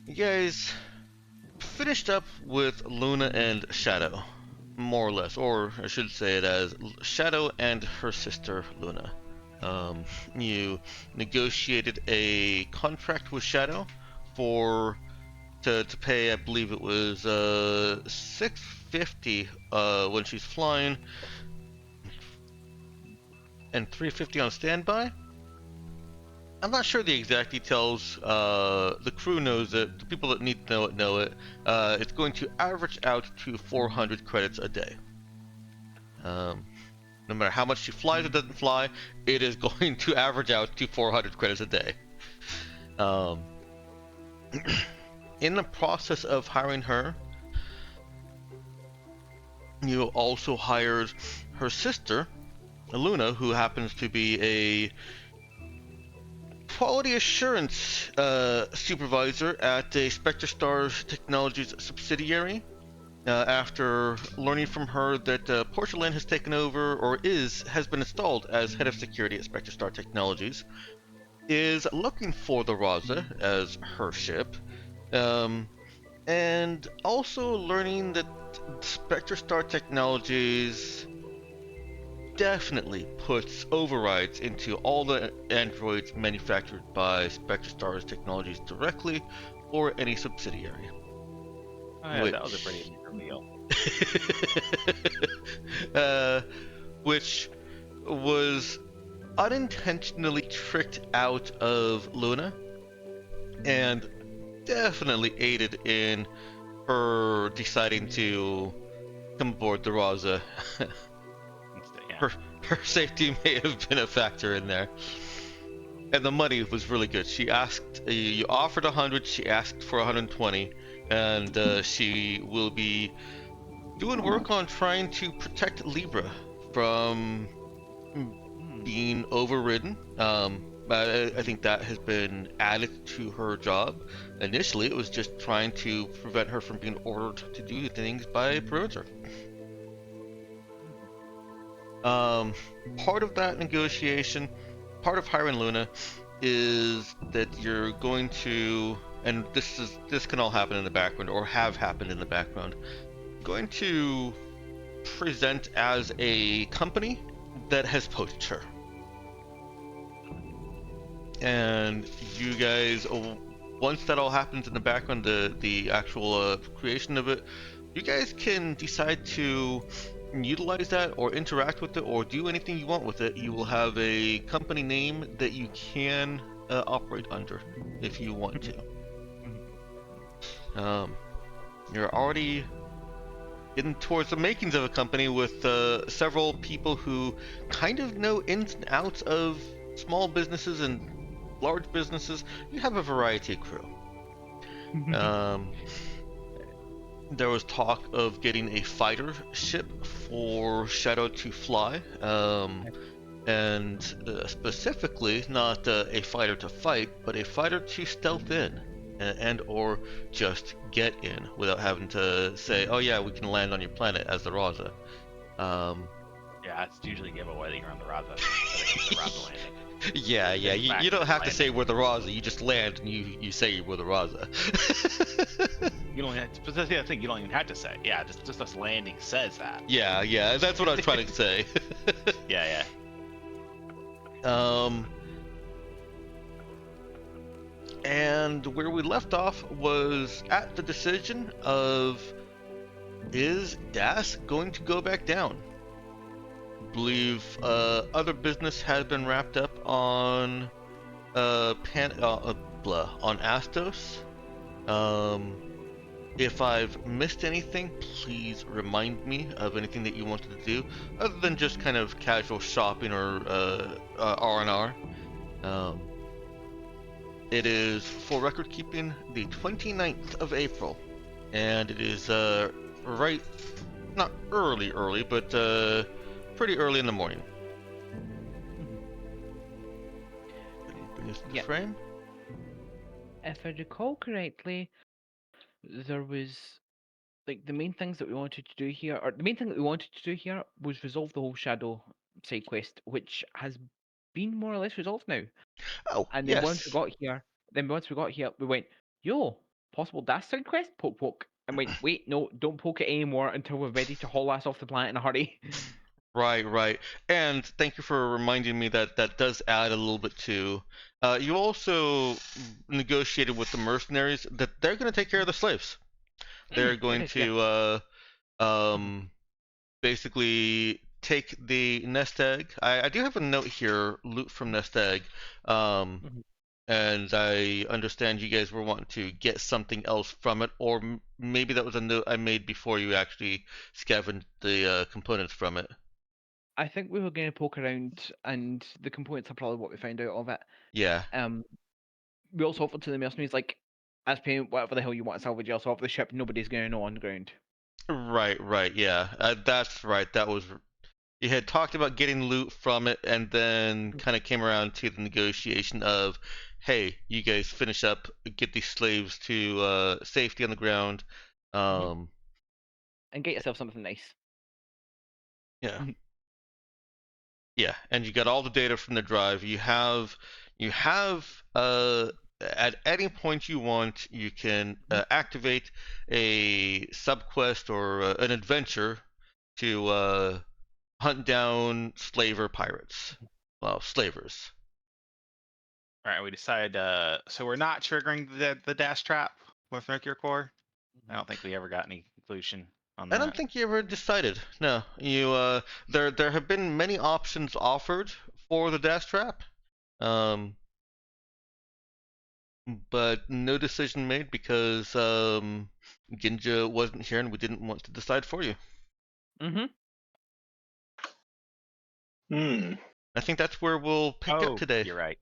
You guys finished up with Luna and Shadow, more or less, or I should say it as Shadow and her sister Luna. Um, you negotiated a contract with Shadow for to pay, I believe it was 650 when she's flying, and 350 on standby. I'm not sure the exact details. The crew knows it. The people that need to know it know it. It's going to average out to 400 credits a day. Um, no matter how much she flies or doesn't fly, it is going to average out to 400 credits a day. Um, in the process of hiring her, you also hired her sister, Luna, who happens to be a quality assurance supervisor at a Spectre Stars Technologies subsidiary. After learning from her that Porcelain has taken over or has been installed as head of security at Spectre Star Technologies, is looking for the Raza as her ship, um, and also learning that Spectre Star Technologies definitely puts overrides into all the androids manufactured by Spectre Stars Technologies directly or any subsidiary. Oh yeah, Which, that was a pretty neat reveal. uh, which was unintentionally tricked out of Luna and definitely aided in her deciding to come aboard the Raza. Yeah. Her safety may have been a factor in there. And the money was really good. She asked, you offered 100, she asked for 120, and she will be doing work on trying to protect Libra from being overridden. I think that has been added to her job. Initially, it was just trying to prevent her from being ordered to do things by perimeter. Part of that negotiation, part of hiring Luna, is that you're going to, and this can all happen in the background or have happened in the background, going to present as a company that has poached her. And you guys, once that all happens in the background, the actual creation of it, you guys can decide to utilize that or interact with it or do anything you want with it. You will have a company name that you can operate under if you want to. You're already getting towards the makings of a company with several people who kind of know ins and outs of small businesses and large businesses. You have a variety of crew. Um, there was talk of getting a fighter ship for Shadow to fly, and specifically not a fighter to fight, but a fighter to stealth in and or just get in without having to say, "Oh yeah, we can land on your planet" as the Raza. Yeah, it's usually a giveaway that you're on the Raza. The Raza landing. Yeah, you don't have to say landing. we're the Raza. You just land and you say we're the Raza. You don't have to, but that's the other thing. You don't even have to say. Yeah, just us landing says that. Yeah, that's what I'm trying to say. Yeah. And where we left off was at the decision of, is DAS going to go back down? I believe other business has been wrapped up on on Astos. If I've missed anything, please remind me of anything that you wanted to do, other than just kind of casual shopping or R&R. It is, for record keeping, the 29th of April, and it is right, not early, but pretty early in the morning. Bring us to the frame. If I recall correctly, there was like the main things that we wanted to do here, or the main thing that we wanted to do here was resolve the whole Shadow side quest, which has been more or less resolved now. Oh, And then once we yes. got here, we went, yo, possible DAS side quest? Poke poke. And wait, no, don't poke it anymore until we're ready to haul ass off the planet in a hurry. Right, right. And thank you for reminding me that that does add a little bit too. You also negotiated with the mercenaries that they're going to take care of the slaves. They're going Goodness, yeah. to basically take the nest egg. I do have a note here, loot from nest egg. Um, Mhm. and I understand you guys were wanting to get something else from it, or maybe that was a note I made before you actually scavenged the components from it. I think we were going to poke around, and the components are probably what we found out of it. Yeah. We also offered to the mercenaries, like, as payment, whatever the hell you want to salvage else off the ship, nobody's going to know on the ground. Right, right, yeah. That's right. That was you had talked about getting loot from it, and then kind of came around to the negotiation of, hey, you guys finish up, get these slaves to safety on the ground. Um, And get yourself something nice. yeah, Mhm. yeah, and you got all the data from the drive. You have at any point you want, you can activate a subquest or an adventure to hunt down slaver pirates. Well, slavers. All right, we decided. So we're not triggering the dash trap with Mercur core. I don't think we ever got any conclusion on I don't that. think you ever decided. No, there have been many options offered for the dash trap, um, but no decision made because Ginja wasn't here and we didn't want to decide for you. Mm-hmm. Hmm. I think that's where we'll pick up today. You're right.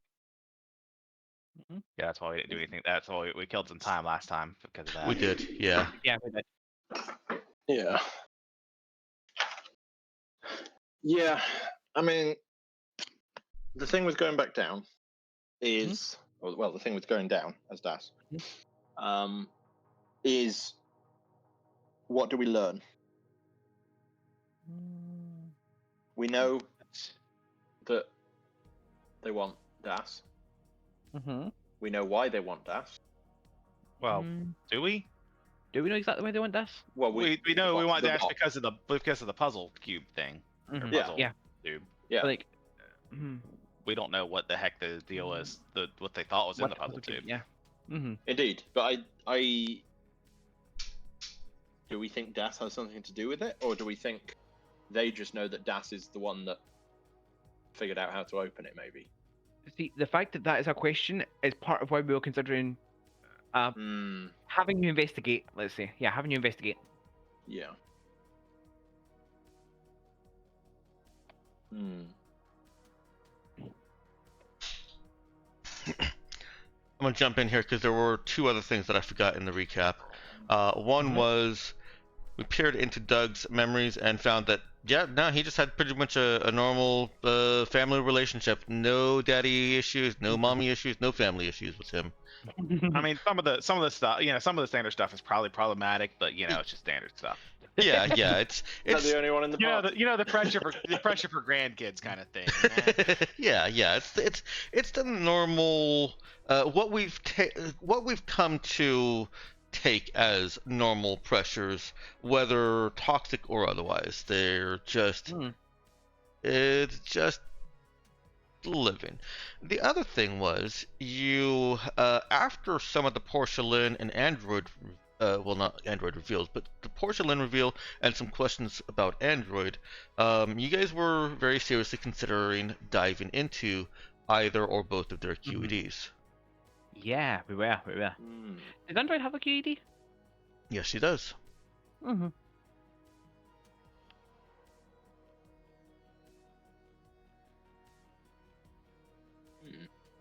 Mhm. Yeah, that's why we didn't do anything. That's why we killed some time last time because of that. We did, yeah. Yeah, we did. Yeah. Yeah. I mean, the thing with going back down is, well, the thing with going down as Das, is what do we learn? We know that they want Das. Mm-hmm. We know why they want Das. Well, do we? Do we know exactly why they want this? Well, We know we want the dash box. because of the puzzle cube thing. Or Mhm. puzzle Yeah. cube. Yeah. But, like, mhm. We don't know what the heck the deal is. What they thought was in What the puzzle tube. Yeah. Mm-hmm. Indeed, but I do we think Das has something to do with it, or do we think they just know that Das is the one that figured out how to open it? Maybe. See, the fact that that is a question is part of why we were considering having you investigate. Let's say, yeah, having you investigate. Yeah. Hmm. I'm gonna jump in here because there were two other things that I forgot in the recap. One was we peered into Doug's memories and found that no, he just had pretty much a normal family relationship. No daddy issues, no mommy issues, no family issues with him. I mean, some of the stuff, some of the standard stuff is probably problematic, but it's just standard stuff. Yeah, it's Not the only one in the party. The pressure for grandkids kind of thing. yeah, it's the normal what we've come to take as normal pressures, whether toxic or otherwise. They're just it's just living. The other thing was you after some of the porcelain and android well, not Android reveals, but the porcelain reveal and some questions about Android, you guys were very seriously considering diving into either or both of their QEDs. Yeah, we were. Does Android have a QED? Yes, she does. Mm-hmm.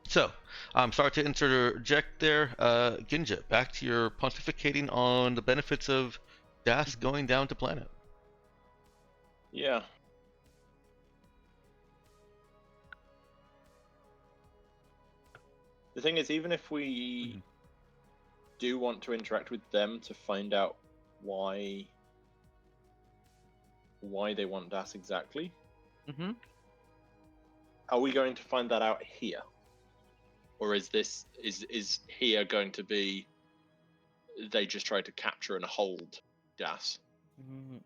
So, I'm sorry to interject there. Ginja, back to your pontificating on the benefits of Das going down to planet. Yeah. The thing is, even if we do want to interact with them to find out why they want Das exactly, are we going to find that out here, or is here going to be they just tried to capture and hold Das Mm,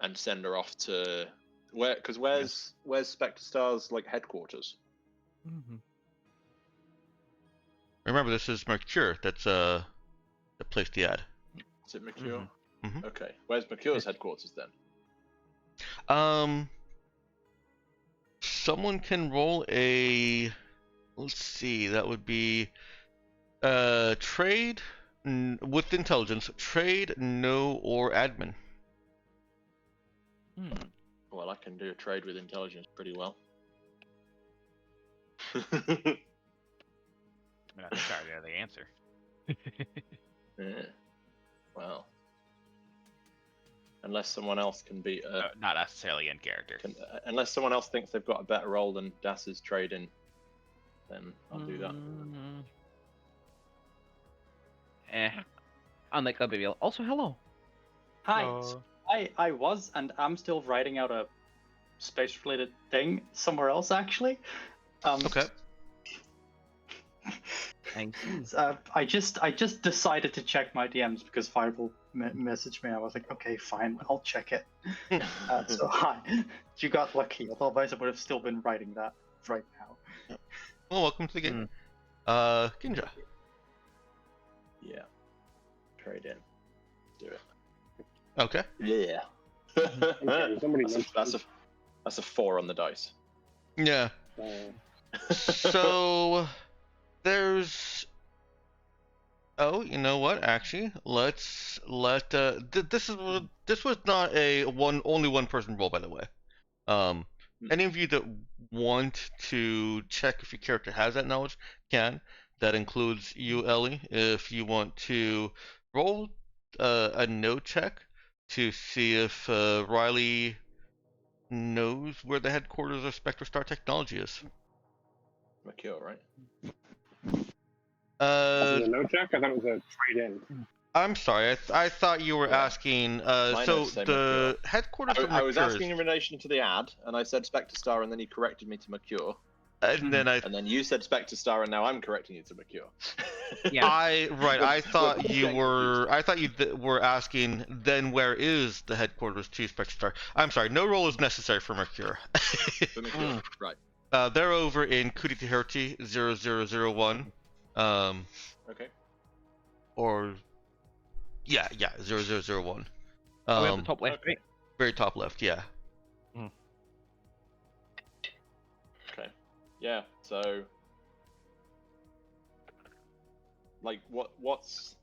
and send her off to where? Because where's Spectre Star's like headquarters? mhm. Remember, this is Mercur. That's that placed the ad. Is it Mercur? Mhm. Okay, where's Mercur's headquarters then? Someone can roll a. Let's see. That would be trade with intelligence. Trade, no, or admin. Hmm. Well, I can do a trade with intelligence pretty well. I mean, I think I already know the answer. Yeah. Well, unless someone else can beat Not necessarily in character. unless someone else thinks they've got a better role than Das's trading, then I'll do that. Mm. Unlike a baby. Also, hello. Hi. I was and I'm still writing out a space-related thing somewhere else, actually. Okay. Thank you. I just decided to check my DMs because Fireball messaged me. I was like, okay, fine, I'll check it. So hi, you got lucky. Otherwise, I would have still been writing that right now. Well, welcome to the game. Ginja. Yeah. Trade in. Do it. Okay. Yeah. Okay, somebody that's a 4 on the dice. Yeah. So there's. Oh, you know what? Actually, let's let. This was not a only one person roll, by the way. Any of you that want to check if your character has that knowledge can. That includes you, Ellie. If you want to roll a no check to see if Riley knows where the headquarters of Spectre Star Technology is. Mercure, right? Was it a no check? I thought it was a trade in. I'm sorry. I thought you were Yeah. asking. My So notes say the headquarters of I was Mercur asking in relation to the ad, and I said Spectre Star, and then he corrected me to Mercure. and then And then you said Spectre Star, and now I'm correcting you to Mercure. Yeah. I thought we're you getting were. I thought you were asking. Then where is the headquarters to Spectre Star? I'm sorry. No roll is necessary for Mercure. For Mercure, right? They're over in Kuditihirti 0001. Okay. Or yeah, 0001. Oh, we have the top left, okay. right? Very top left. Yeah. Okay. Yeah. So, like, what's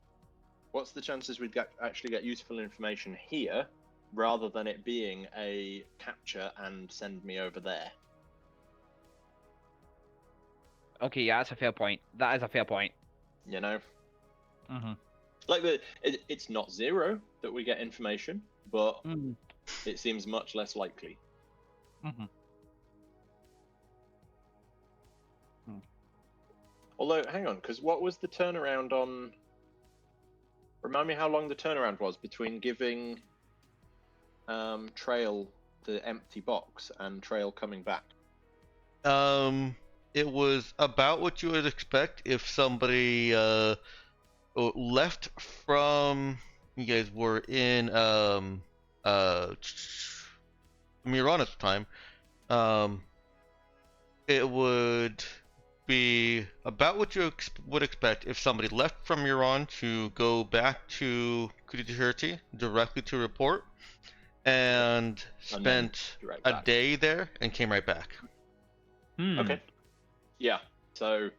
the chances we'd actually get useful information here, rather than it being a capture and send me over there? Okay, yeah, that's a fair point. That is a fair point. You know, Mm-hmm. like it's not zero that we get information, but it seems much less likely. Mm-hmm. Although, hang on, because what was the turnaround on? Remind me how long the turnaround was between giving Trail the empty box and Trail coming back. It was about what you would expect if somebody left from. You guys were in Miran at the time. It would be about what you would expect if somebody left from Miran to go back to Kuditihirti directly to report, and spent right a back. day there and came right back. Okay. Yeah. So.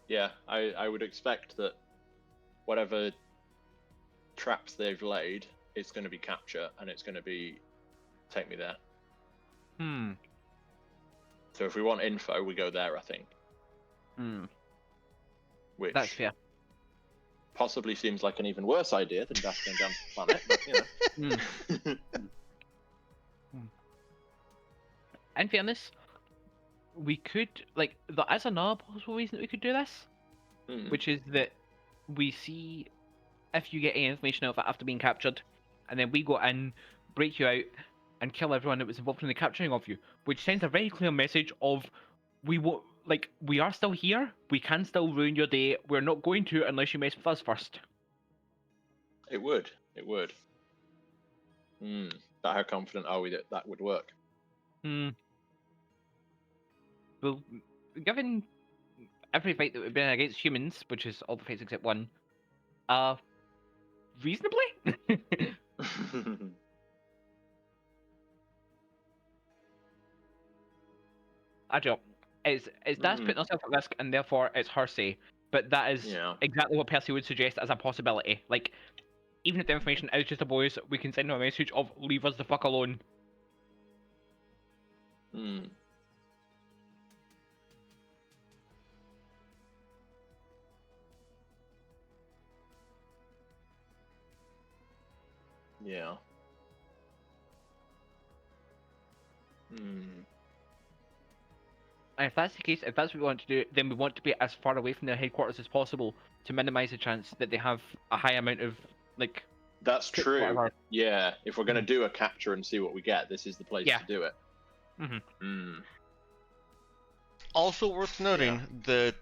Yeah, I would expect that whatever traps they've laid, it's going to be capture, and it's going to be take me there. So if we want info, we go there, I think. Which That's fair. possibly seems like an even worse idea than just going down to the planet, but you know. In fairness, we could, like, there is another possible reason that we could do this, which is that we see if you get any information out of it after being captured, and then we go in, break you out, and kill everyone that was involved in the capturing of you, which sends a very clear message of we want, like, we are still here. We can still ruin your day. We're not going to unless you mess with us first. It would. It would. But how confident are we that that would work? Well, given every fight that we've been in against humans, which is all the fights except one, reasonably? I don't know. It's Dad's putting herself at risk, and therefore it's her say. But that is Yeah. exactly what Percy would suggest as a possibility. Like, even if the information is just a voice, we can send them a message of "Leave us the fuck alone." Yeah. And if that's the case, if that's what we want to do, then we want to be as far away from their headquarters as possible to minimize the chance that they have a high amount of, like... That's true. whatever. Yeah. If we're going to do a capture and see what we get, this is the place Yeah. to do it. Also worth noting that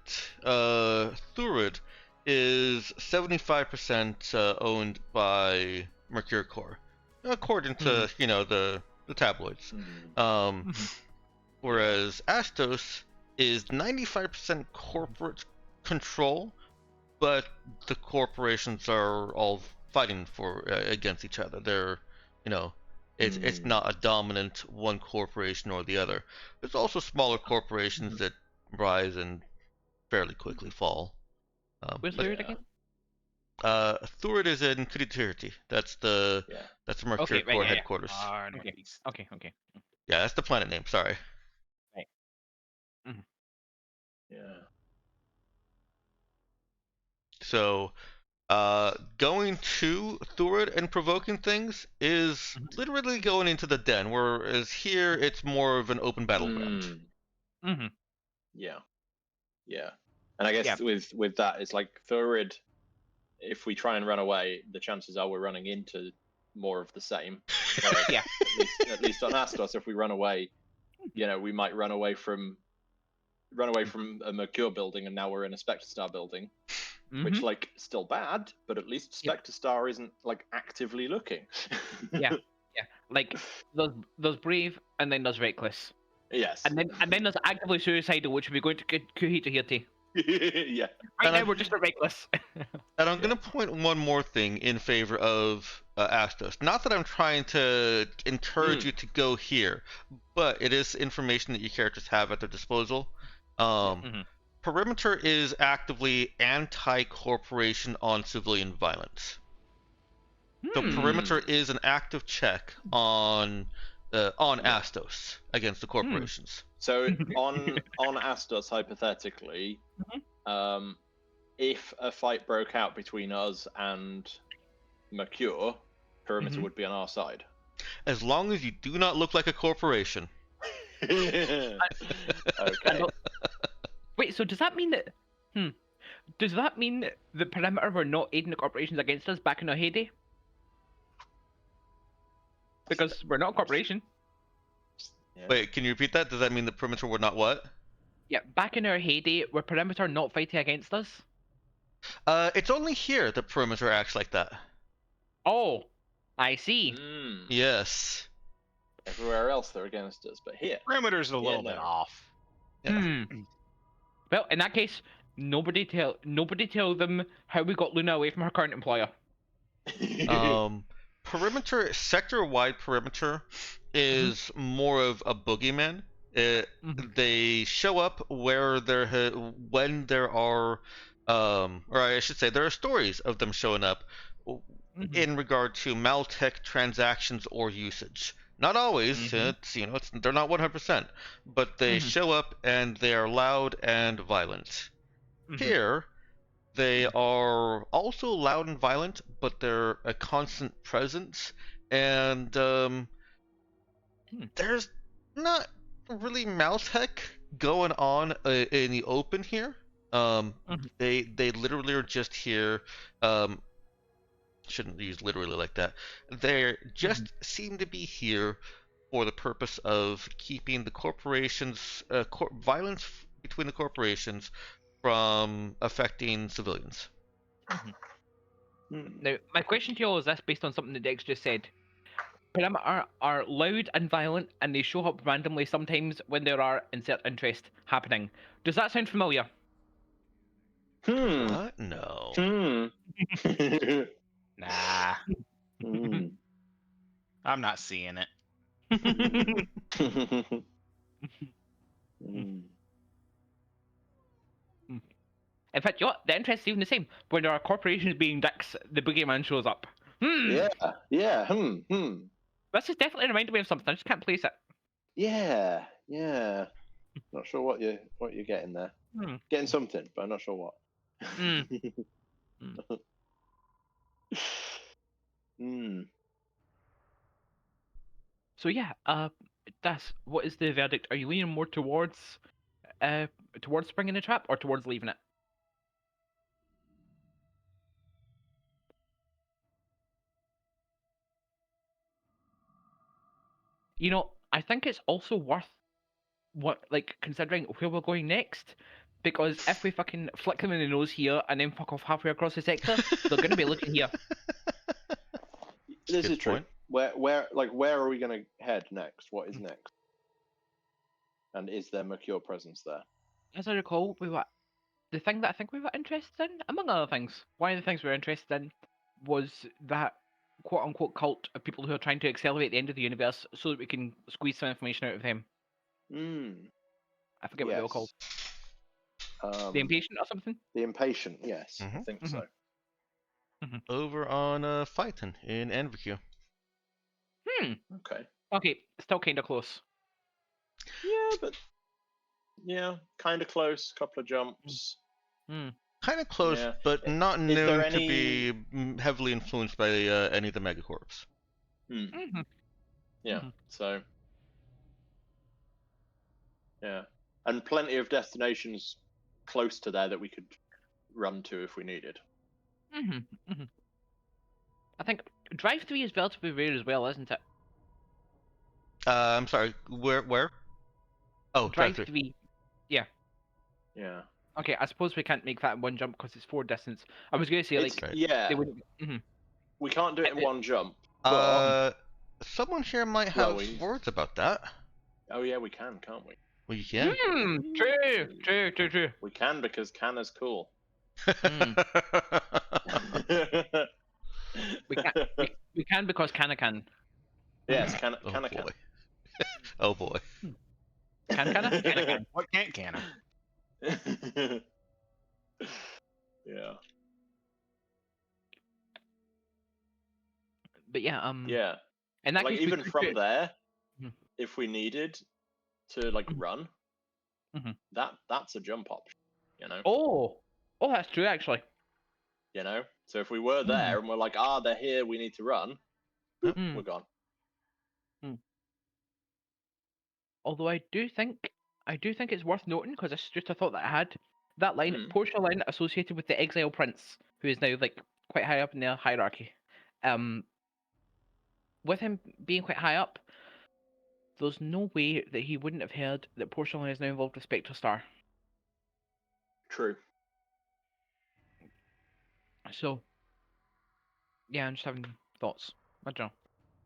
Thurid is 75% owned by Mercur Core, according to the tabloids. Whereas Astos is 95% corporate control, but the corporations are all fighting for against each other. They're, it's not a dominant one corporation or the other. There's also smaller corporations that rise and fairly quickly fall. Where's Thurid again? Thurid is in Kuditirti. That's the Mercur Okay, right, Core yeah. headquarters. Okay. Yeah, that's the planet name. Sorry. Right. Yeah. So, going to Thurid and provoking things is literally going into the den, whereas here it's more of an open battleground. Yeah. Yeah. And I guess with that, it's like Thurid, if we try and run away, the chances are we're running into more of the same. Whereas at least on Astos, if we run away, we might run away from a Mercur building, and now we're in a Spectre Star building, which still bad, but at least Spectre Star isn't like actively looking. Yeah. Like there's brave, and then there's reckless. Yes. And then there's actively suicidal, which would be going to Kuhita. Yeah. Right now we're just at reckless. And I'm gonna point one more thing in favor of Astos. Not that I'm trying to encourage you to go here, but it is information that your characters have at their disposal. Perimeter is actively anti-corporation on civilian violence. So Perimeter is an active check on Astos against the corporations. So on Astos, hypothetically, if a fight broke out between us and Mercur, Perimeter would be on our side. As long as you do not look like a corporation. Okay. Wait, so does that mean that? Does that mean the Perimeter were not aiding the corporations against us back in our heyday? Because we're not a corporation. Yeah. Wait, can you repeat that? Does that mean the Perimeter were not what? Yeah, back in our heyday, were Perimeter not fighting against us? It's only here that Perimeter acts like that. Oh, I see. Yes. Everywhere else they're against us, but here. Perimeter's a little bit off. Yeah. Well, in that case, nobody tell them how we got Luna away from her current employer. Perimeter, sector-wide perimeter is more of a boogeyman. They show up when there are, or I should say, there are stories of them showing up in regard to Maltech transactions or usage. Not always, they're not 100%, but they show up and they are loud and violent. Here, they are also loud and violent, but they're a constant presence, and there's not really Maltech going on in the open here. They literally are just here. Shouldn't use literally like that. They just seem to be here for the purpose of keeping the corporations violence between the corporations from affecting civilians. Now, my question to you all is this, based on something that Dex just said. Perimeter are loud and violent, and they show up randomly sometimes when there are insert interest happening. Does that sound familiar? What? No. Nah, I'm not seeing it. In fact, you know what? The interest is even the same. When there are corporations being dicks, the boogeyman shows up. Yeah. This is definitely reminding me of something. I just can't place it. Yeah. Not sure what you're getting there. Getting something, but I'm not sure what. So yeah, that's what is the verdict? Are you leaning more towards springing the trap or towards leaving it? You know, I think it's also worth considering where we're going next, because if we fucking flick them in the nose here and then fuck off halfway across the sector, they're gonna be looking here. This Good is true. point. Where are we going to head next? What is next? And is there Mercur presence there? As I recall, the thing that I think we were interested in, among other things, one of the things we were interested in was that quote unquote cult of people who are trying to accelerate the end of the universe so that we can squeeze some information out of them. I forget what they were called. The Impatient or something? The Impatient, yes. I think so. Over on Phyton in Envercue. Okay. Okay, still kind of close. Yeah, kind of close. Couple of jumps. Kind of close, Yeah. but not Is there known to be heavily influenced by any of the megacorps. Yeah. So. Yeah, and plenty of destinations close to there that we could run to if we needed. I think Drive 3 is relatively rare as well, isn't it? I'm sorry, where? Oh, Drive Drive 3. Yeah. Okay, I suppose we can't make that in one jump because it's 4 distance. I was going to say, they wouldn't. We can't do it in one jump. But someone here might have words about that. Oh yeah, we can, can't we? Well, you can. True. We can because Canna's cool. We can because Canna can. Yes, Canna oh can. Boy. Oh boy. Canna? Canna can. What can't Canna? Yeah. But yeah, Yeah. and that like case, even from there, Mhm. if we needed to run, that's a jump option, you know. Oh, that's true actually. You know, so if we were there and we're like, they're here, we need to run, we're gone. Although I do think it's worth noting, because it's just a thought that I had, that line, Portia line associated with the Exile Prince, who is now quite high up in the hierarchy. With him being quite high up, there's no way that he wouldn't have heard that Portia line is now involved with Spectre Star. True. So, yeah, I'm just having thoughts. I don't know.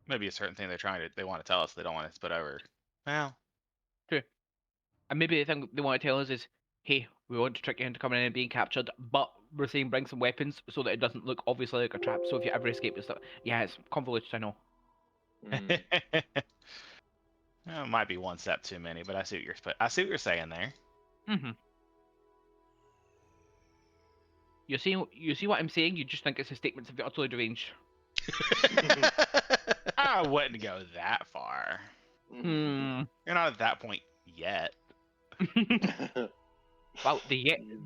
Maybe a certain thing they want to tell us they don't want us to put over. Well, true. And maybe the thing they want to tell us is, hey, we want to trick you into coming in and being captured, but we're saying bring some weapons so that it doesn't look obviously like a trap. So if you ever escape, it's yeah, it's convoluted, I know. Well, it might be one step too many, but I see what you're saying there. You see what I'm saying? You just think it's a statement of the utterly deranged. I wouldn't go that far. You're not at that point yet. Well, the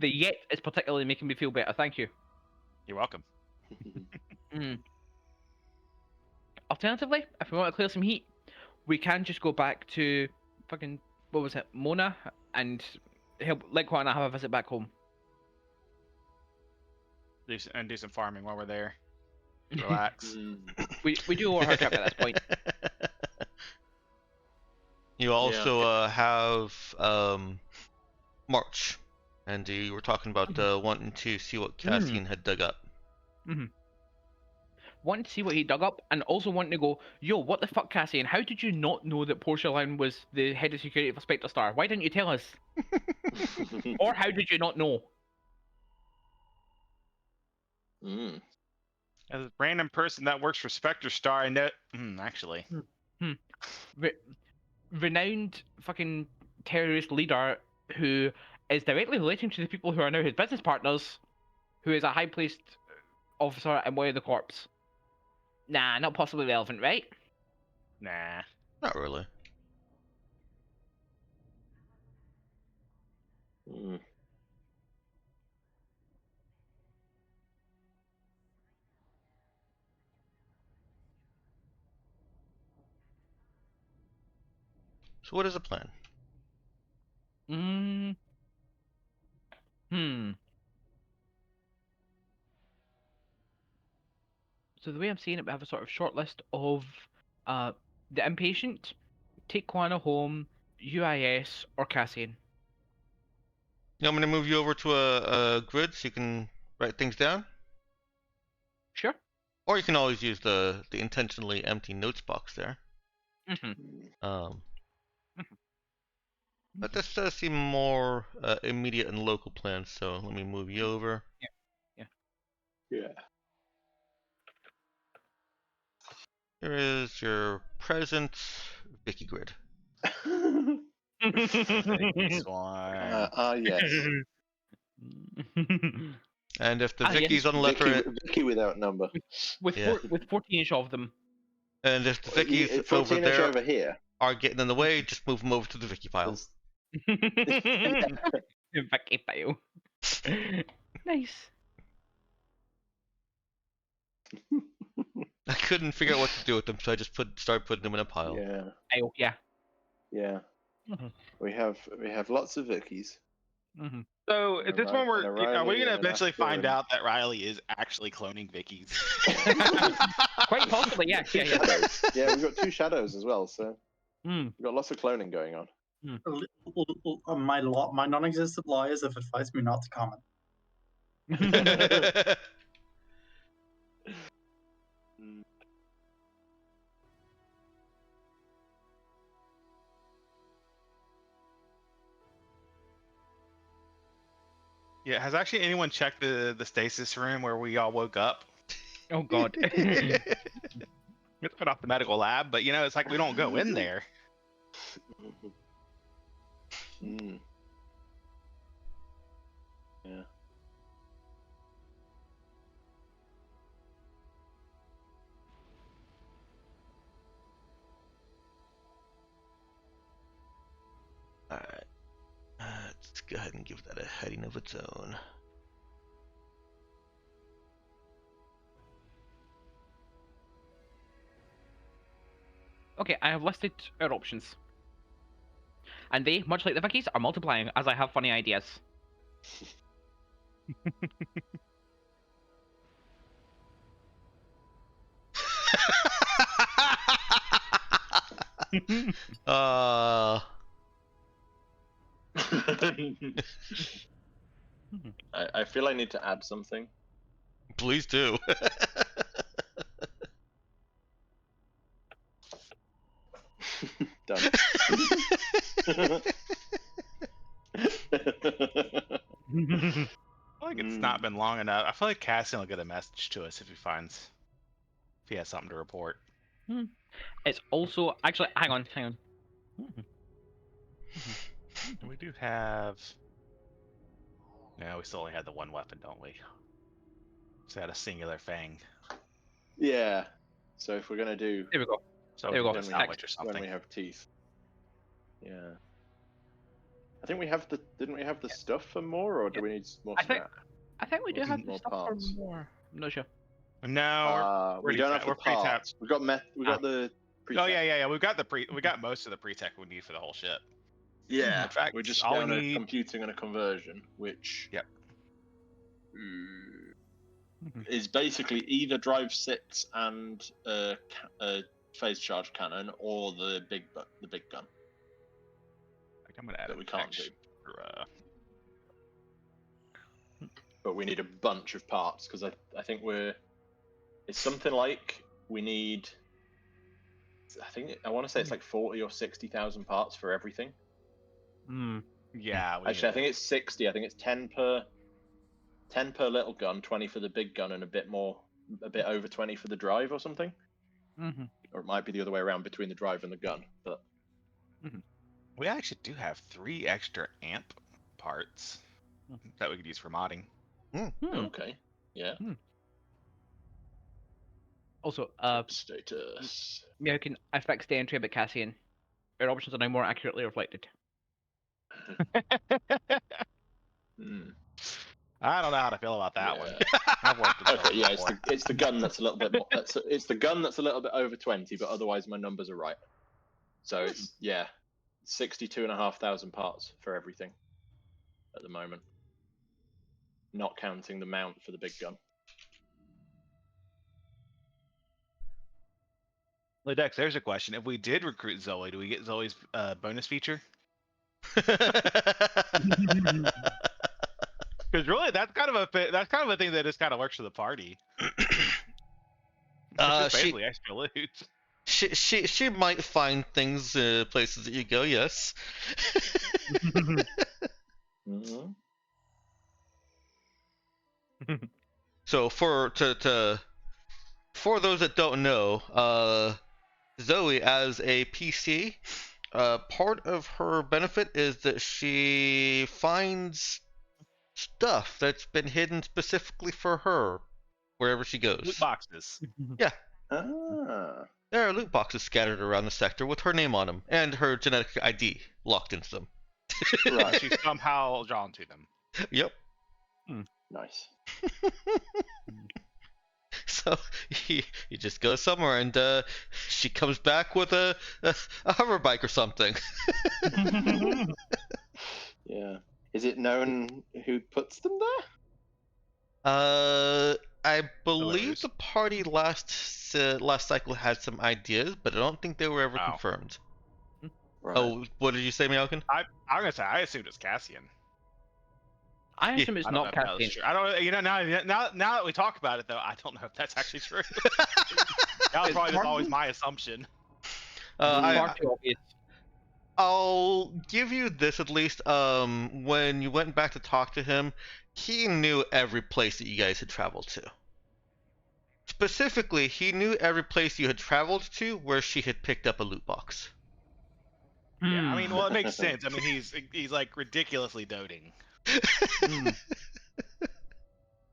yet is particularly making me feel better. Thank you. You're welcome. Alternatively, if we want to clear some heat, we can just go back to fucking, what was it, Mona, and help Liquan and I have a visit back home. Do some farming while we're there. Relax. We do owe her trip at this point. You also have March, and you were talking about wanting to see what Cassian had dug up. Want to see what he dug up, and also wanting to go, yo, what the fuck, Cassian? How did you not know that Porcelain was the head of security for Spectre Star? Why didn't you tell us? Or how did you not know? As a random person that works for Spectre Star, I know. Actually. Renowned fucking terrorist leader who is directly relating to the people who are now his business partners, who is a high-placed officer in one of the corps. Nah, not possibly relevant, right? Nah. Not really. So what is the plan? So the way I'm seeing it, we have a sort of short list of the Impatient, Take Quana Home, UIS, or Cassian. You want me to move you over to a grid so you can write things down? Sure. Or you can always use the intentionally empty notes box there. But this does seem more immediate and local plans, so let me move you over. Yeah. Here is your present Vicky grid. This one. Yes. And if the yes. Vicky's on the left or Vicky without number. with 14-ish of them. and if the Vicky's over 14 there over here. are getting in the way, just move them over to the Vicky pile. Vicky pile. Nice. I couldn't figure out what to do with them, so I just started putting them in a pile. Yeah. Pile, yeah. Yeah. We have lots of Vickies. So is this one where are we gonna eventually find Asher out that Riley is actually cloning Vicky's? Quite possibly, yeah. Shadows. Yeah, we've got 2 shadows as well, so Mm. we've got lots of cloning going on. My non-existent lawyers have advised me not to comment. Yeah, has actually anyone checked the stasis room where we all woke up? Oh god. It's put off the medical lab, but it's like we don't go in there. Yeah. Alright. Let's go ahead and give that a heading of its own. Okay, I have listed our options. And they, much like the Vickies, are multiplying as I have funny ideas. I feel I need to add something. Please do. Done. I feel like it's not been long enough. I feel like Cassian will get a message to us if he has something to report. It's also actually hang on. We do have. No, we still only had the one weapon, don't we? So had a singular fang. Yeah. So if we're gonna do There we go. So There we go. we salvage or something. when we have teeth. Yeah. I think we have the. Didn't we have the stuff for more, or do we need more scrap? I think we do We'll have need the more stuff parts. for more. I'm not sure. No, We don't have the we're pre-tapped. parts. We got We got the. Oh yeah. We got most of the pre-tech we need for the whole ship. Yeah. In fact, we're just all down we to need- computing and a conversion, which. Yep. Is basically either drive 6 and a phase charge cannon, or the big gun. I'm gonna add That we can't do. but we need a bunch of parts because I think it's something like we need. I want to say it's like 40 or 60,000 parts for everything. Yeah. Actually, I think it's 60. I think it's 10 per little gun, 20 for the big gun, and a bit over 20 for the drive or something. Or it might be the other way around between the drive and the gun. But we actually do have 3 extra amp parts that we could use for modding. okay, yeah. Also, Status. I fixed the entry about Cassian. Our options are now more accurately reflected. I don't know how to feel about that one. Yeah. I've worked with Okay, those yeah, before. it's the gun that's a little bit more. It's the gun that's a little bit over 20, but otherwise my numbers are right. So it's 62,500 parts for everything at the moment, not counting the mount for the big gun. Dex, there's a question. If we did recruit Zoe, do we get Zoe's bonus feature? Because really, that's kind of a thing that just kind of works for the party. It's just basically extra loot. She might find things places that you go. Yes. So for those that don't know, Zoe as a PC, part of her benefit is that she finds stuff that's been hidden specifically for her wherever she goes. Loot boxes. Yeah. Ah. There are loot boxes scattered around the sector with her name on them and her genetic ID locked into them. Right. She's somehow drawn to them. Yep. Nice. So you just go somewhere and she comes back with a hover bike or something. Yeah. Is it known who puts them there? I believe Hilarious. the party last cycle had some ideas, but I don't think they were ever confirmed. Right. Oh, what did you say, Malkin? I'm gonna say I assumed it's Cassian. I assume it's I don't not know if that was Cassian. true. I don't. now that we talk about it, though, I don't know if that's actually true. That was probably just always my assumption. Far too obvious. I'll give you this at least. When you went back to talk to him, he knew every place that you guys had traveled to. Specifically, he knew every place you had traveled to where she had picked up a loot box. Yeah, I mean, well, it makes sense. I mean, he's like ridiculously doting.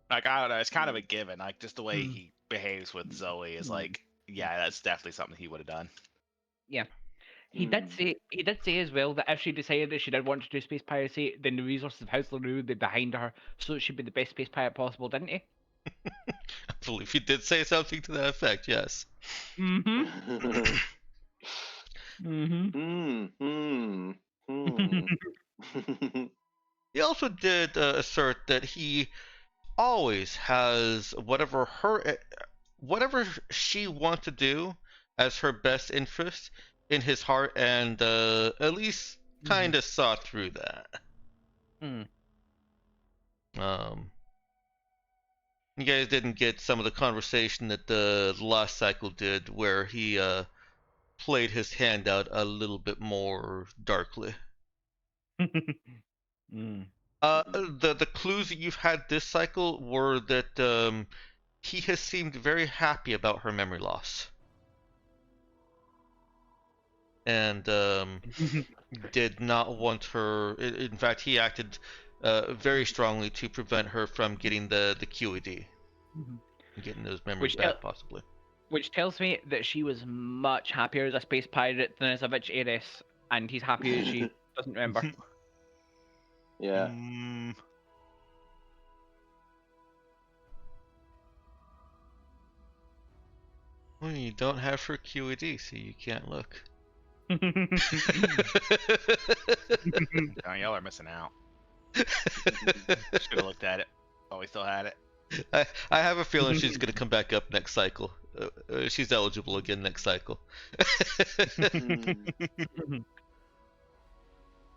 Like, I don't know, it's kind of a given. Like, just the way he behaves with Zoe is like, yeah, that's definitely something he would have done. Yeah. He did say as well that if she decided that she did want to do space piracy, then the resources of House LaRue would be behind her, so that she'd be the best space pirate possible, didn't he? I believe he did say something to that effect, yes. He also did assert that he always has whatever she wants to do as her best interest in his heart, and at least kind of saw through that. You guys didn't get some of the conversation that the last cycle did, where he played his hand out a little bit more darkly. The clues that you've had this cycle were that he has seemed very happy about her memory loss, and did not want her. In fact, he acted very strongly to prevent her from getting the QED, getting those memories back, possibly. Which tells me that she was much happier as a space pirate than as a witch heiress, and he's happy that she doesn't remember. Yeah. Well, you don't have her QED, so you can't look. Oh, y'all are missing out. Should have looked at it. Oh, we still had it. I have a feeling she's going to come back up next cycle. She's eligible again next cycle.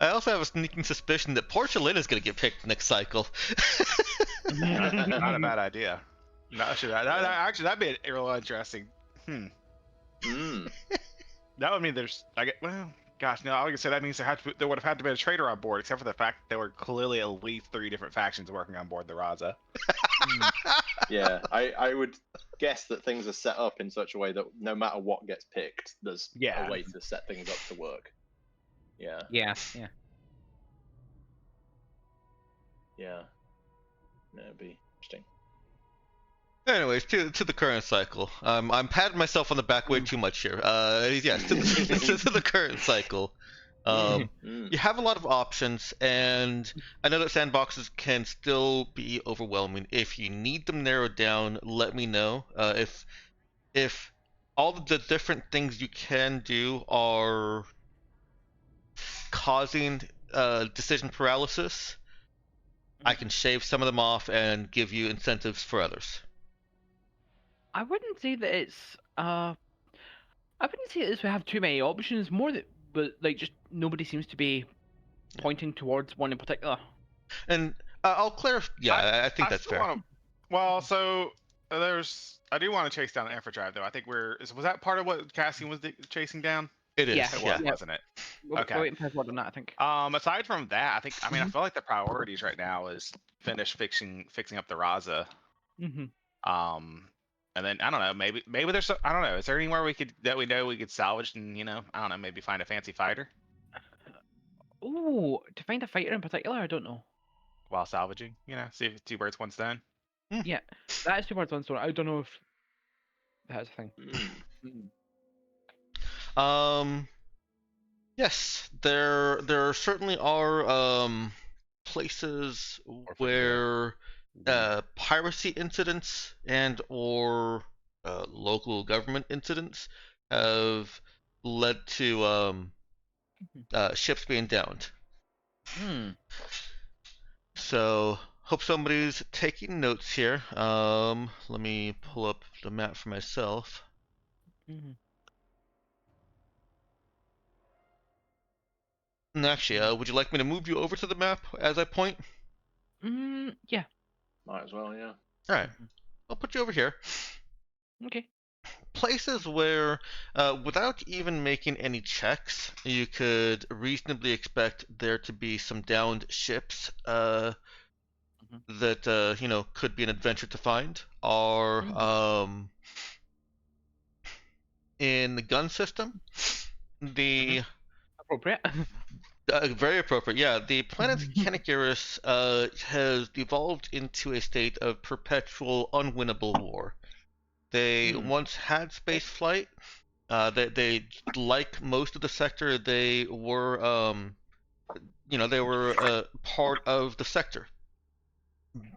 I also have a sneaking suspicion that Porcelain is going to get picked next cycle. Not a bad idea. No, actually, that'd be real interesting. Mm. That would mean well, gosh, no, I was gonna say that means there would have had to be a traitor on board, except for the fact that there were clearly at least 3 different factions working on board the Raza. Yeah, I would guess that things are set up in such a way that no matter what gets picked, there's Yeah. a way to set things up to work. Yeah, Yeah. yeah. No, it'd be interesting. Anyways, to the current cycle. I'm patting myself on the back way too much here. Yes, to the current cycle. You have a lot of options, and I know that sandboxes can still be overwhelming. If you need them narrowed down, let me know. If all of the different things you can do are causing decision paralysis, I can shave some of them off and give you incentives for others. I wouldn't say that it's I wouldn't say that we have too many options. More that, but like just nobody seems to be pointing towards one in particular. And I'll clarify. Yeah, I think that's fair. Well, so I do want to chase down the Infra Drive, though. I think was that part of what Cassian was chasing down? It is. Yeah, It Yeah. was, wasn't it? We're Okay. waiting for his word on that, I think. Aside from that, I feel like the priorities right now is finish fixing up the Raza. And then I don't know, maybe there's I don't know. Is there anywhere we could salvage and I don't know, maybe find a fancy fighter Ooh, to find a fighter in particular, I don't know. while salvaging? See if 2 birds, 1 stone. Yeah, that is 2 birds, 1 stone. I don't know if that's a thing. Yes, there certainly are places where piracy incidents and or local government incidents have led to ships being downed. So hope somebody's taking notes here. Let me pull up the map for myself. And actually, would you like me to move you over to the map as I point? Yeah. Might as well, yeah. All right, I'll put you over here. Okay. Places where, without even making any checks, you could reasonably expect there to be some downed ships that could be an adventure to find are in the gun system. The Appropriate. Very appropriate. Yeah, the planet Canagiris has devolved into a state of perpetual unwinnable war. They once had space flight. They like most of the sector. They were part of the sector.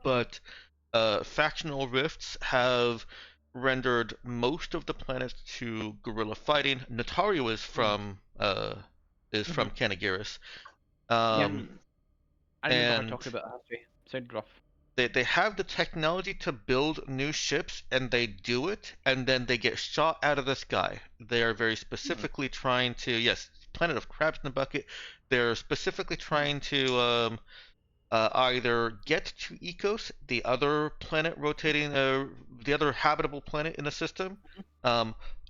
But factional rifts have rendered most of the planet to guerrilla fighting. Natario is from Canagiris. I remember her and talking about that history. Sounded rough. They have the technology to build new ships, and they do it, and then they get shot out of the sky. They are very specifically trying to, yes, planet of crabs in the bucket. They're specifically trying to either get to Ecos, the other planet rotating, the other habitable planet in the system,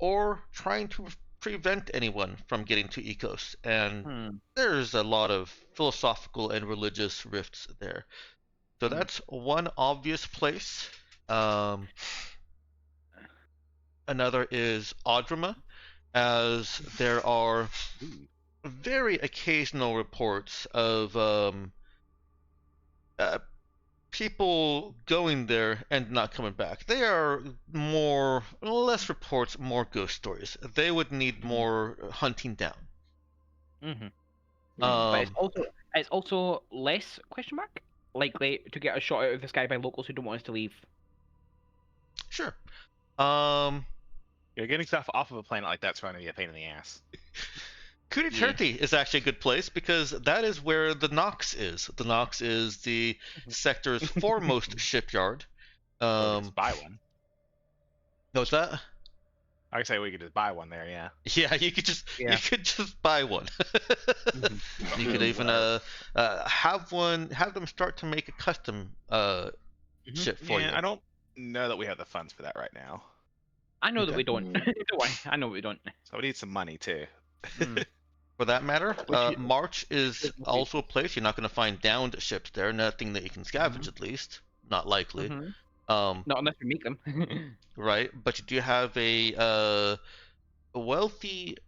or trying to prevent anyone from getting to Ecos. And there's a lot of philosophical and religious rifts there. So that's one obvious place. Another is Audrama, as there are very occasional reports of people going there and not coming back. They are less reports, more ghost stories. They would need more hunting down. But it's also less question mark likely to get a shot out of the sky by locals who don't want us to leave. Sure. Getting stuff off of a planet like that's going to be a pain in the ass. Kuniturti is actually a good place because that is where the Nox is. The Nox is the sector's foremost shipyard. Let's buy one. What's that? I say we could just buy one there. Yeah. Yeah, you could just buy one. Mhm. You could even have them start to make a custom ship for Yeah, you. I don't know that we have the funds for that right now. I know that Okay. we don't. Don't worry, I know we don't. So we need some money too. Mm. For that matter, Which March is is okay. also a place you're not going to find downed ships there. Nothing that you can scavenge, at least. Not likely. Mhm. Um, Not unless we make them. right? But you do have a wealthy,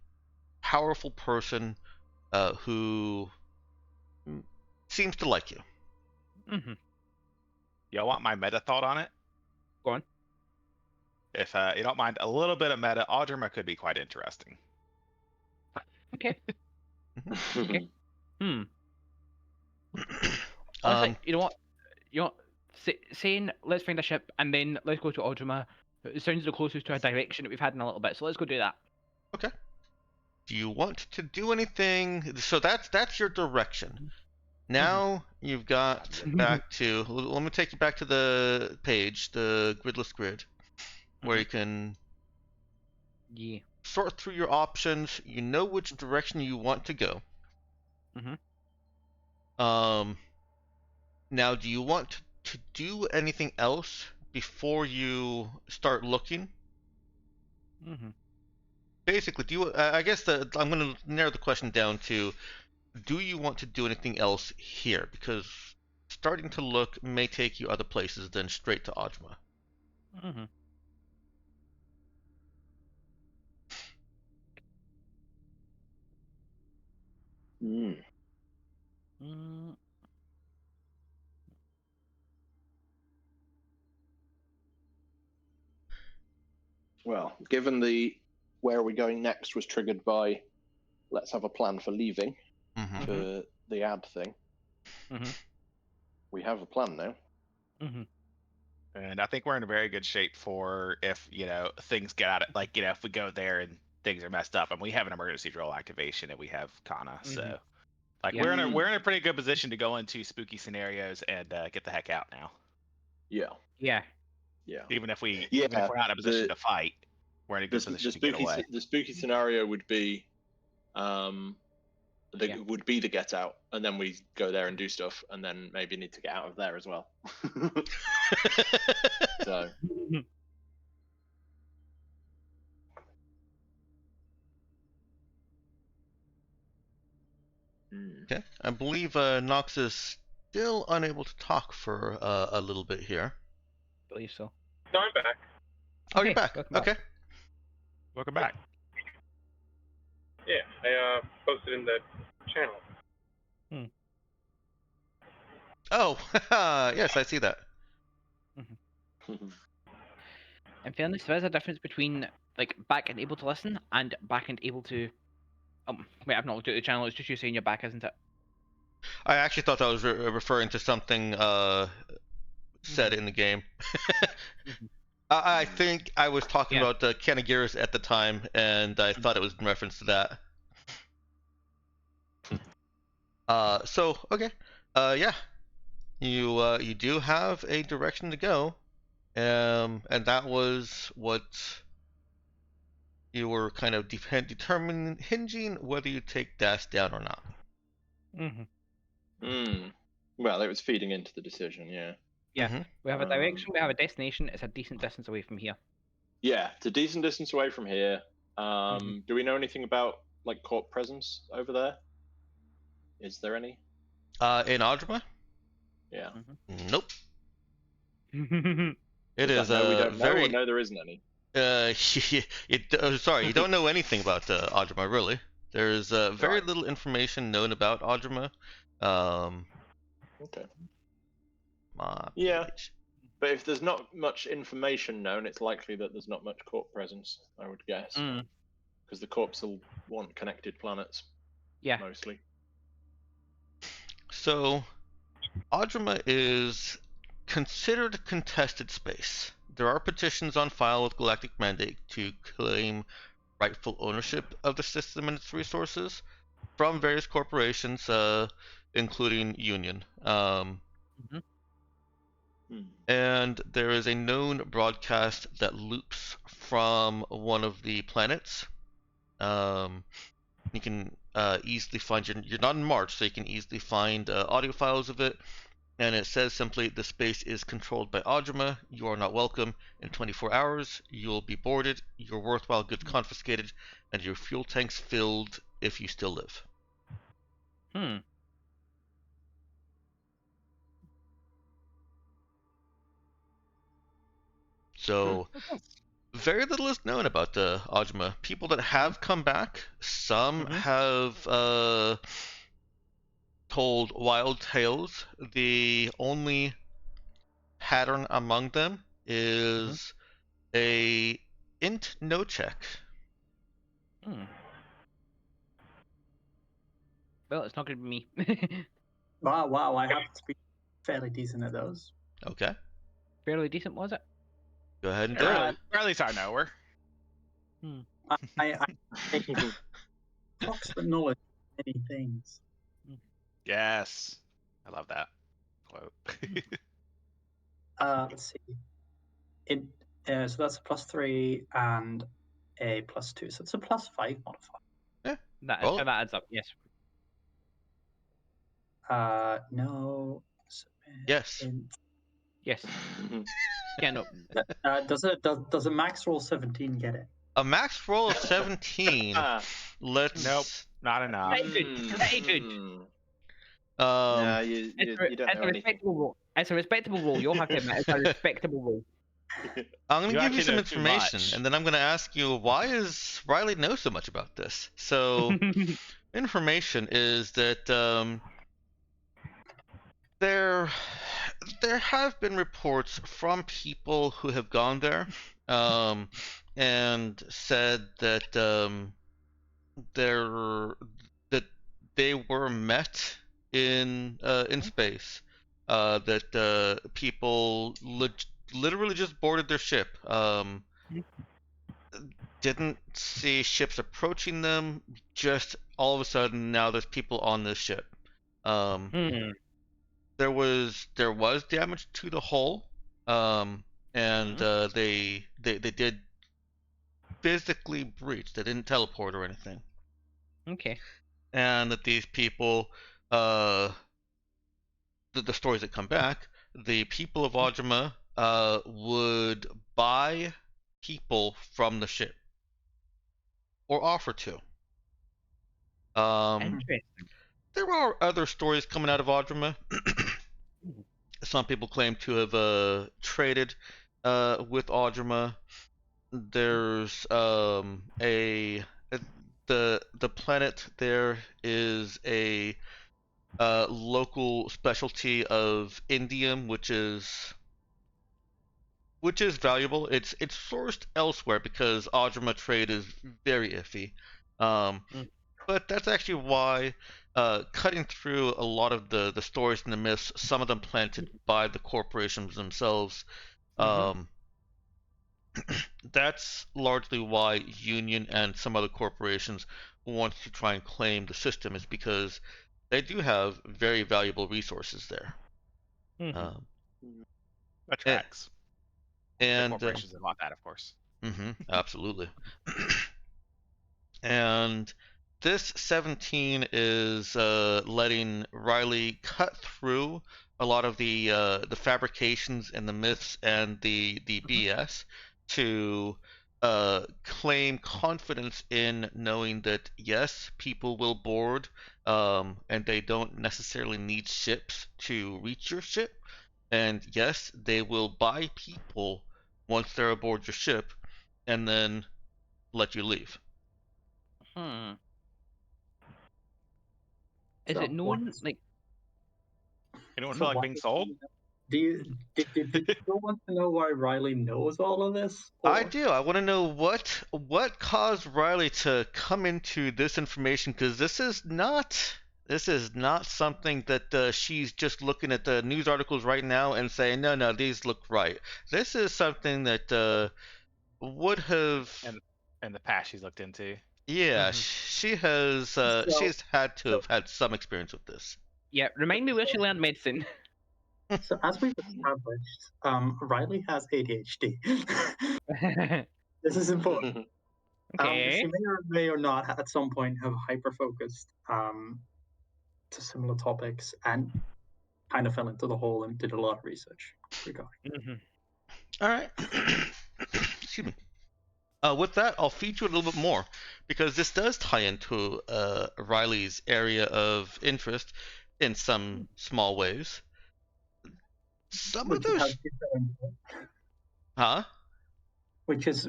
powerful person who seems to like you. Mhm. Y'all want my meta thought on it? Go on. If you don't mind, a little bit of meta, Audrima could be quite interesting. Okay. Okay. Hmm. Honestly, Um, you know what? Saying let's find a ship and then let's go to Audrima. It sounds the closest to a direction that we've had in a little bit. So let's go do that. okay. Do you want to do anything? So that's your direction. Now you've got back to. Let me take you back to the page, the gridless grid, where you can Yeah. sort through your options. You know which direction you want to go. Mhm. Now, do you want to do anything else before you start looking? Mhm. Basically, do you? I guess I'm going to narrow the question down to: do you want to do anything else here? Because starting to look may take you other places than straight to Ojma. Mhm. Mm. Mm. Well, given where are we going next was triggered by let's have a plan for leaving Mm-hmm. for the ad thing. Mhm. We have a plan now. Mhm. And I think we're in a very good shape for if, things get out of, like, if we go there and things are messed up and we have an emergency drill activation and we have Kana. So Mhm. like Yeah. we're in a pretty good position to go into spooky scenarios and get the heck out now. Yeah, Yeah. yeah, Even if we're yeah. not in a position to fight, we're in a good The position to get away. spooky scenario would be, Yeah. would be the get out, and then we go there and do stuff, and then maybe need to get out of there as well. So Okay. I believe Nox is still unable to talk for a little bit here. Believe so. No, I'm back. Oh, you're Okay, back. welcome back. Okay. Welcome back. Yeah, I posted in the channel. Oh, yes, I see that. In fairness, there is a difference between like back and able to listen and back and able to. Wait, I've not looked at the channel. It's just you saying you're back, isn't it? I actually thought that was referring to something said in the game. I think I was talking Yeah. about the Kanagiras at the time, and I thought it was in reference to that. So okay, yeah, you do have a direction to go, and that was what you were kind of determining, hinging whether you take Dash down or not. Mhm. Well, it was feeding into the decision. Yeah. Yeah. Mhm. We have a direction. We have a destination. It's a decent distance away from here. Yeah, it's a decent distance away from here. Do we know anything about like court presence over there? Is there any? In Ojma? Yeah. Nope. It Is is that no, we don't know, or very. no, there isn't any? Sorry, you don't know anything about Ojma, really. There's very Right. little information known about Ojma. Okay. My Yeah. page. But if there's not much information known, it's likely that there's not much corp presence, I would guess. Because the corps will want connected planets. Yeah. Mostly. So, Ojma is considered contested space. There are petitions on file with Galactic Mandate to claim rightful ownership of the system and its resources from various corporations, including Union. And there is a known broadcast that loops from one of the planets. You can easily find you're not in March, so you can easily find audio files of it. And it says simply, the space is controlled by Audrema. You are not welcome. In 24 hours, you'll be boarded, your worthwhile goods confiscated, and your fuel tanks filled if you still live. So, very little is known about the Audrema. People that have come back, some have told wild tales. The only pattern among them is a int no check. Well, it's not going to be me. Wow, I happen to be fairly decent at those. Okay, Fairly decent, was it? go ahead and do it. Or at least I know her. I approximate knowledge of many things. Yes, I love that quote. Let's see. So that's a +3 and a +2, so it's a +5 modifier. That adds up, yes. No. Yes. Yes. Yeah, no. Does a max roll 17 get it? A max roll of 17. Let's. Nope, not enough. Very good. No, you don't know anything. It's a respectable roll. You'll have to admit, it's a respectable roll. I'm going to give you actually some know too information, much. and then I'm going to ask you, why does Riley know so much about this? So, information is that there have been reports from people who have gone there and said that they were met in space. That people literally just boarded their ship. Didn't see ships approaching them. Just all of a sudden, now there's people on this ship. There was damage to the hull, and they did physically breach. They didn't teleport or anything. Okay. And that these people, the stories that come back, the people of Audrema would buy people from the ship or offer to. Interesting. There are other stories coming out of Audrema. Some people claim to have traded with Audrema. There's the planet there is a local specialty of indium, which is valuable. It's sourced elsewhere because Audrema trade is very iffy. But that's actually why, cutting through a lot of the stories and the myths, some of them planted by the corporations themselves, that's largely why Union and some other corporations want to try and claim the system, is because they do have very valuable resources there. That tracks. And the corporations that want that, of course. Absolutely. And this 17 is letting Riley cut through a lot of the fabrications and the myths and the BS to claim confidence in knowing that yes, people will board, and they don't necessarily need ships to reach your ship, and yes, they will buy people once they're aboard your ship, and then let you leave. Is it known, like... Anyone feel like being sold? Do you still want to know why Riley knows all of this? I do. I want to know what caused Riley to come into this information, because this is not something that she's just looking at the news articles right now and saying, no, these look right. This is something that would have... And the past she's looked into. Yeah, she has. She's had to have had some experience with this. Yeah, remind me where she learned medicine. So as we've established, Riley has ADHD. This is important. Okay. She may or not at some point have hyper-focused to similar topics and kind of fell into the hole and did a lot of research regarding. All right. Excuse me. With that, I'll feature it a little bit more because this does tie into Riley's area of interest in some small ways. Some of Which is how those, she's doing it. huh? Which is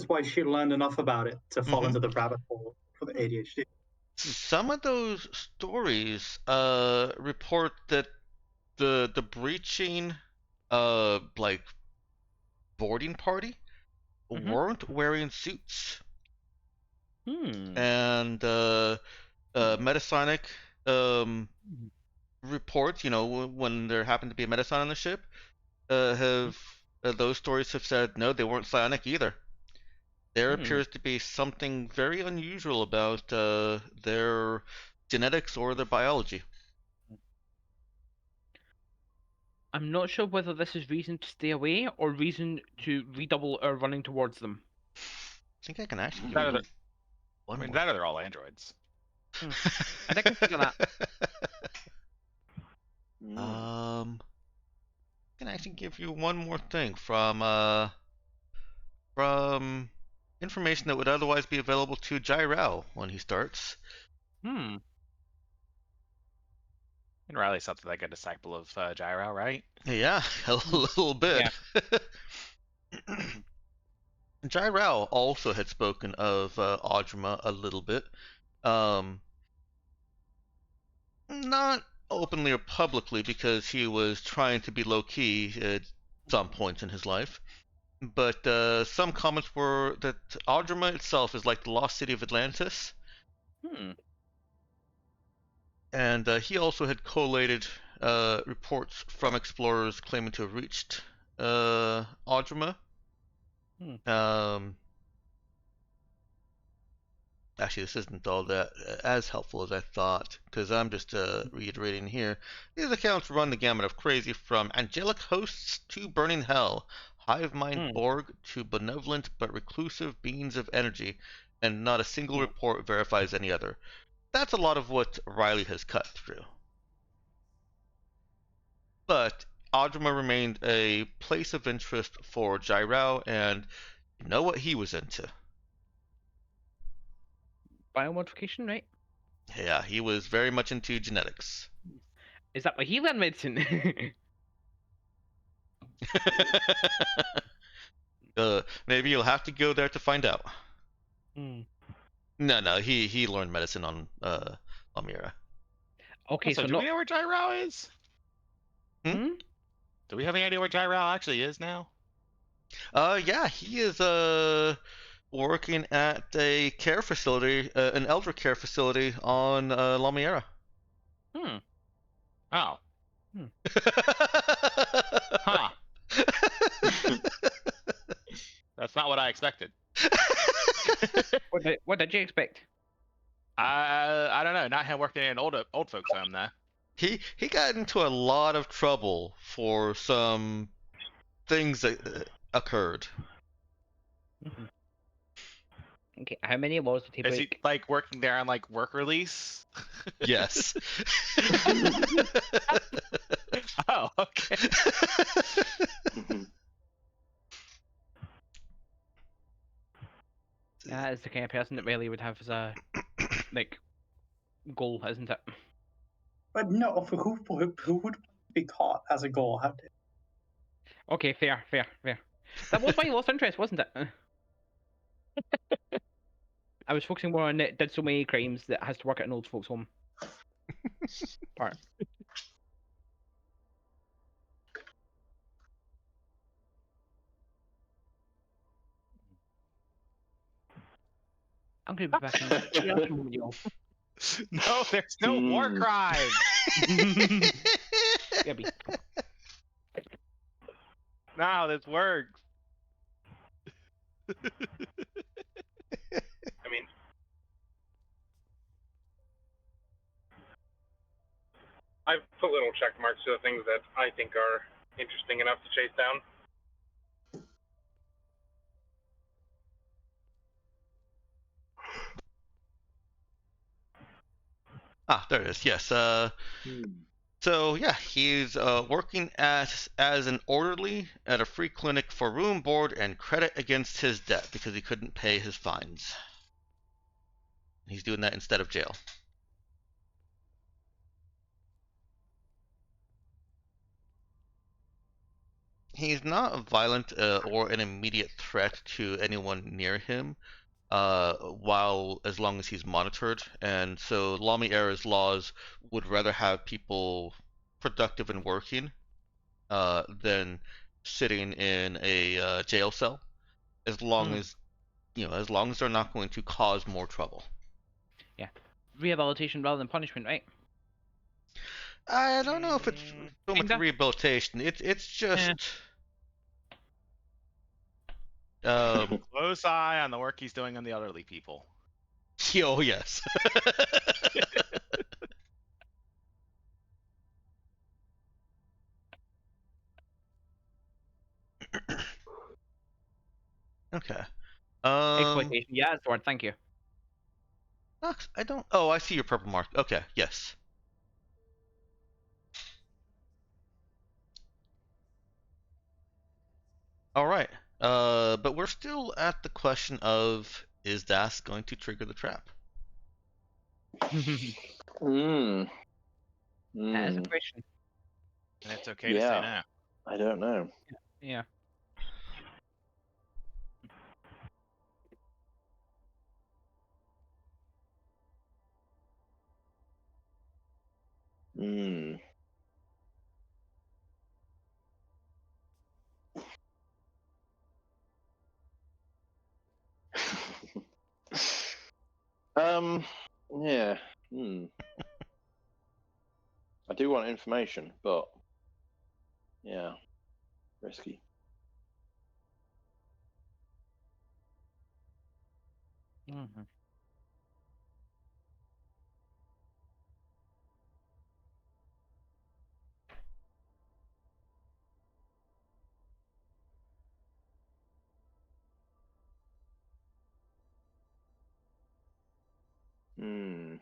why she learned enough about it to fall into the rabbit hole for the ADHD. Some of those stories report that the breaching like boarding party weren't wearing suits, and Metasonic reports, when there happened to be a Metasonic on the ship, have those stories have said no, they weren't psionic either. There appears to be something very unusual about their genetics or their biology. I'm not sure whether this is reason to stay away or reason to redouble our running towards them. I think I can actually That give or you one I mean, more. that or they're all androids. I think I can figure that. I can actually give you one more thing from information that would otherwise be available to Jai-Rao when he starts. And Riley's something like a disciple of Gyro, right? Yeah, a little bit. Yeah. Jai-Rao also had spoken of Audruma a little bit. Not openly or publicly because he was trying to be low-key at some points in his life. But some comments were that Audruma itself is like the lost city of Atlantis. And he also had collated reports from explorers claiming to have reached Audruma. Actually, this isn't all that as helpful as I thought, because I'm just reiterating here. These accounts run the gamut of crazy from angelic hosts to burning hell, hive mind Borg to benevolent but reclusive beings of energy, and not a single report verifies any other. That's a lot of what Riley has cut through. But Audruma remained a place of interest for Jai-Rao, and you know what he was into. Biomodification, right? Yeah, he was very much into genetics. Is that why he learned medicine? Maybe you'll have to go there to find out. No, he learned medicine on Almira. Okay, so do we know where Jai-Rao is? Do we have any idea where Jai-Rao actually is now? Yeah, he is working at a care facility, an elder care facility on Lamira. Oh. Huh. That's not what I expected. What did you expect? I don't know. Not him working in an old folks home there. He got into a lot of trouble for some things that occurred. Okay, how many laws did he break? Is he like working there on like work release? Yes. Oh, okay. That is the kind of person that Riley would have as a goal, isn't it? But no, who would be caught as a goal? Okay, fair. That was my lost interest, wasn't it? I was focusing more on it did so many crimes that has to work at an old folks' home. Part. I'm gonna be back in just a moment, y'all. No, there's no war crime. Gabby. No, this works. I mean, I've put little additional check marks to the things that I think are interesting enough to chase down. Ah, there it is. Yes. So yeah, he's working as an orderly at a free clinic for room, board, and credit against his debt because he couldn't pay his fines. He's doing that instead of jail. He's not violent or an immediate threat to anyone near him, as long as he's monitored. And so Lamy Era's laws would rather have people productive and working than sitting in a jail cell, as long as as long as they're not going to cause more trouble. Yeah. Rehabilitation rather than punishment, right? I don't know if it's so much Kinda. rehabilitation. It's just Close eye on the work he's doing on the elderly people. oh yes. Okay. Exploitation. Yeah, that's the word. Thank you. I don't. Oh, I see your purple mark. Okay. Yes. All right. But we're still at the question of, is Das going to trigger the trap? Mm. That is a question. And it's okay to say no. Yeah. I don't know. Yeah. Mm. Yeah. I do want information, but yeah, risky. Mm-hmm. Hmm.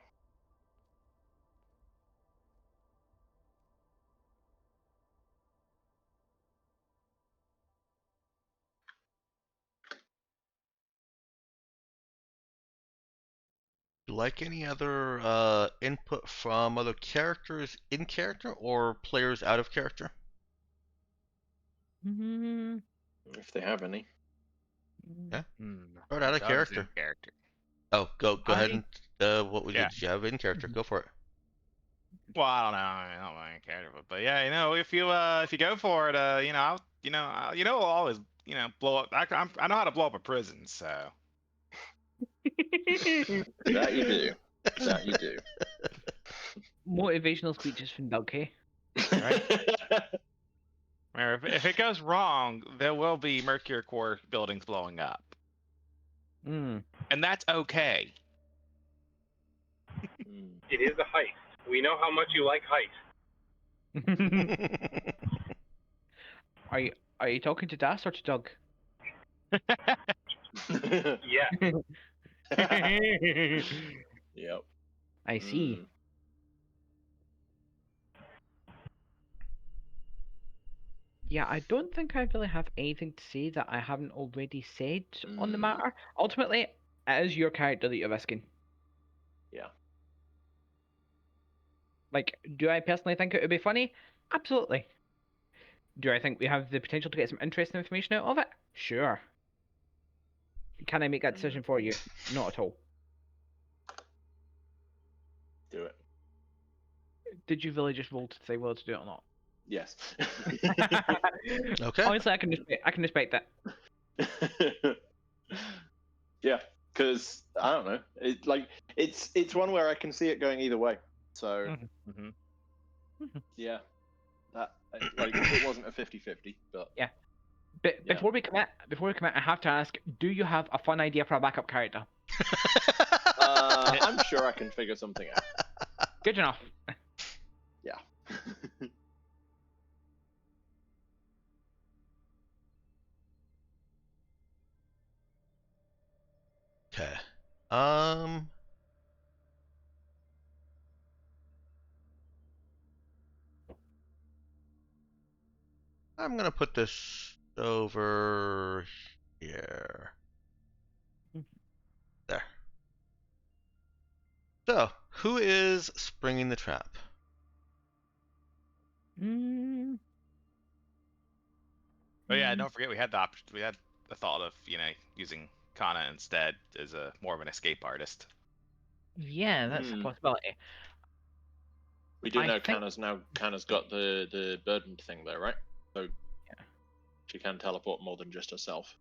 Like any other input from other characters in character or players out of character? Mm-hmm. If they have any. Yeah. Start out of Doug's character. in character. Oh, go ahead and Yeah. did you have in character? Go for it. Well, I don't know. I don't mind character, but yeah, if you go for it, I'll I'll always blow up. I know how to blow up a prison, so. That you do. That you do. Motivational speeches from Doug, hey? Right. If it goes wrong, there will be Mercur core buildings blowing up, Mm. and that's okay. It is a heist. We know how much you like heist. Are you talking to Das or to Doug? Yeah. Yep. I see. Yeah, I don't think I really have anything to say that I haven't already said on the matter. Ultimately, it is your character that you're risking. Yeah. Like, do I personally think it would be funny? Absolutely. Do I think we have the potential to get some interesting information out of it? Sure. Can I make that decision for you? Not at all. Do it. Did you really just roll to say whether to do it or not? Yes. Okay. Honestly, I can respect that. Yeah, because I don't know. It's one where I can see it going either way. So yeah, that it wasn't a 50-50, but yeah. But before we commit, I have to ask: do you have a fun idea for a backup character? I'm sure I can figure something out. Good enough. Yeah. Okay. Um. I'm gonna put this over here. There. So, who is springing the trap? Mm, Oh yeah, don't forget we had the option. We had the thought of using Kana instead as a more of an escape artist. yeah, that's a Hmm. possibility. We do I know think- Kanna's got the burdened thing there, right? So Yeah. she can teleport more than just herself.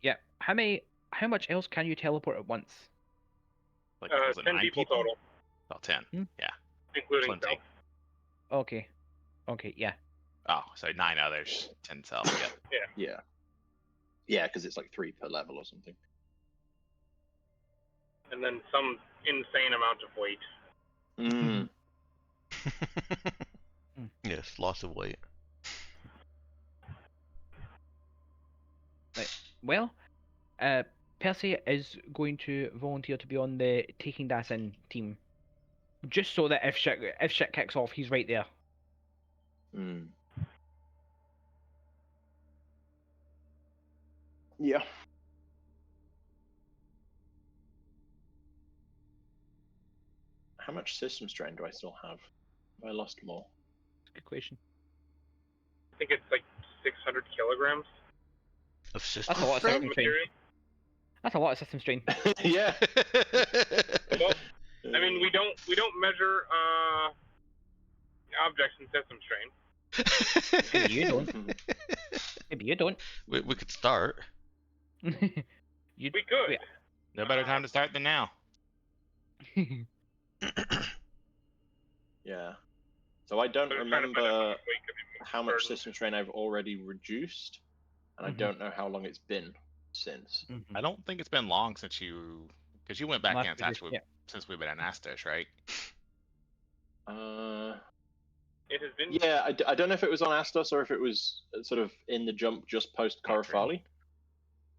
Yeah. How much else can you teleport at once? Like was it 10 9 people total, Oh, 10. Hmm? Yeah. including Plenty. self. Okay. Okay, yeah. Oh, so 9 others, 10 self. Yep. Yeah. Yeah, because it's like 3 per level or something. And then some insane amount of weight. Mm. Yes, lots of weight. Well, Percy is going to volunteer to be on the taking Das in team, just so that if shit kicks off, he's right there. Mm. Yeah. How much system strain do I still have? Have I lost more? Good question. I think it's like 600 kilograms Of system That's a lot of strain? system strain. material. That's a lot of system strain. Yeah. Well, I mean, we don't measure objects in system strain. Maybe you don't. Maybe you don't. we could start. You We could. No better time to start than now. Yeah. So I don't But it's trying to find out how remember much weight could be how much burdened. system strain I've already reduced, and I Mhm. don't know how long it's been since. I don't think it's been long since because you went back Last in reduced, yeah. since we've been in Astos, right? It has been. Yeah, I don't know if it was on Astos or if it was sort of in the jump just post Corofali.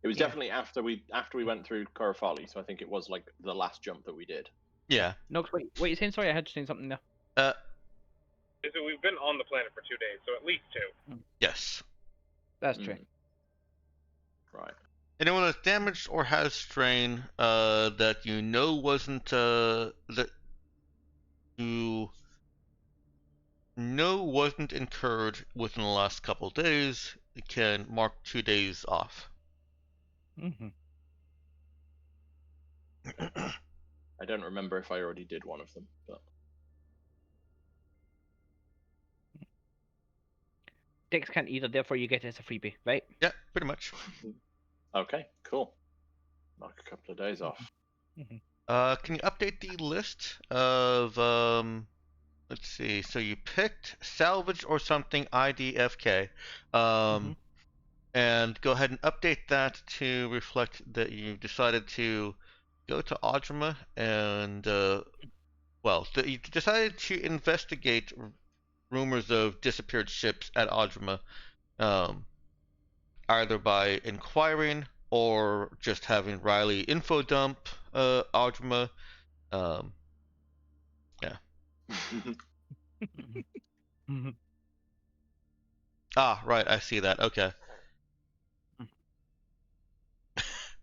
It was Yeah. definitely after we went through Corofali, so I think it was like the last jump that we did. Yeah. Nox, wait, what are you saying? Sorry, I had to say something there. Is that we've been on the planet for 2 days, so at least 2. Yes. That's true. Right. Anyone that's damaged or has strain that you know wasn't that you know wasn't incurred within the last couple of days can mark 2 days off. Mm-hmm. I don't remember if I already did one of them, but Dex can't either, therefore you get it as a freebie, right? Yeah, pretty much. okay, cool. Mark a couple of days off. Can you update the list of let's see. So you picked salvage or something IDFK. And go ahead and update that to reflect that you decided to go to Audrima and you decided to investigate rumors of disappeared ships at Audrima, either by inquiring or just having Riley info dump Audrima. Yeah. Ah, right. I see that. Okay.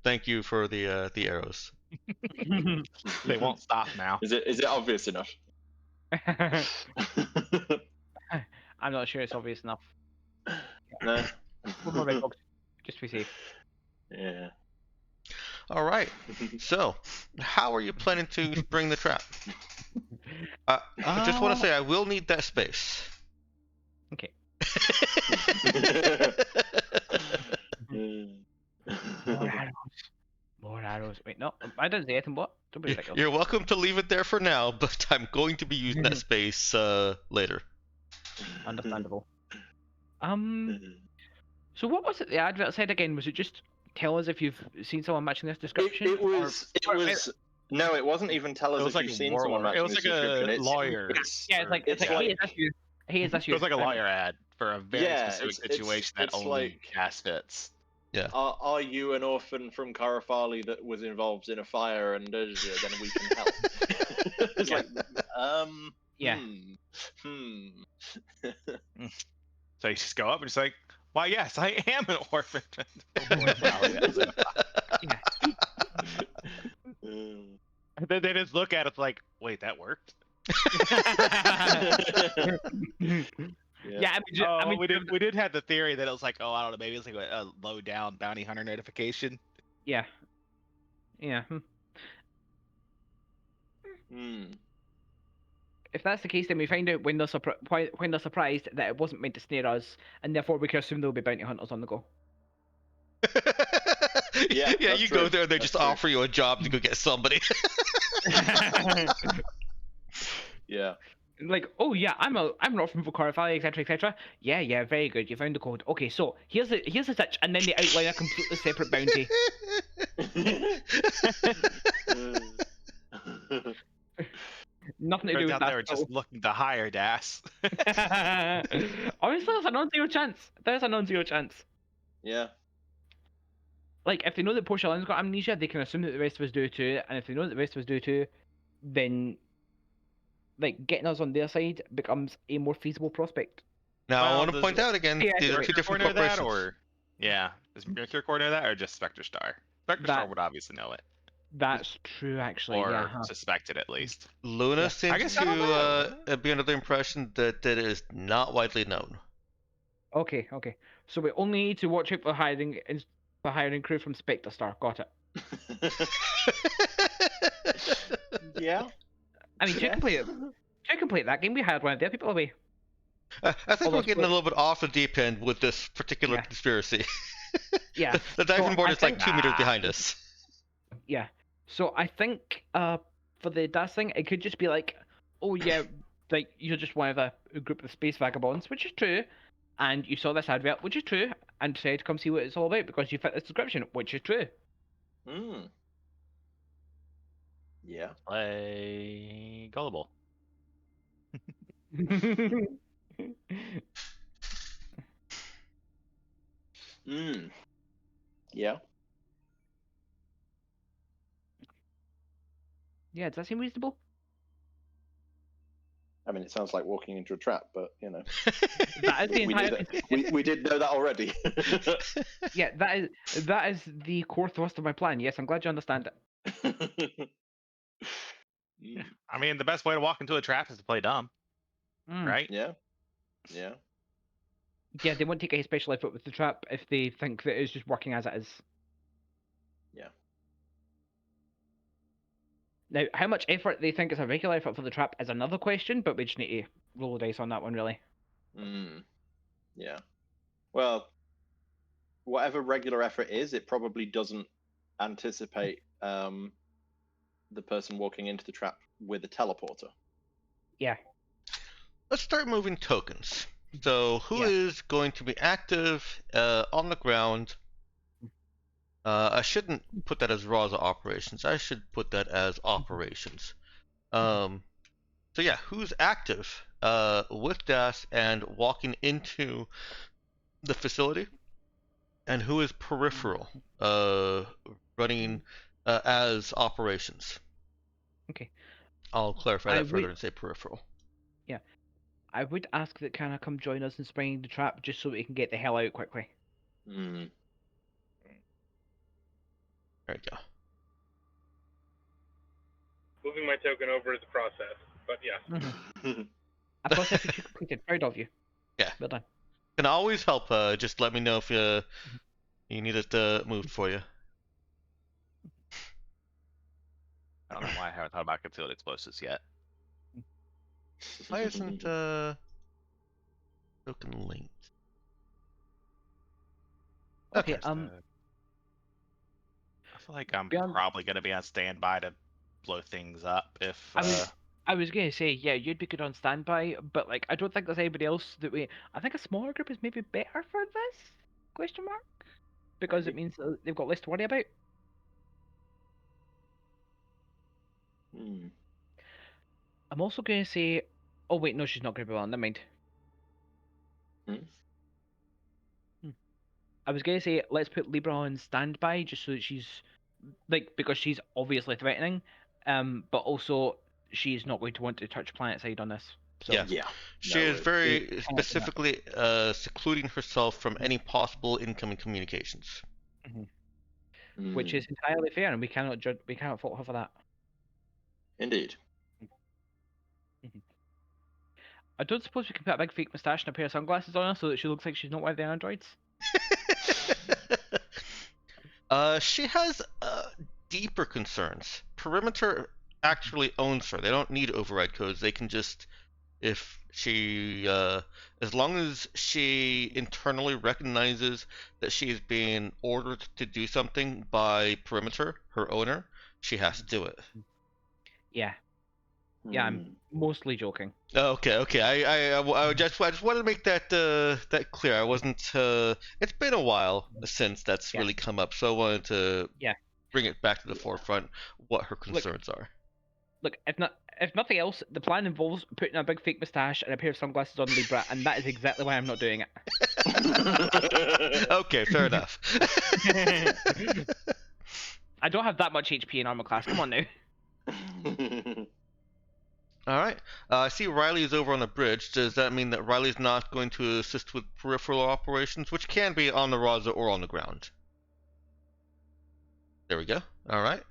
Thank you for the arrows. They won't stop now. Is it obvious enough? I'm not sure it's obvious enough. No. One more red box, just to be safe. Yeah. All right. So, how are you planning to spring the trap? I just want to say I will need that space. Okay. More arrows. More arrows. Wait, no, I didn't say anything. What? Don't be ridiculous. You're welcome to leave it there for now, but I'm going to be using that space later. Understandable. So what was it the advert said again? Was it just tell us if you've seen someone matching this description? It was. No, it wasn't even tell us It was if like you've a seen someone warlord. matching It was this like a description. lawyer. Yeah, it's like it's hey, like- is this you? Hey, is this It you? was like a lawyer ad for a very Yeah, specific it's- situation that it's only like- cast fits. Yeah. Are you an orphan from Karafali that was involved in a fire and then we can help? It's like, Yeah. So you just go up and it's like, why, yes, I am an orphan. Valley that was in a fire. Yeah. And then they just look at it like, wait, that worked? Yeah, I mean, we did have the theory that it was like, oh, I don't know, maybe it's like a low down bounty hunter notification. yeah. Yeah. If that's the case, then we find out when they're surprised that it wasn't meant to snare us, and therefore we can assume there'll be bounty hunters on the go. Yeah, that's you true. go there and they That's just true. offer you a job to go get somebody. Yeah. Like, oh yeah, I'm not from Bukhara, etc., etc. Yeah, very good. You found the code. Okay, so here's the stitch, and then they outline a completely separate bounty. Nothing to do Turns with out that. they were just looking to hire Das. Honestly, there's a non-zero chance. There's a non-zero chance. Yeah. Like, if they know that Portia Lynn's got amnesia, they can assume that the rest of us do too. And if they know that the rest of us do too, then like getting us on their side becomes a more feasible prospect. Now, I Well, want to does- point out again, Yeah, these are wait. two different Corner that, corporations. or yeah, is Mercur corner that, or just Spectre Star? Spectre Star That- would obviously know it, That's true, actually. or Yeah. Huh. suspect it at least. Luna Yeah. seems guess I don't to be under the impression that it is not widely known. Okay. So we only need to watch out for hiring crew from Spectre Star. Got it. Yeah. I mean, you can play it. You can play that game. We hired one of their people away. I think Although we're getting a split- little bit off the deep end with this particular Yeah. conspiracy. Yeah. The diving So board I is like think- 2 meters behind us. Yeah. So I think for the DAS thing, it could just be like, oh yeah, like you're just one of a group of space vagabonds, which is true, and you saw this advert, which is true, and decided to come see what it's all about because you fit this description, which is true. Yeah. Play gullible. Yeah. Yeah, does that seem reasonable? I mean, it sounds like walking into a trap, but you know, That is the we entire. we did know that already. Yeah, that is the core thrust of my plan. Yes, I'm glad you understand it. I mean, the best way to walk into a trap is to play dumb, right? Yeah. Yeah. Yeah, they won't take a special effort with the trap if they think that it's just working as it is. Yeah. Now, how much effort they think is a regular effort for the trap is another question, but we just need to roll the dice on that one, really. Yeah. Well, whatever regular effort is, it probably doesn't anticipate the person walking into the trap with a teleporter. Yeah. Let's start moving tokens. So, who Yeah. is going to be active on the ground? I shouldn't put that as Raza operations. I should put that as operations. So yeah, who's active with DAS and walking into the facility, and who is peripheral, running as operations? Okay. I'll clarify I that further would- and say peripheral. I would ask that Kana come join us in spraying the trap just so we can get the hell out quickly. There you go. Moving my token over is a process, but yeah. A process which you completed. Proud of you. Yeah. Well done. Can always help. Just let me know if you need it moved for you. I don't know why I haven't thought about concealed explosives yet. Why isn't token linked? Okay, Okay. I feel like I'm Beyond- probably gonna be on standby to blow things up if. I was gonna say, yeah, you'd be good on standby, but like I don't think there's anybody else that we. I think a smaller group is maybe better for this? Question mark? Because it means that they've got less to worry about. I'm also gonna say, oh wait, no, she's not gonna be on. Never mind. I was gonna say let's put Libra on standby just so that she's like because she's obviously threatening, but also she's not going to want to touch planet side on this. So Yeah. Yeah. She No, is it- very can't do that. specifically secluding herself from any possible incoming communications. which is entirely fair, and we cannot judge. We cannot fault her for that. Indeed. I don't suppose we can put a big fake moustache and a pair of sunglasses on her so that she looks like she's not one of the androids. She has deeper concerns. Perimeter actually owns her. They don't need override codes. They can just, if she, as long as she internally recognizes that she is being ordered to do something by Perimeter, her owner, she has to do it. Yeah, I'm mostly joking. Okay. I just wanted to make that that clear. I wasn't. It's been a while since that's Yeah. really come up, so I wanted to Yeah. bring it back to the forefront what her concerns are. Look, if nothing else, the plan involves putting a big fake moustache and a pair of sunglasses on Libra, and that is exactly why I'm not doing it. Okay, fair enough. I don't have that much HP in armor class. Come on now. All right. I see Riley is over on the bridge. Does that mean that Riley's not going to assist with peripheral operations, which can be on the Raza or on the ground? There we go. All right.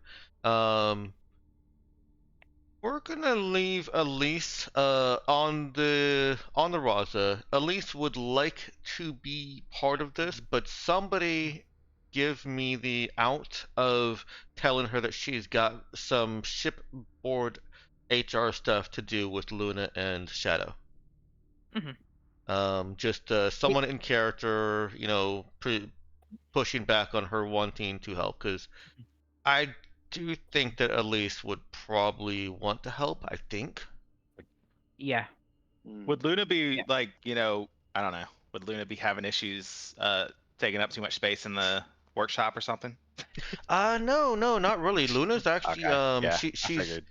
We're gonna leave Elise on the Raza. Elise would like to be part of this, but somebody give me the out of telling her that she's got some shipboard HR stuff to do with Luna and Shadow. Just someone in character, pushing back on her wanting to help, because I do think that Elise would probably want to help, I think. Yeah. Would Luna be Yeah. like, I don't know. Would Luna be having issues taking up too much space in the workshop or something? No, not really. Luna's actually Okay. Yeah, I she's figured.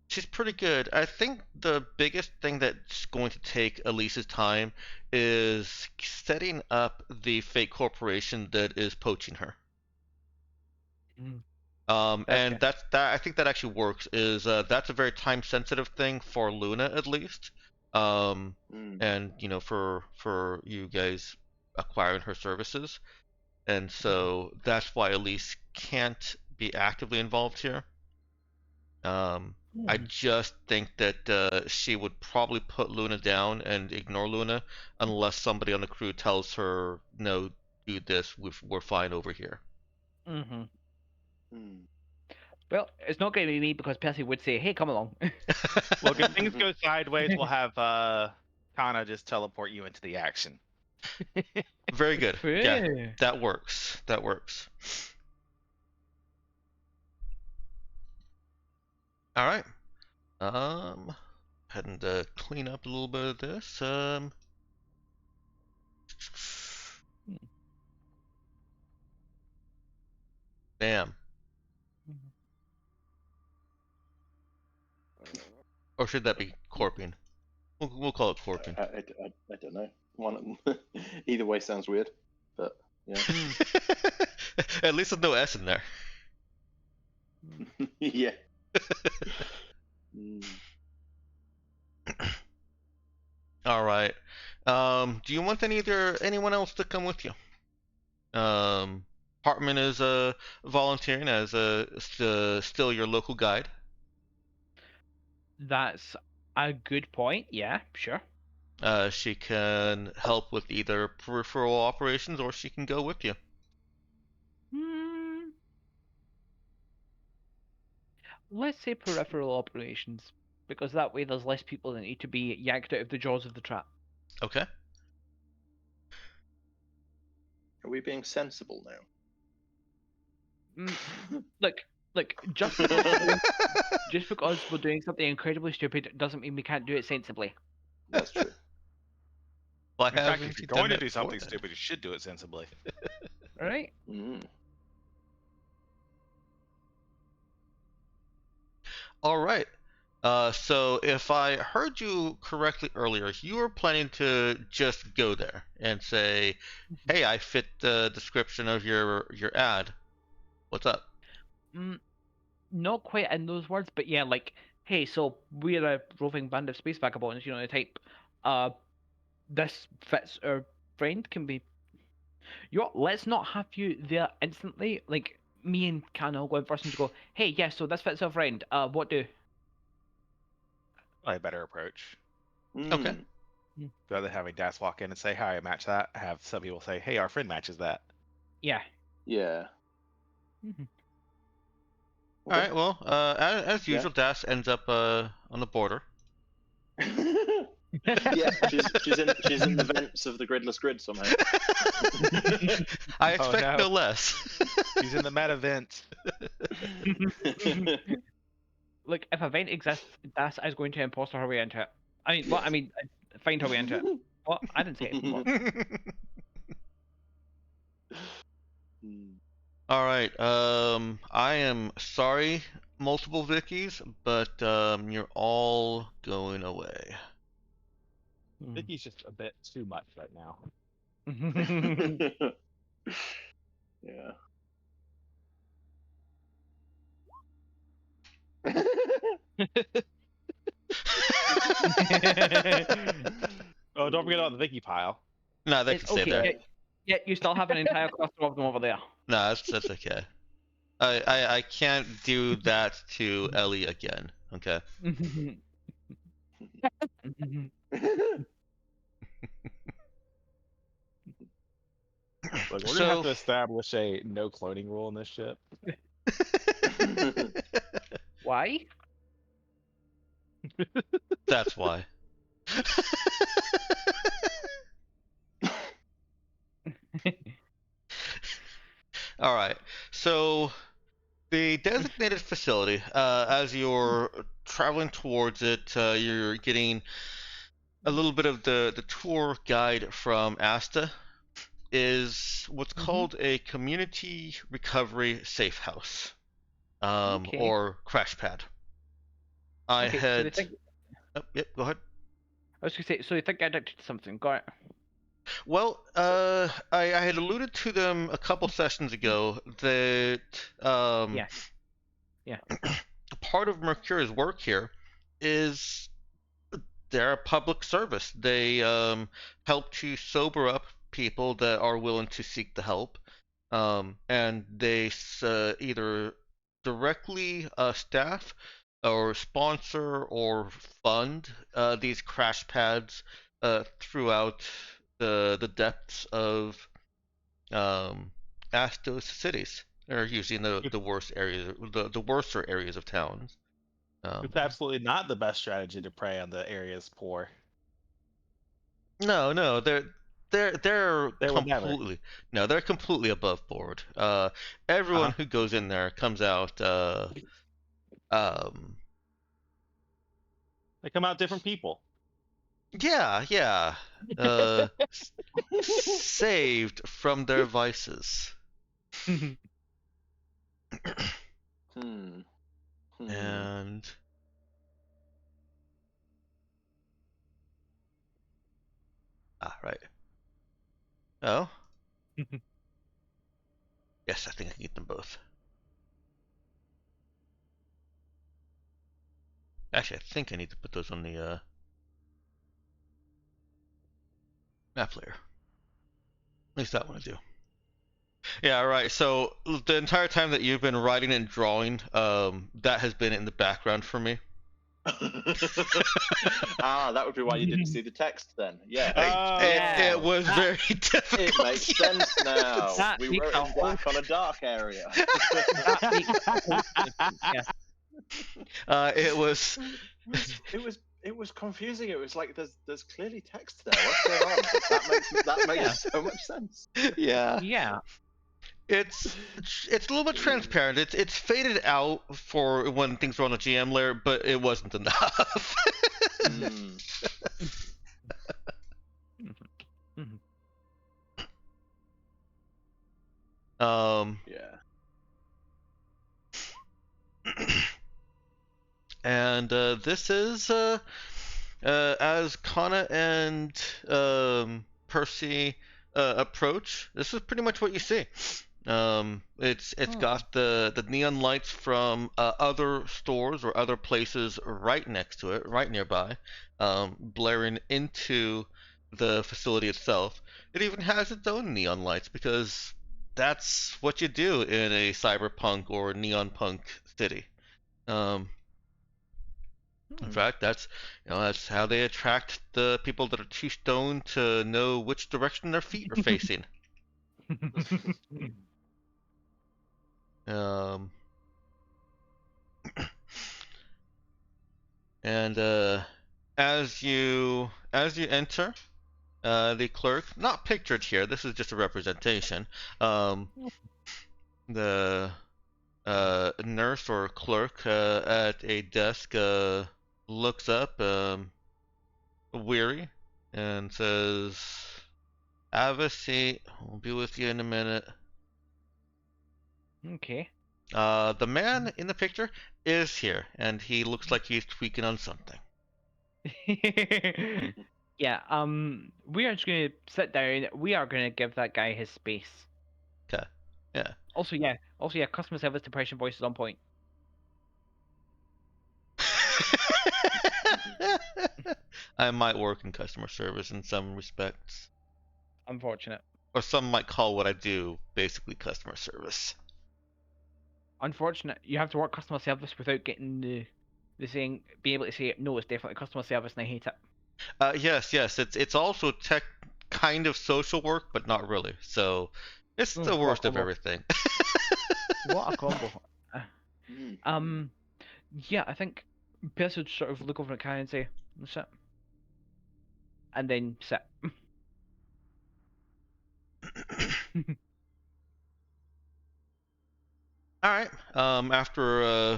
she's pretty good. I think the biggest thing that's going to take Elise's time is setting up the fake corporation that is poaching her. And Gotcha. that I think that actually works. Is that's a very time sensitive thing for Luna at least. And for you guys acquiring her services, and so that's why Elise can't be actively involved here. I just think that she would probably put Luna down and ignore Luna unless somebody on the crew tells her, no, do this, we're fine over here. Well, it's not going to be me because Percy would say, "Hey, come along." Look, if things go sideways, we'll have Kana just teleport you into the action. Very good. Yeah, Yeah. that works. That works. All right. Head and clean up a little bit of this. Bam. Or should that be corping? We'll call it corping. I don't know. One either way sounds weird, but yeah. At least there's no S in there. Yeah. All right. Do you want anyone else to come with you? Hartman is volunteering as still your local guide. That's a good point. Yeah, sure. She can help with either peripheral operations, or she can go with you. Let's say peripheral operations, because that way there's less people that need to be yanked out of the jaws of the trap. Okay. Are we being sensible now? Look, just because we're doing something incredibly stupid doesn't mean we can't do it sensibly. That's true. Well, In fact, if you're going to do something stupid, you should do it sensibly. All right? All right. So if I heard you correctly earlier, you were planning to just go there and say, "Hey, I fit the description of your ad. What's up?" Mm, not quite in those words, but yeah, like, hey, so we're a roving band of space vagabonds, the type. This fits our friend. Can be. Let's not have you there instantly. Like me and Can will go in first and just go, hey, yeah, so this fits our friend. What do? Probably a better approach. Okay. Rather than having Das walk in and say, "Hi, I match that." Have some people say, "Hey, our friend matches that." Yeah. Yeah. Mhm. All right. Well, as Yeah. usual, Das ends up on the border. Yeah, she's in the vents of the gridless grid somehow. I Oh, expect no. no less. He's in the meta vent. Look, if a vent exists, Das is going to imposter her way into it. I mean, find her way into it. What? I didn't say it. What? All right. I am sorry, multiple Vickies, but you're all going away. Vicky's just a bit too much right now. Yeah. Oh, don't forget about the Vicky pile. No, they It's can stay okay. there. Yeah, you still have an entire cluster of them over there. No, that's okay. I can't do that to Ellie again. Okay. Look, we're gonna So have to establish a no cloning rule in this ship. Why? that's why. All right. So the designated facility, as you're traveling towards it, you're getting a little bit of the tour guide from Asta, is what's called a community recovery safe house, Okay. or crash pad. I Okay, so they had. think. Oh, yep, go ahead. I was gonna say, so they think I addicted to something. Got it. Well, I had alluded to them a couple sessions ago that Yeah. Yeah. part of Mercur's work here is they're a public service. They help to sober up people that are willing to seek the help, and they either directly staff or sponsor or fund these crash pads throughout the depths of Astos cities. They're usually in the worst areas, the worser areas of towns. It's absolutely not the best strategy to prey on the areas poor. No, they're They would never. completely no, they're completely above board. Everyone who goes in there comes out um They come out different people. yeah, saved from their vices. And right. Oh, yes, I think I can get them both. Actually, I think I need to put those on the map layer. At least that one I do. Yeah, right. So the entire time that you've been writing and drawing, that has been in the background for me. That would be why you didn't see the text then. Yeah. It was very difficult. It makes sense now. That We makes wrote a in black on a dark area. It was. It was confusing. It was like there's clearly text there. What's going on? That makes so much sense. Yeah. Yeah. It's a little bit transparent. It's faded out for when things are on the GM layer, but it wasn't enough. Yeah. And this is as Kana and Percy approach. This is pretty much what you see. It's got the neon lights from other stores or other places right next to it, right nearby, blaring into the facility itself. It even has its own neon lights because that's what you do in a cyberpunk or neon punk city. In fact, that's how they attract the people that are too stoned to know which direction their feet are facing. Um, and as you enter, the clerk, not pictured here, this is just a representation. The nurse or clerk at a desk looks up, weary, and says, "Have a seat. We'll be with you in a minute." Okay. The man in the picture is here, and he looks like he's tweaking on something. Yeah, we are just gonna sit down. We are gonna give that guy his space. Okay. Yeah. Also, yeah, customer service depression voice is on point. I might work in customer service in some respects. Unfortunate. Or some might call what I do basically customer service. Unfortunate. You have to work customer service without getting the saying, being able to say, no, it's definitely customer service and I hate it. Yes. It's also tech kind of social work, but not really. So it's the worst of everything. What a combo. Mm. Yeah, I think Pierce would sort of look over at Kai and say, sit. And then sit. All right. After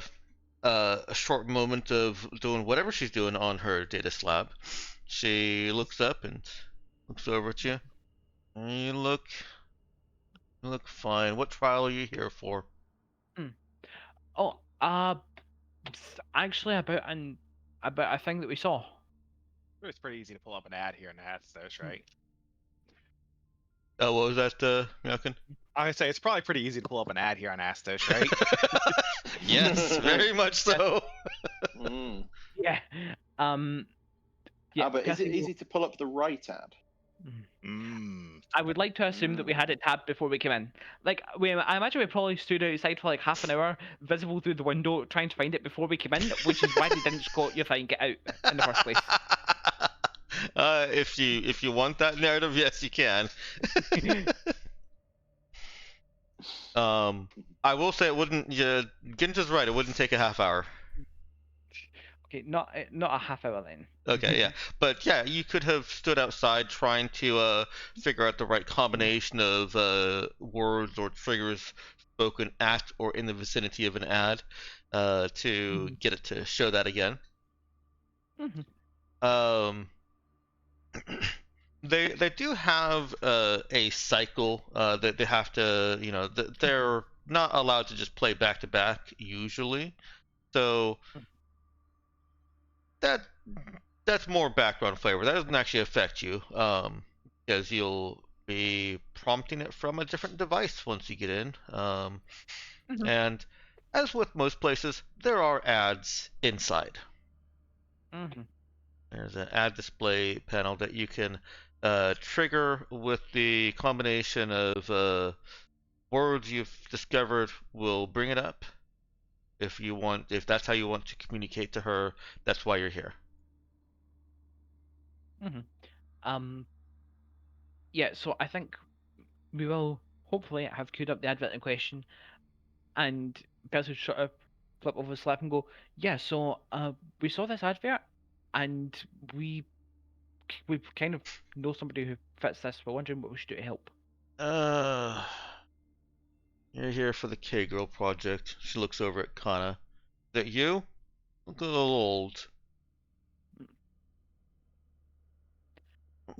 a short moment of doing whatever she's doing on her data slab, she looks up and looks over at you. You look fine. What trial are you here for? Oh, actually about a thing that we saw. It's pretty easy to pull up an ad here in Astos, right? Oh, what was that, Malkin? I would say it's probably pretty easy to pull up an ad here on Astos, right? Yes, very much so. Mm. Yeah. Yeah. But is it Pierce, easy to pull up the right ad? I would like to assume that we had it tabbed before we came in. Like, I imagine we probably stood outside for like half an hour, visible through the window, trying to find it before we came in, which is why they didn't squat you and get out in the first place. If you want that narrative, yes, you can. I will say it wouldn't. Gint is right. It wouldn't take a half hour. Okay, not a half hour then. Okay, yeah, but yeah, you could have stood outside trying to figure out the right combination of words or triggers spoken at or in the vicinity of an ad to get it to show that again. Um, they do have a cycle that they have to, they're not allowed to just play back to back usually, so that's more background flavor. That doesn't actually affect you, because you'll be prompting it from a different device once you get in. And as with most places, there are ads inside. There's an ad display panel that you can trigger with the combination of words you've discovered will bring it up. If that's how you want to communicate to her, that's why you're here. Yeah, so I think we will hopefully have queued up the advert in question, and Bess would sort of flip over the slap and go, yeah, so we saw this advert, and we kind of know somebody who fits this. We're wondering what we should do to help. You're here for the K-Girl project. She looks over at Kana. Is that you? Look a little old.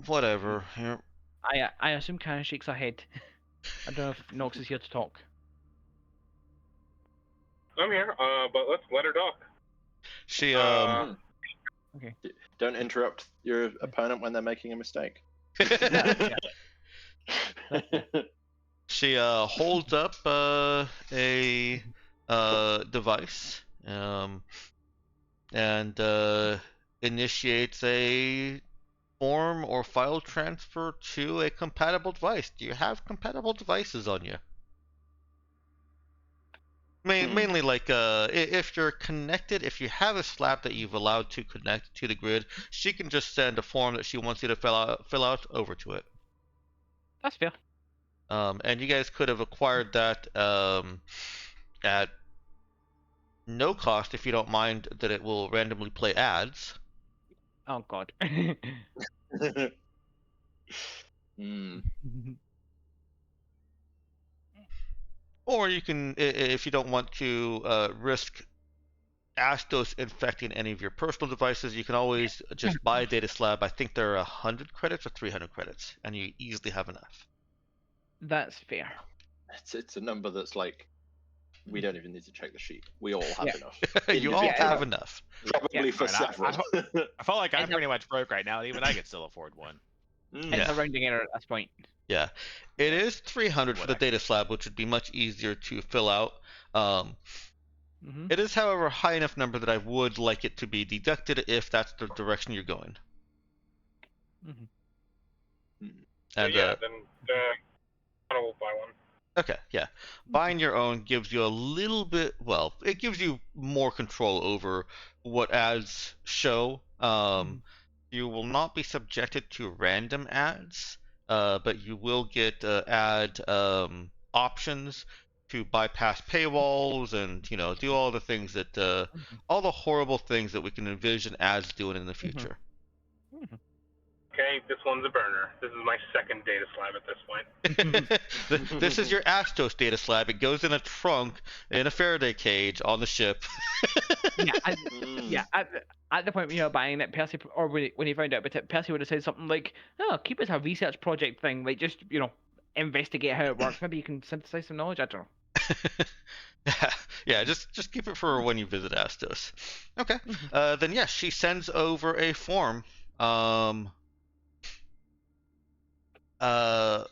Whatever. Here. I assume Kana shakes her head. I don't know if Nox is here to talk. I'm here, but let's let her talk. She Okay. Don't interrupt your opponent when they're making a mistake. she holds up a device and initiates a form or file transfer to a compatible device. Do you have compatible devices on you? Mainly like if you're connected, if you have a slab that you've allowed to connect to the grid, she can just send a form that she wants you to fill out over to it. That's fair. And you guys could have acquired that at no cost if you don't mind that it will randomly play ads. Oh god. Or you can, if you don't want to risk Astos infecting any of your personal devices, you can always just buy a data slab. I think there are 100 credits or 300 credits, and you easily have enough. That's fair. It's a number that's like, we don't even need to check the sheet. We all have Yeah. enough. You all Yeah, have enough. Probably for Right, several. I felt like I'm It's a- pretty much broke right now. Even I could still afford one. It's Yeah. a rounding error at this point. Yeah, it Yeah. is 300 for the Whatever. data slab, which would be much easier to fill out. Mm-hmm. It is, however, a high enough number that I would like it to be deducted if that's the direction you're going. Mm-hmm. And yeah, then I will buy one. okay, yeah, buying your own gives you a little bit. Well, it gives you more control over what ads show. You will not be subjected to random ads, but you will get ad options to bypass paywalls and do all the things that all the horrible things that we can envision ads doing in the future. Okay, this one's a burner. This is my second data slab at this point. This is your Astos data slab. It goes in a trunk in a Faraday cage on the ship. At the point when you were buying it, Percy, or when you found out about it, Percy would have said something like, "Oh, keep it a research project thing. Like, just investigate how it works. Maybe you can synthesize some knowledge." I don't know. Yeah, just keep it for when you visit Astos. Okay. Then yes, she sends over a form. That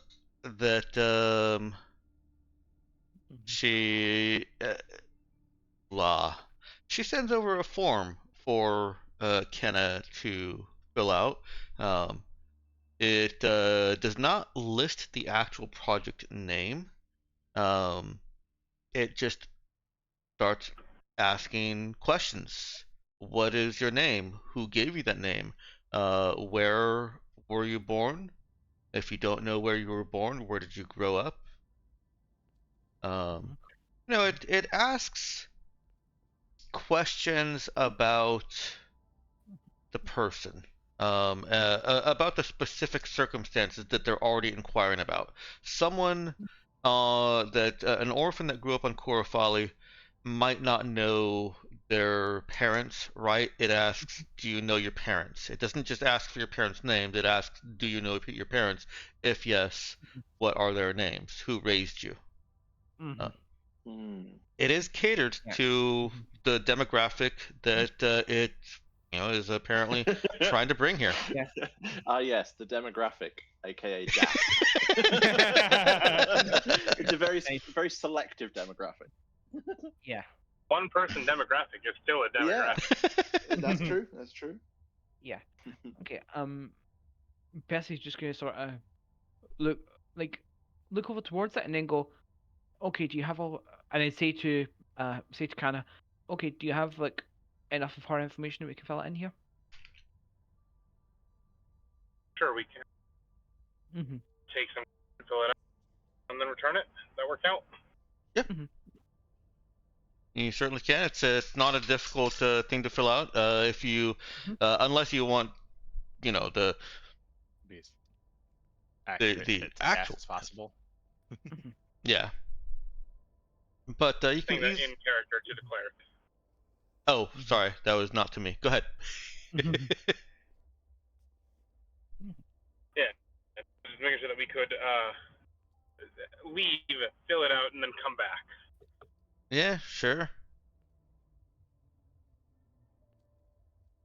she she sends over a form for Kenna to fill out. It does not list the actual project name. It just starts asking questions. What is your name? Who gave you that name? Where were you born? If you don't know where you were born, where did you grow up? It asks questions about the person, about the specific circumstances that they're already inquiring about. Someone an orphan that grew up on Korofali might not know their parents, right? It asks, do you know your parents? It doesn't just ask for your parents' names. It asks, do you know your parents? If yes, what are their names? Who raised you? It is catered to the demographic that it is apparently trying to bring here. Yes, the demographic, aka DAS. It's a very selective demographic. Yeah. One person demographic is still a demographic. Yeah, that's true. That's true. Yeah. Okay. Percy's just gonna sort of look over towards it and then go, okay, do you have all? And then say to Kana, okay, do you have like enough of her information that we can fill it in here? Sure, we can take some, fill it out, and then return it. That work out? Yep. You certainly can. It's not a difficult thing to fill out. If you, unless you want, the actual as possible. Yeah. But you can that in character to the cleric. Oh, sorry, that was not to me. Go ahead. Yeah, just making sure that we could leave, fill it out, and then come back. Yeah, sure.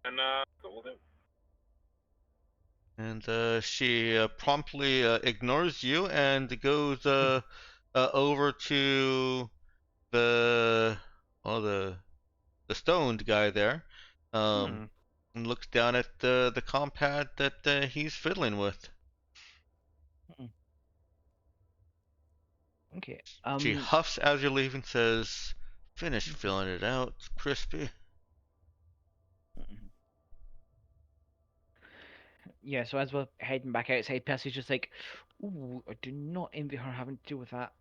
and that's what we'll do. And she promptly ignores you and goes over to the the stoned guy there, and looks down at the compad that he's fiddling with. Okay. She huffs as you're leaving, says, "Finish filling it out, crispy." Yeah, so as we're heading back outside, Percy's just like, ooh, I do not envy her having to deal with that.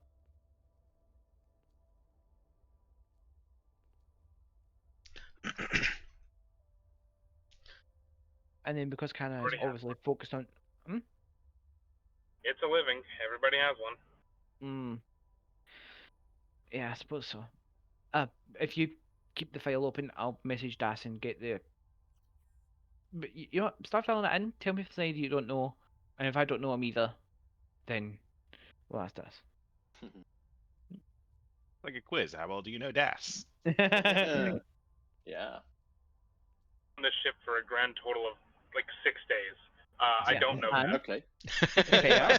And then because Kana is Already have obviously focused on... It's a living. Everybody has one. Yeah, I suppose so. If you keep the file open, I'll message Das and get the... But you know what? Start filling it in. Tell me if there's any you don't know. And if I don't know them either, then we'll ask Das. Like a quiz. How well do you know Das? Yeah. On this ship for a grand total of like 6 days. I don't know that. Okay. Okay, yeah.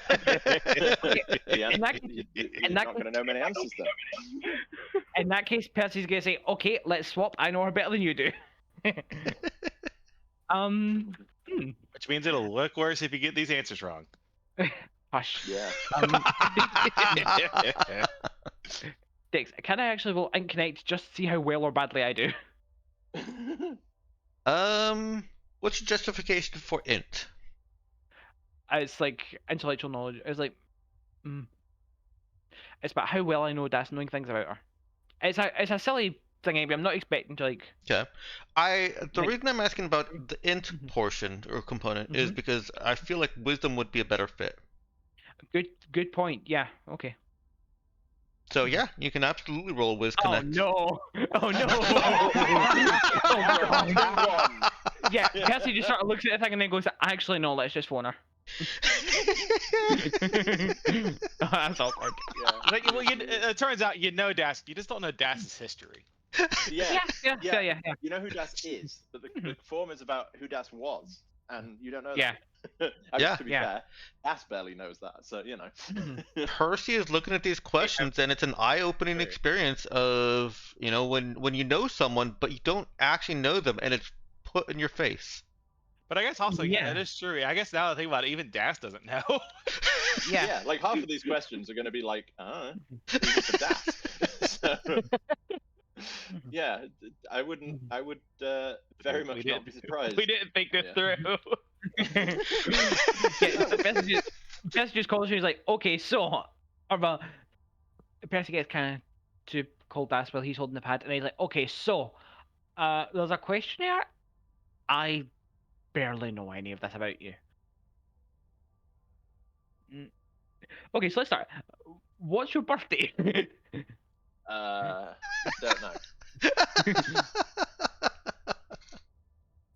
Yeah. In that- You're not going to know many answers then. In that case, Percy's gonna say, "Okay, let's swap. I know her better than you do." Which means it'll look worse if you get these answers wrong. Hush. Yeah. Dix, can I actually vote and connect just to see how well or badly I do? What's your justification for int? It's like intellectual knowledge. It's like, it's about how well I know Das, knowing things about her. It's a silly thing, but I'm not expecting to like. Okay. The reason I'm asking about the int Mhm. portion or component is because I feel like wisdom would be a better fit. Good point. Yeah. Okay. So yeah, you can absolutely roll Wiz Connect. Oh no! Oh no! Oh, God. Yeah, Percy just sort of looks at the thing and then goes, "Actually, no. Let's just phone her." That's awkward. Yeah. Like, well, it turns out you know Das. You just don't know Das's history. Yeah. Yeah. You know who Das is, but the form is about who Das was, and you don't know Yeah. that. I mean, Yeah. to be Yeah. fair, Das barely knows that, so you know. Percy is looking at these questions, and it's an eye-opening Right. experience of, you know, when you know someone but you don't actually know them, and it's put in your face. But I guess also, yeah, Yeah. that is true. I guess now that I think about it, even Das doesn't know. Yeah. Like half of these questions are going to be like, who's the Das? So, yeah, I would very much not be surprised. We didn't think this Yeah. through. Percy just calls you. He's like, "Okay, so," or Percy gets kind of to call Das while he's holding the pad, and he's like, "Okay, so, there's a questionnaire. I barely know any of this about you. Okay, so let's start. What's your birthday?" Don't know.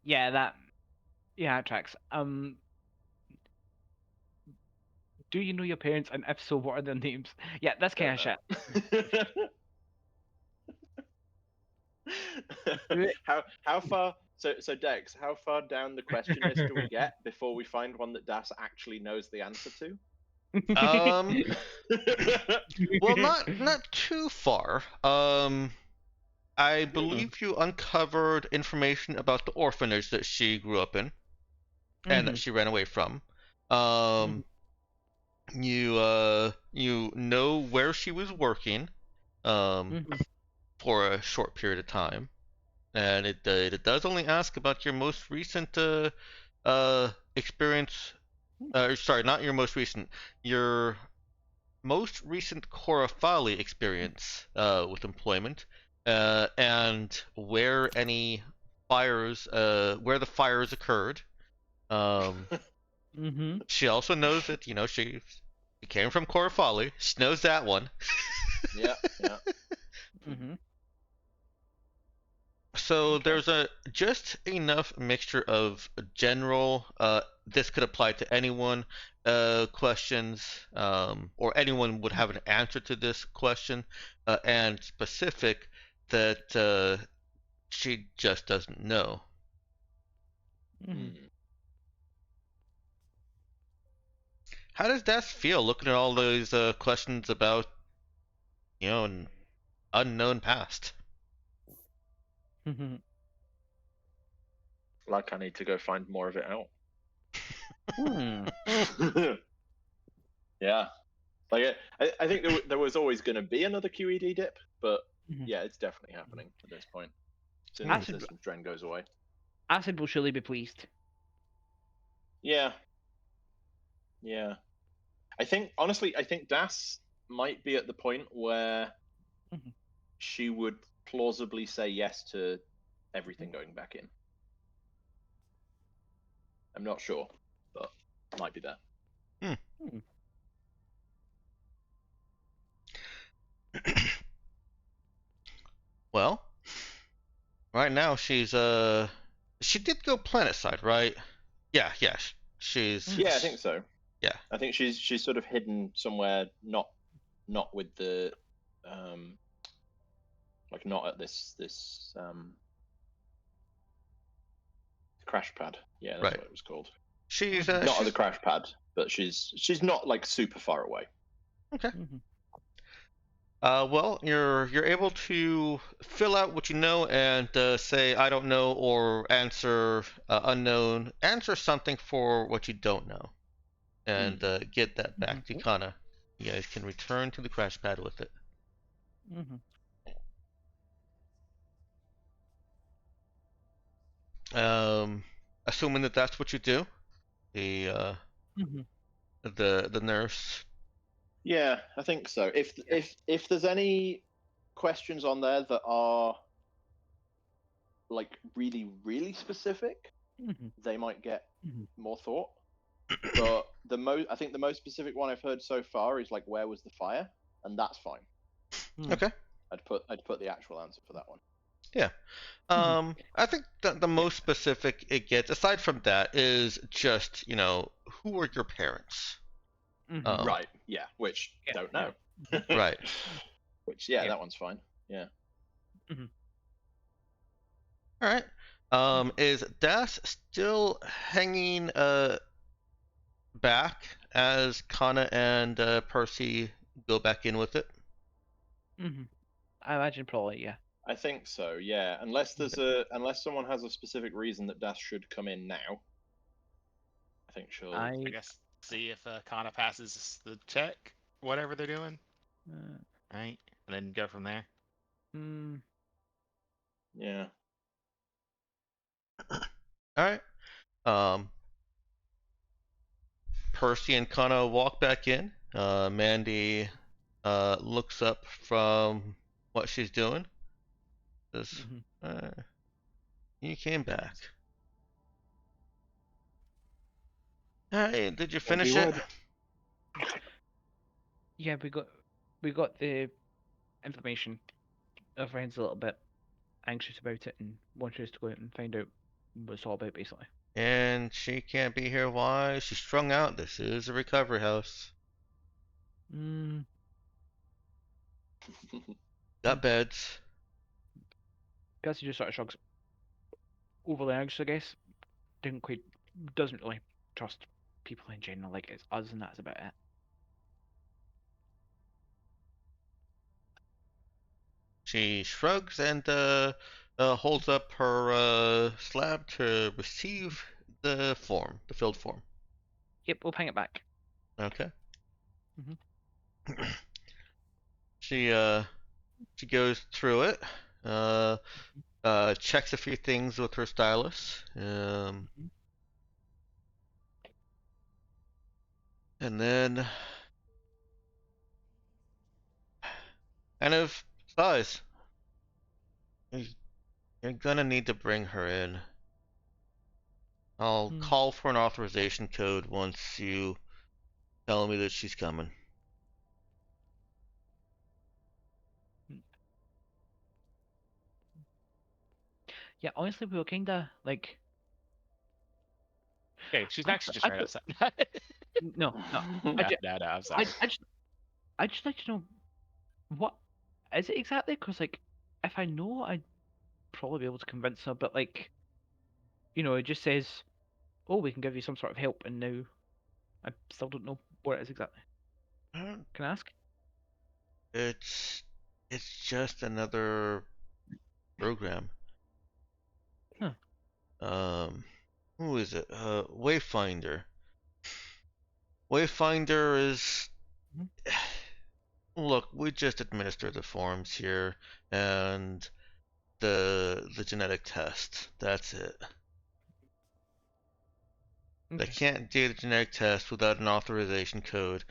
Yeah, that tracks. Do you know your parents, and if so, what are their names? Yeah, that's kind of shit. How far? So Dex, how far down the question list do we get before we find one that Das actually knows the answer to? Well, not too far. I believe you uncovered information about the orphanage that she grew up in, and that she ran away from. You know where she was working, for a short period of time, and it does only ask about your most recent experience. Sorry, not your most recent. Your most recent Corafali experience with employment, and where any fires, where the fires occurred. She also knows that, you know, she came from Corafali. She knows that one. Yeah. So there's just enough mixture of general, this could apply to anyone, questions, or anyone would have an answer to this question, and specific that she just doesn't know. Mhm. How does Das feel looking at all those questions about, an unknown past? Like I need to go find more of it out. Hmm. Yeah. Like I think there was always going to be another QED dip, but Mhm. yeah, it's definitely happening at this point. As soon as Acid- the systems drain goes away. Acid will surely be pleased. Yeah. Yeah. Honestly, I think Das might be at the point where Mhm. she would plausibly say yes to everything going back in. I'm not sure, but might be there. Hmm. Well, right now she did go planet side, right? Yeah, she's Yeah, I think so. Yeah. I think she's sort of hidden somewhere, not with the like not at this crash pad. Yeah, that's Right. what it was called. She's Not at she's the crash pad, but she's not like super far away. okay. Mhm. Well, you're able to fill out what you know and say I don't know or answer unknown. Answer something for what you don't know, and get that back to Kana. You guys can return to the crash pad with it. Mhm. Assuming that that's what you do, the Mhm. the nurse. Yeah, I think so. If there's any questions on there that are like really really specific, Mhm. they might get Mhm. more thought. But I think the most specific one I've heard so far is like where was the fire, and that's fine. Okay. I'd put the actual answer for that one. Yeah. I think the most specific it gets, aside from that, is just, who are your parents? Mhm. Right. Yeah. Which Yeah, don't know. Right. Which Yeah. that one's fine. Yeah. Mhm. All right. Is Das still hanging back as Kana and Percy go back in with it? Mhm. I imagine probably, yeah. I think so. Yeah. Unless someone has a specific reason that Das should come in now, I think she'll. I guess see if Kana passes the check, whatever they're doing, right, and then go from there. Yeah. All right. Percy and Kana walk back in. Mandy looks up from what she's doing. Says, you came back. Hey, did you finish it? Yeah, we got the information. Our friend's a little bit anxious about it and wants us to go out and find out what it's all about, basically. And she can't be here. Why? She's strung out. This is a recovery house. Got beds. Percy just sort of shrugs. Overly anxious, I guess. Doesn't really trust people in general. Like it's us, and that's about it. She shrugs and holds up her slab to receive the filled form. Yep, we'll ping it back. Okay. Mhm. She goes through it. Checks a few things with her stylus. And then kind of sighs. You're gonna need to bring her in. I'll call for an authorization code once you tell me that she's coming. Yeah, honestly, we were kinda like. Okay, she's actually just right outside. No. No, I'm sorry. I just like to know what is it exactly? Because like, if I know, I'd probably be able to convince her. But like, it just says oh, we can give you some sort of help, and now I still don't know what it is exactly. Can I ask? It's just another program. Huh. Who is it? Wayfinder. Wayfinder is. Look, we just administer the forms here and the genetic test. That's it. They Okay. can't do the genetic test without an authorization code.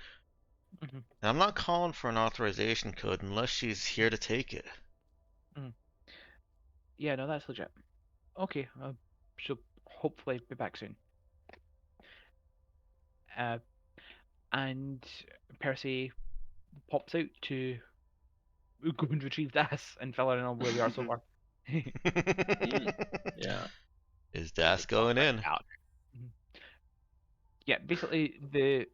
Mhm. And I'm not calling for an authorization code unless she's here to take it. Yeah, no, that's legit. Okay, she'll hopefully be back soon. And Percy pops out to go and retrieve Das and fill in on where we are so far. Yeah. Is Das going in? Out. Yeah, basically the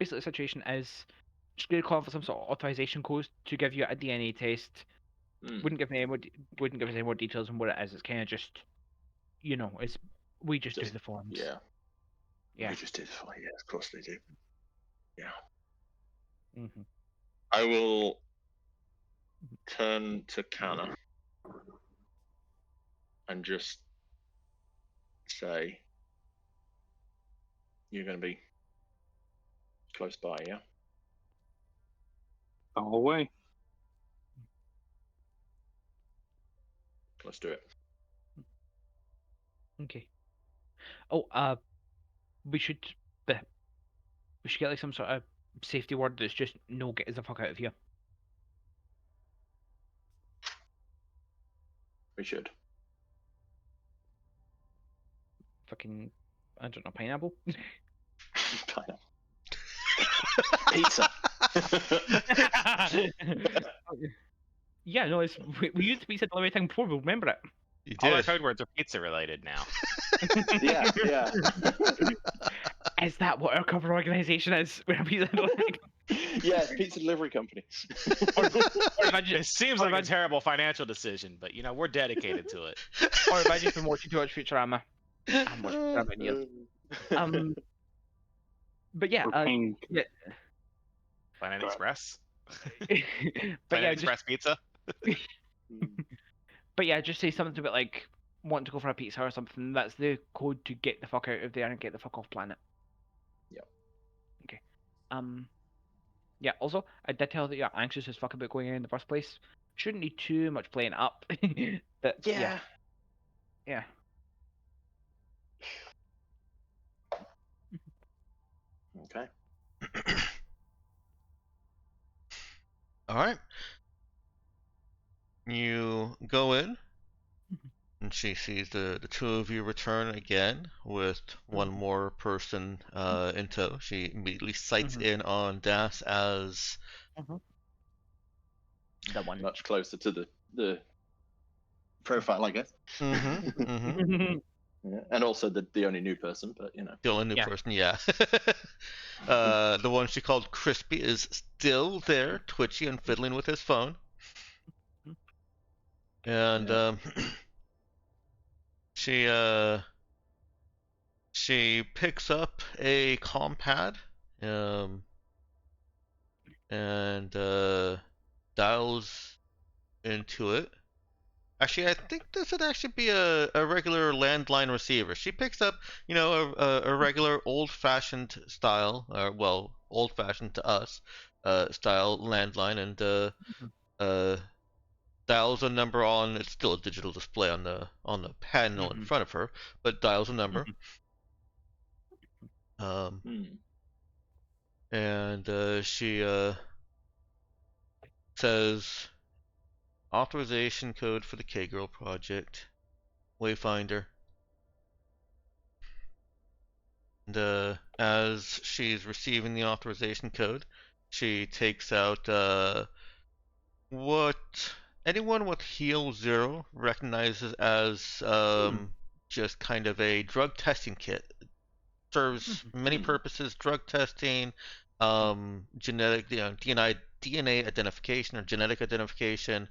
situation is just going to call for some sort of authorization code to give you a DNA test. Wouldn't give us any more details on what it is. It's kind of just, it's we just do the forms. Yeah. Yeah. We just did. Oh, yeah, of course they do. Yeah. Mm-hmm. I will turn to Canna and just say, you're going to be close by, yeah? All the way. Let's do it. Okay. Oh, we should get like some sort of safety word that's just no, get us the fuck out of here. We should. Fucking, I don't know, pineapple. Pineapple. Pizza. Yeah, no, we used pizza delivery thing before. We'll remember it. You All our did. code words are pizza related now. Yeah, yeah. Is that what our cover organization is? We're a pizza delivery. Yes, pizza delivery company. or imagine, It seems like a terrible financial decision, but we're dedicated to it. or imagine if been watching too much Futurama. I'm watching Futurama in years. But yeah, yeah. Planet Express. But Planet yeah, Express pizza. But yeah, just say something about like wanting to go for a pizza or something. That's the code to get the fuck out of there and get the fuck off planet. Yep. Okay. Yeah. Also, I did tell that you're anxious as fuck about going in the first place. Shouldn't need too much playing up. But yeah. Yeah. Okay. All right. You go in, and she sees the two of you return again with one more person in tow. She immediately sights in on Das as The one. Much closer to the profile, I guess. Yeah. And also the only new person, but The only new person, yeah. The one she called Crispy is still there, twitchy and fiddling with his phone. And she picks up a compad and dials into it. Actually, I think this would actually be a regular landline receiver. She picks up, a regular old-fashioned style, well, old-fashioned to us, style landline, and dials a number on. It's still a digital display on the panel in front of her, but dials a number. And she says, authorization code for the K-Girl project, Wayfinder. And as she's receiving the authorization code, she takes out what anyone with Heal 0 recognizes as just kind of a drug testing kit. Serves many purposes: drug testing, genetic, DNA identification or genetic identification.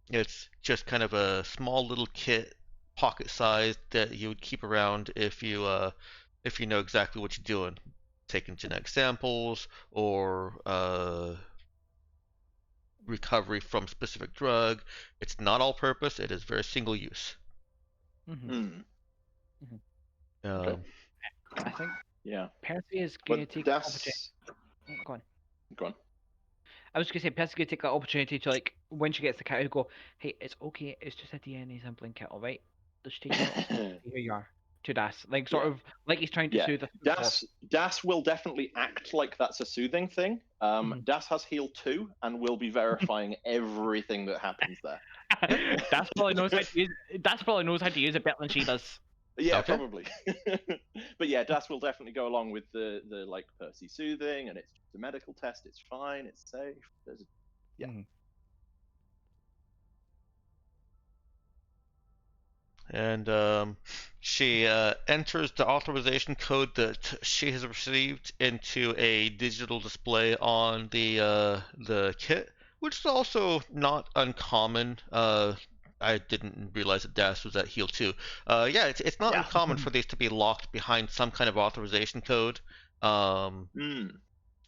It's just kind of a small little kit pocket size that you would keep around if you know exactly what you're doing, taking genetic samples or recovery from specific drug. It's not all purpose. It is very single use. Mm-hmm. Okay. I think Yeah. Percy is But going to take the opportunity. Go on. Go on. I was going to say Percy's going to take that opportunity to, like, when she gets the kit, go, hey, it's okay, it's just a DNA sampling kit, alright? Let's take it out. Here you are. To Das. Like, sort Yeah. of, like he's trying to Yeah. soothe us. Das will definitely act like that's a soothing thing. Das has heal 2 and will be verifying everything that happens there. Das probably knows how to use. Das probably knows how to use it better than she does. Yeah, Okay. probably. But yeah, Das will definitely go along with the like Percy soothing, and it's just a medical test. It's fine. It's safe. Yeah. And she enters the authorization code that she has received into a digital display on the kit, which is also not uncommon. I didn't realize that Das was at Heal 2. Yeah, it's not uncommon for these to be locked behind some kind of authorization code.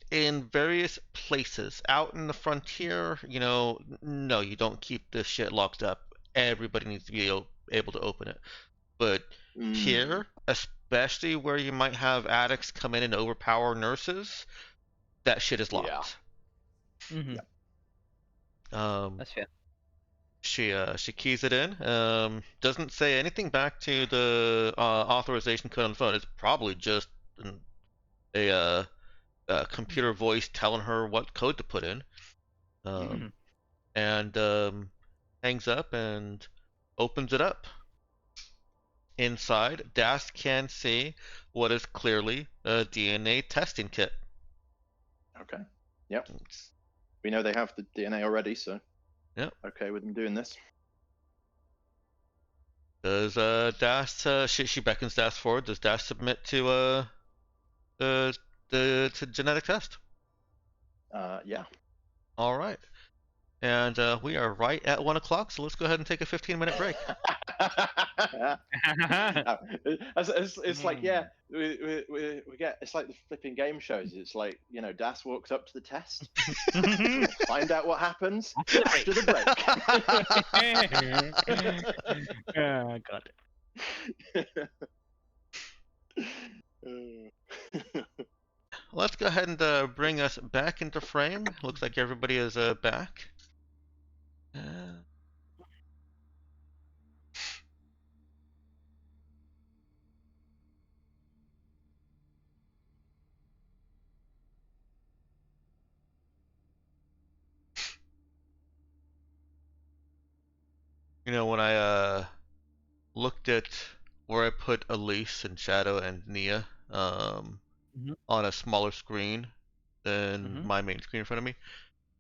In various places. Out in the frontier, no, you don't keep this shit locked up. Everybody needs to be able to open it. But here, especially where you might have addicts come in and overpower nurses, that shit is locked. Mm-hmm. That's fair. She keys it in. Doesn't say anything back to the authorization code on the phone. It's probably just a computer voice telling her what code to put in. And hangs up and opens it up. Inside, Das can see what is clearly a DNA testing kit. Okay. Yep. We know they have the DNA already, so yep. Okay with them doing this. Does Das she beckons Das forward? Does Das submit to the genetic test? Yeah. All right. And we are right at 1 o'clock, so let's go ahead and take a 15-minute break. It's like, yeah, we get, it's like the flipping game shows. It's like, Das walks up to the test, find out what happens after the break. Oh, God. Let's go ahead and bring us back into frame. Looks like everybody is back. When I looked at where I put Elise and Shadow and Nia on a smaller screen than my main screen in front of me,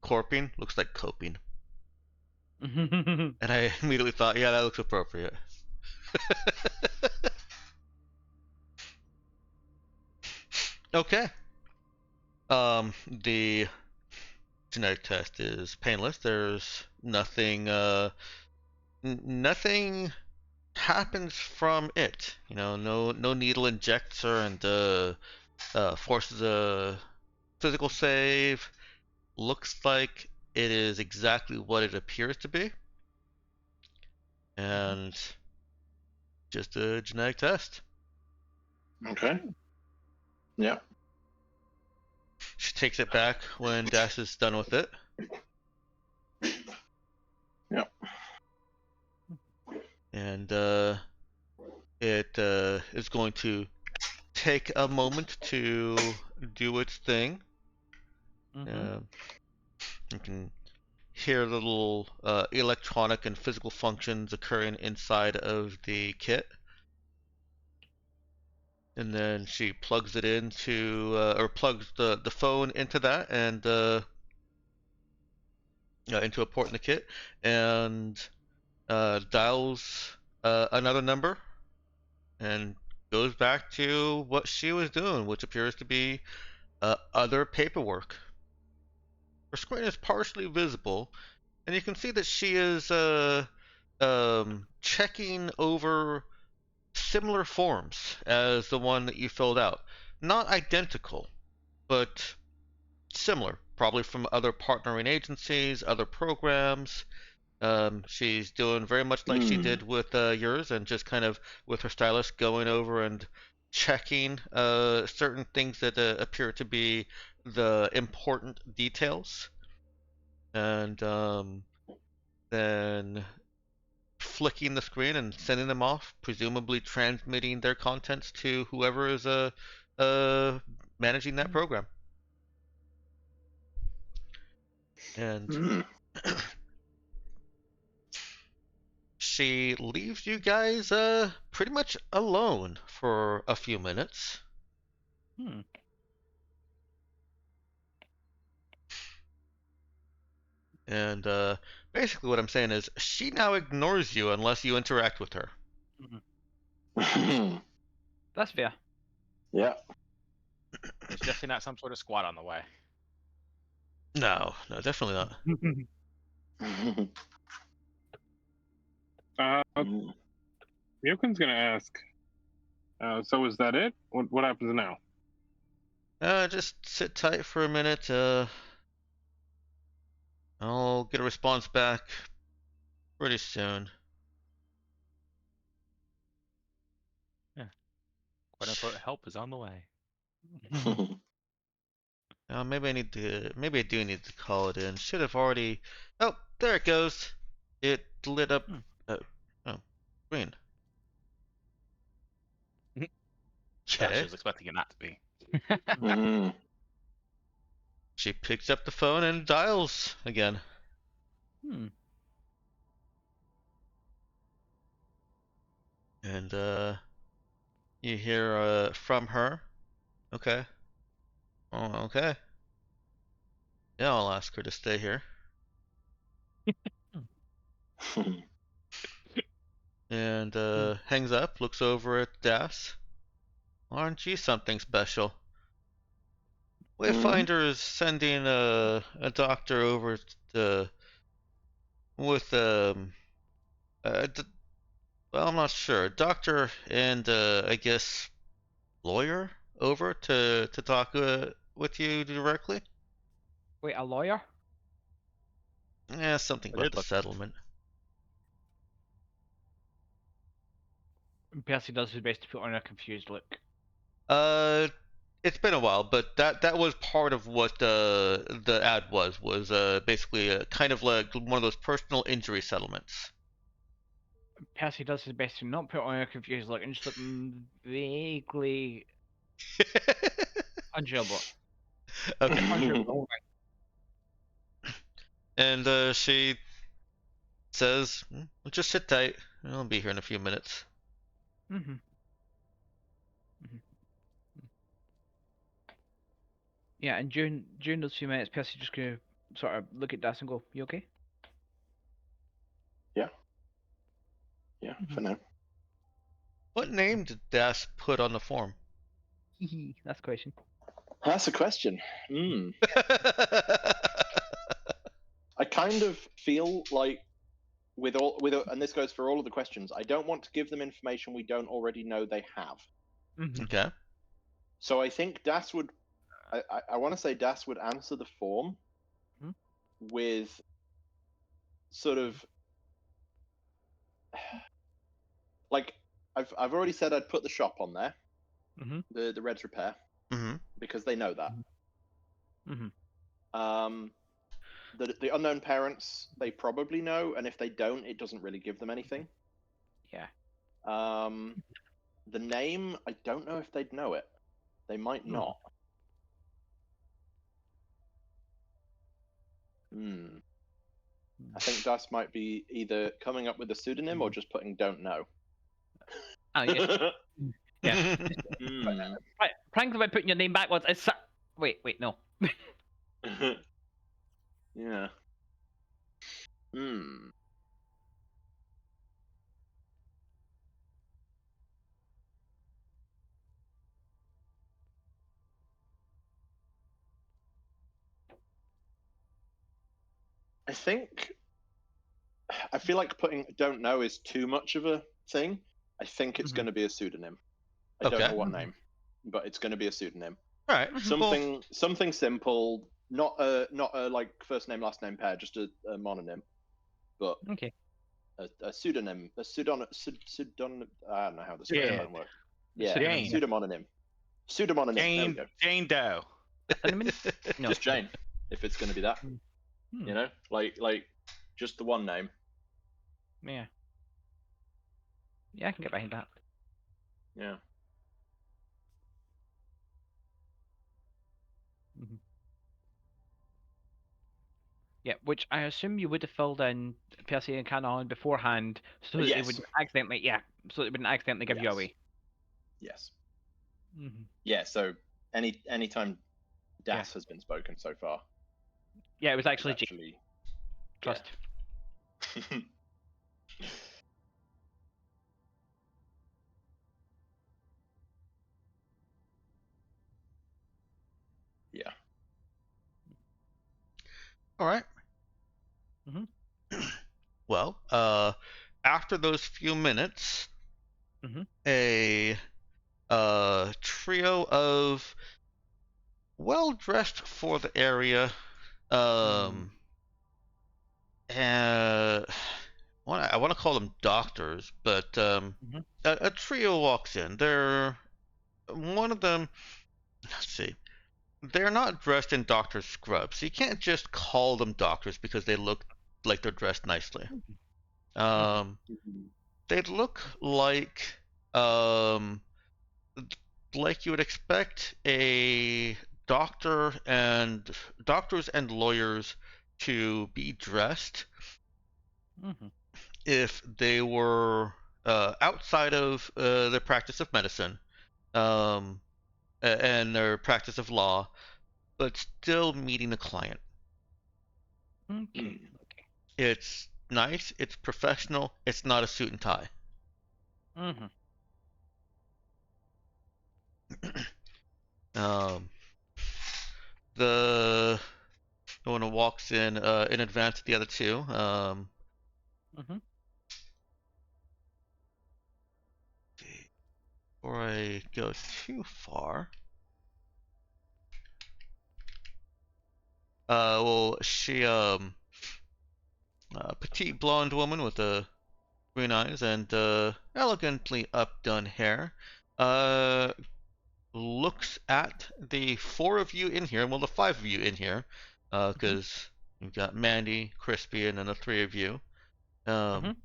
corping looks like coping. And I immediately thought, yeah, that looks appropriate. Okay. The genetic test is painless. There's nothing nothing happens from it. No needle injects her and forces a physical save. Looks like it is exactly what it appears to be. And just a genetic test. Okay. Yeah. She takes it back when Das is done with it. Yep. And it is going to take a moment to do its thing. You can hear little electronic and physical functions occurring inside of the kit. And then she plugs it into, or plugs the phone into that and into a port in the kit, and dials another number and goes back to what she was doing, which appears to be other paperwork. Her screen is partially visible, and you can see that she is checking over similar forms as the one that you filled out. Not identical, but similar, probably from other partnering agencies, other programs. She's doing very much like she did with yours, and just kind of with her stylist going over and checking certain things that appear to be the important details, and then flicking the screen and sending them off, presumably transmitting their contents to whoever is managing that program. And she leaves you guys pretty much alone for a few minutes. And basically what I'm saying is she now ignores you unless you interact with her. That's fair. Yeah. There's definitely not some sort of squad on the way. No, definitely not. Ryokun's gonna ask. So is that it? What happens now? Just sit tight for a minute. I'll get a response back pretty soon. Quote unquote help is on the way. Maybe I do need to call it in. Should have already. Oh, there it goes. It lit up. Oh, green. She Okay. was expecting it not to be. She picks up the phone and dials again. And you hear from her. Okay. Oh, okay. Yeah, I'll ask her to stay here. And hangs up, looks over at Das. Aren't you something special? Wayfinder is sending a doctor over to with well, I'm not sure. Doctor and I guess lawyer over to talk with you directly. Wait, a lawyer? Yeah, something It about did the look- settlement. Percy does his best to put on a confused look. It's been a while, but that was part of what the ad was basically kind of like one of those personal injury settlements. Percy does his best to not put on a confused look and just look vaguely unsure about. Okay. Unsure about the whole And she says, just sit tight. I'll be here in a few minutes. thing. Yeah, and during those few minutes, Percy's just gonna sort of look at Das and go, "You okay?" Yeah, for now. What name did Das put on the form? That's the question. That's a question. I kind of feel like and this goes for all of the questions, I don't want to give them information we don't already know they have. Okay. So I think Das would, I want to say Das would answer the form with sort of, like, I've already said I'd put the shop on there, the Reds Repair, because they know that. The unknown parents, they probably know, and if they don't, it doesn't really give them anything. Yeah. The name, I don't know if they'd know it. They might not. I think Das might be either coming up with a pseudonym or just putting "don't know." Oh yeah. Yeah. Frankly, by putting your name backwards, it's wait, no. Yeah. I feel like putting don't know is too much of a thing. I think it's Mhm. going to be a pseudonym. I Okay. don't know what Mhm. name, but it's going to be a pseudonym. All right. Mhm. Something simple, not a like first name last name pair, just a mononym, but Okay. a pseudonym, a pseudonym. I don't know how this Yeah. thing works. Yeah, Pseudonym, yeah. pseudomononym. Pseudomononym. There we go. Jane Doe. Cinnamon? No. Just Jane, if it's going to be that. Hmm. You know, like just the one name. Yeah. Yeah, I can get behind that. Yeah. Mhm. Yeah, which I assume you would have filled in Percy and Canon beforehand, so that they Yes. wouldn't accidentally, so they wouldn't accidentally give you Yes. away. Yes. Mm-hmm. Yeah. So anytime Yeah. Das has been spoken so far, Yeah, it was it's actually Jane. actually Trust. Yeah. All right. Mhm. Well, after those few minutes, Mhm. a trio of well dressed for the area, and I want to call them doctors, but Mhm. a trio walks in. They're one of them. Let's see. They're not dressed in doctor scrubs. So you can't just call them doctors because they look like they're dressed nicely. They look um, like you would expect a doctors and lawyers to be dressed Mhm. if they were outside of their practice of medicine and their practice of law, but still meeting the client. Okay. It's nice, it's professional, it's not a suit and tie. Mhm. Um, the one who walks in advance of the other two. Mhm. Before I go too far, well, she a petite blonde woman with green eyes and elegantly updone hair. Uh, looks at the four of you in here, well, the five of you in here, because you've got Mandy, Crispy, and then the three of you. Mhm.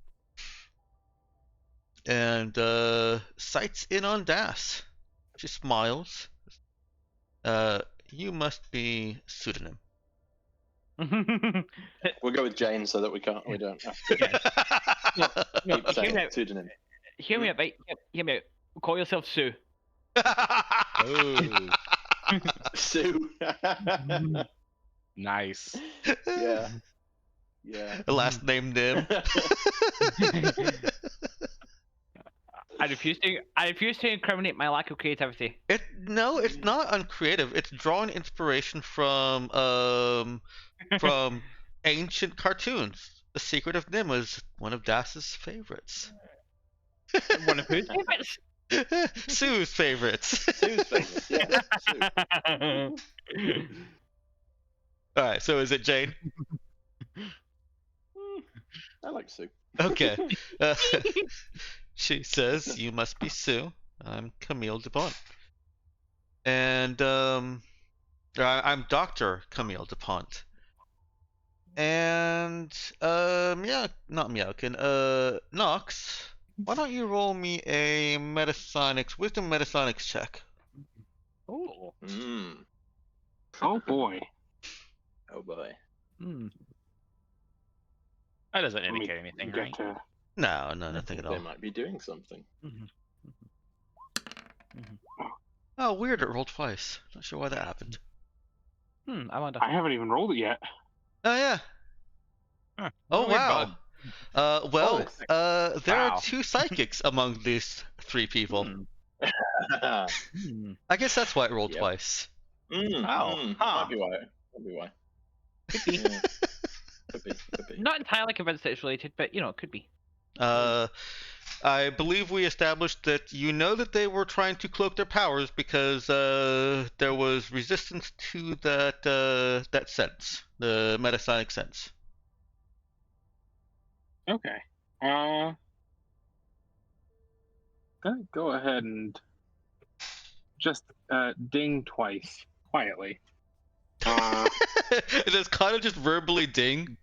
And sights in on Das. She smiles. You must be pseudonym. We'll go with Jane so that we don't have to No, keep saying pseudonym. hear me out, right? Hear me out. Call yourself Sue. Oh, Sue. nice. Yeah. Yeah. Last name Nim. I refuse to incriminate my lack of creativity. No, it's not uncreative. It's drawing inspiration from ancient cartoons. The Secret of Nim was one of Das's favorites. One of whose favorites? Sue's favorites. Sue's favorites. Yeah. Sue. All right, so is it Jane? I like Sue. Okay. She says, "You must be Sue. I'm Camille DuPont, and I'm Dr. Camille DuPont. And yeah, not Meowkin. Nox, why don't you roll me a wisdom metasonics check? Oh. Oh boy. Oh boy. That doesn't Let me indicate anything, get right? to- No, nothing at They all. might be doing something. Oh, weird, it rolled twice. Not sure why that happened. I wonder. I haven't even rolled it yet. Oh yeah. Huh. Oh Weird wow. bug. There Wow. are two psychics among these three people. I guess that's why it rolled Yep. twice. Oh, huh. Might be why. Might be why. Could be. Yeah. Could be. Not entirely convinced that it's related, but it could be. I believe we established that you know that they were trying to cloak their powers because there was resistance to that sense, the metasonic sense. Okay. Go ahead and just ding twice quietly. Does kind of just verbally ding?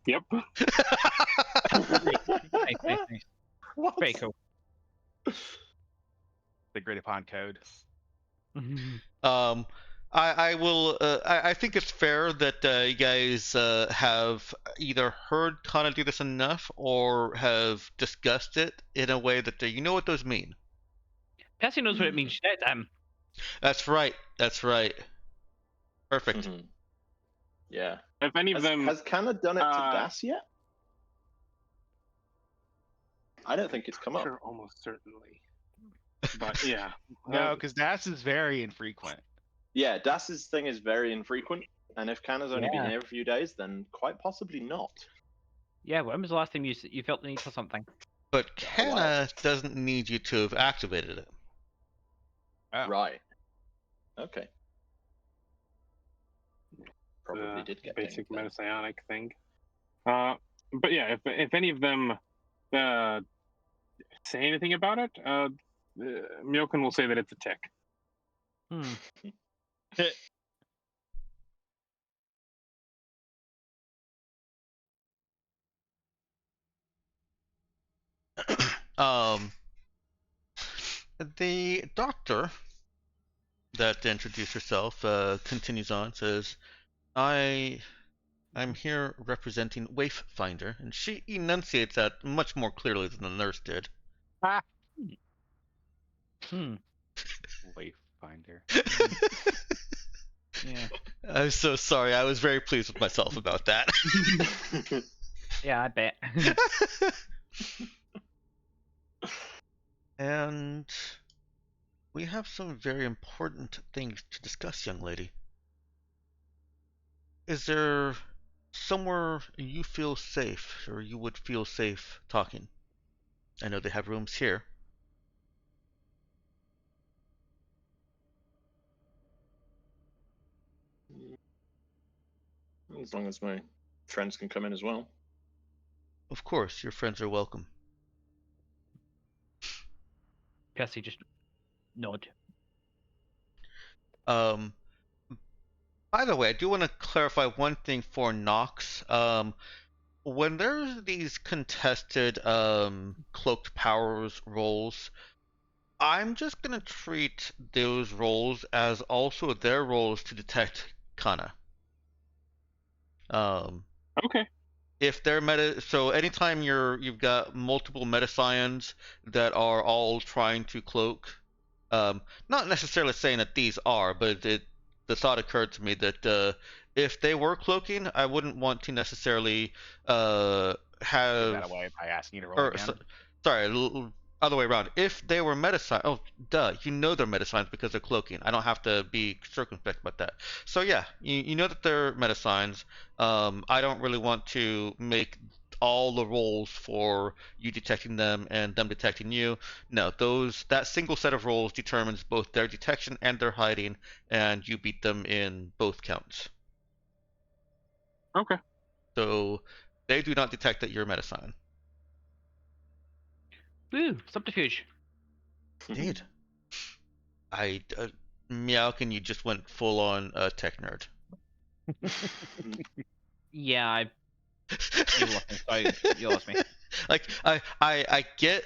Yep. Nice. What? Very cool. Agreed upon code. I will. I think it's fair that you guys have either heard Kana do this enough or have discussed it in a way that you know what those mean. Percy knows what it means. Shout at him. That's right. Perfect. Yeah. If any of them Has Kana done it to Das yet? I don't think it's come up. Sure, almost certainly. But yeah. No, because Das is very infrequent. Yeah, Das's thing is very infrequent, and if Kana's only been here a few days, then quite possibly not. Yeah, when was the last time you felt the need for something? But Kana doesn't need you to have activated it. Oh. Right. Okay. Probably did get basic dinged then. metapsionic thing. But yeah, if any of them say anything about it, Myokin will say that it's a tick. The doctor that introduced herself continues on, says, I'm here representing Wayfinder, and she enunciates that much more clearly than the nurse did. Wayfinder. Yeah. I'm so sorry. I was very pleased with myself about that. Yeah, I bet. And we have some very important things to discuss, young lady. Is there somewhere you feel safe, or you would feel safe talking? I know they have rooms here. As long as my friends can come in as well. Of course, your friends are welcome. Percy just nod. By the way, I do want to clarify one thing for Nox. When there's these contested cloaked powers roles, I'm just gonna treat those roles as also their roles to detect Kana. Okay. If they're so anytime you've got multiple metascions that are all trying to cloak, not necessarily saying that these are, but the thought occurred to me that if they were cloaking, I wouldn't want to necessarily have Give that away by asking you to roll again. Sorry, other way around. If they were metasigns, oh, duh, you know they're metasigns because they're cloaking. I don't have to be circumspect about that. So yeah, you know that they're metasigns. I don't really want to make all the rolls for you detecting them and them detecting you. No, that single set of rolls determines both their detection and their hiding, and you beat them in both counts. Okay. So they do not detect that you're a metasign. Woo! Subterfuge. Indeed. Meowkin, you just went full on tech nerd. Yeah, you lost me. Sorry, you lost me. Like I get.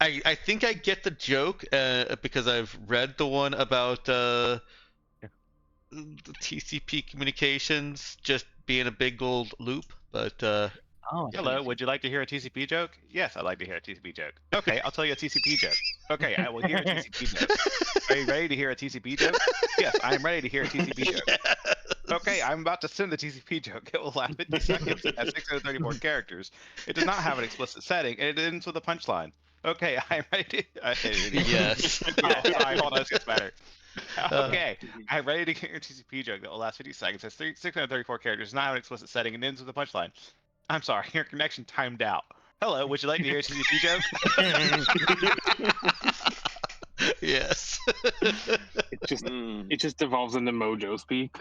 I think I get the joke because I've read the one about the TCP communications just being a big old loop, but Hello, would you like to hear a TCP joke? Yes, I'd like to hear a TCP joke. Okay, I'll tell you a TCP joke. Okay, I will hear a TCP joke. Are you ready to hear a TCP joke? Yes, I am ready to hear a TCP joke. Yes. Okay, I'm about to send the TCP joke. It will last 50 seconds. It has 634 characters. It does not have an explicit setting, and it ends with a punchline. Okay, I'm ready to... Yes. Oh, sorry, hold on, this gets better. Okay, I'm ready to get your TCP joke that will last 50 seconds. Has 634 characters, not an explicit setting, and ends with a punchline. I'm sorry, your connection timed out. Hello, would you like to hear a TCP joke? Yes. It just devolves into Mojo speak.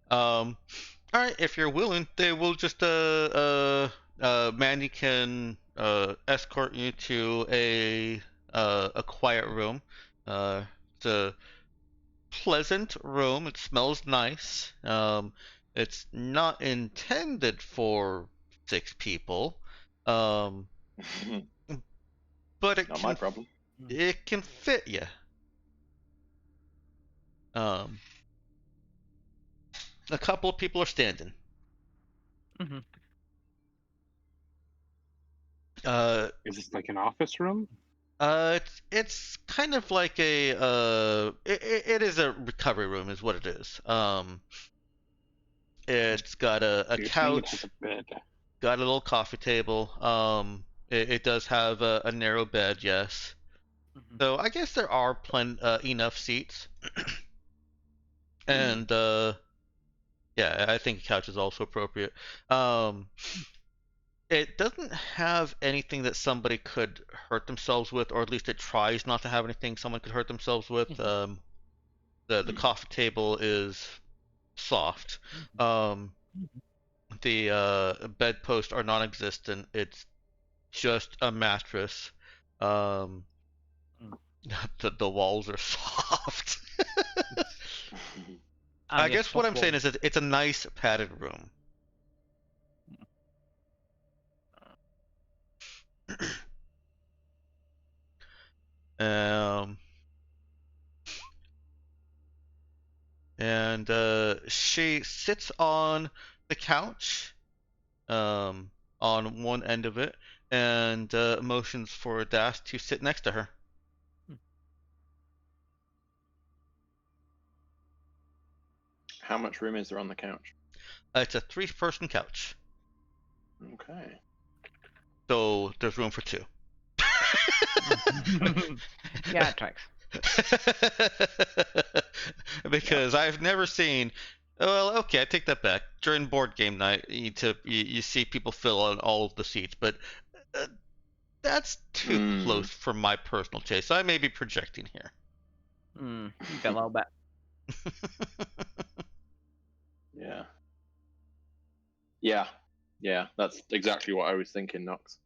All right, if you're willing, they will just Mandy can escort you to a quiet room. It's a pleasant room. It smells nice. It's not intended for 6 people. But Not my problem. it can fit you. A couple of people are standing. Mhm. Is this like an office room? It's kind of like it is a recovery room, is what it is. It's got a You're saying it couch, has a bed. got a little coffee table. It does have a narrow bed, yes. Mhm. So I guess there are enough seats. And yeah, I think a couch is also appropriate. It doesn't have anything that somebody could hurt themselves with, or at least it tries not to have anything someone could hurt themselves with. The coffee table is soft. The bedposts are non-existent. It's just a mattress. The walls are soft. I guess what I'm saying is that it's a nice padded room. And she sits on the couch, on one end of it, and motions for Das to sit next to her. How much room is there on the couch? It's a 3-person couch, Okay. so there's room for 2. Yeah, it tracks. Because I've never seen. Well, okay, I take that back. During board game night, you see people fill on all of the seats, but that's too close for my personal taste. So I may be projecting here. A little bit. Yeah. Yeah, that's exactly what I was thinking, Nox.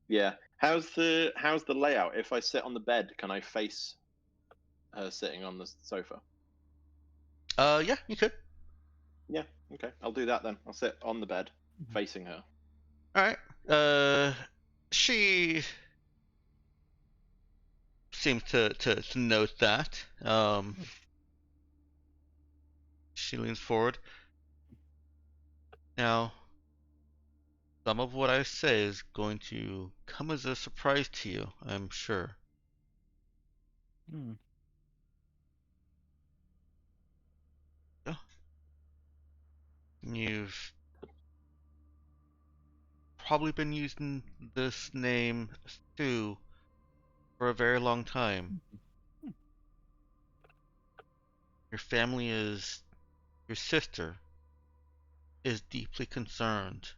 Yeah. How's the layout? If I sit on the bed, can I face her sitting on the sofa? Yeah, you could. Yeah, okay. I'll do that then. I'll sit on the bed, facing her. All right. She seems to note that. She leans forward. Now, some of what I say is going to come as a surprise to you, I'm sure. Yeah. You've probably been using this name, Stu, for a very long time. Your sister is deeply concerned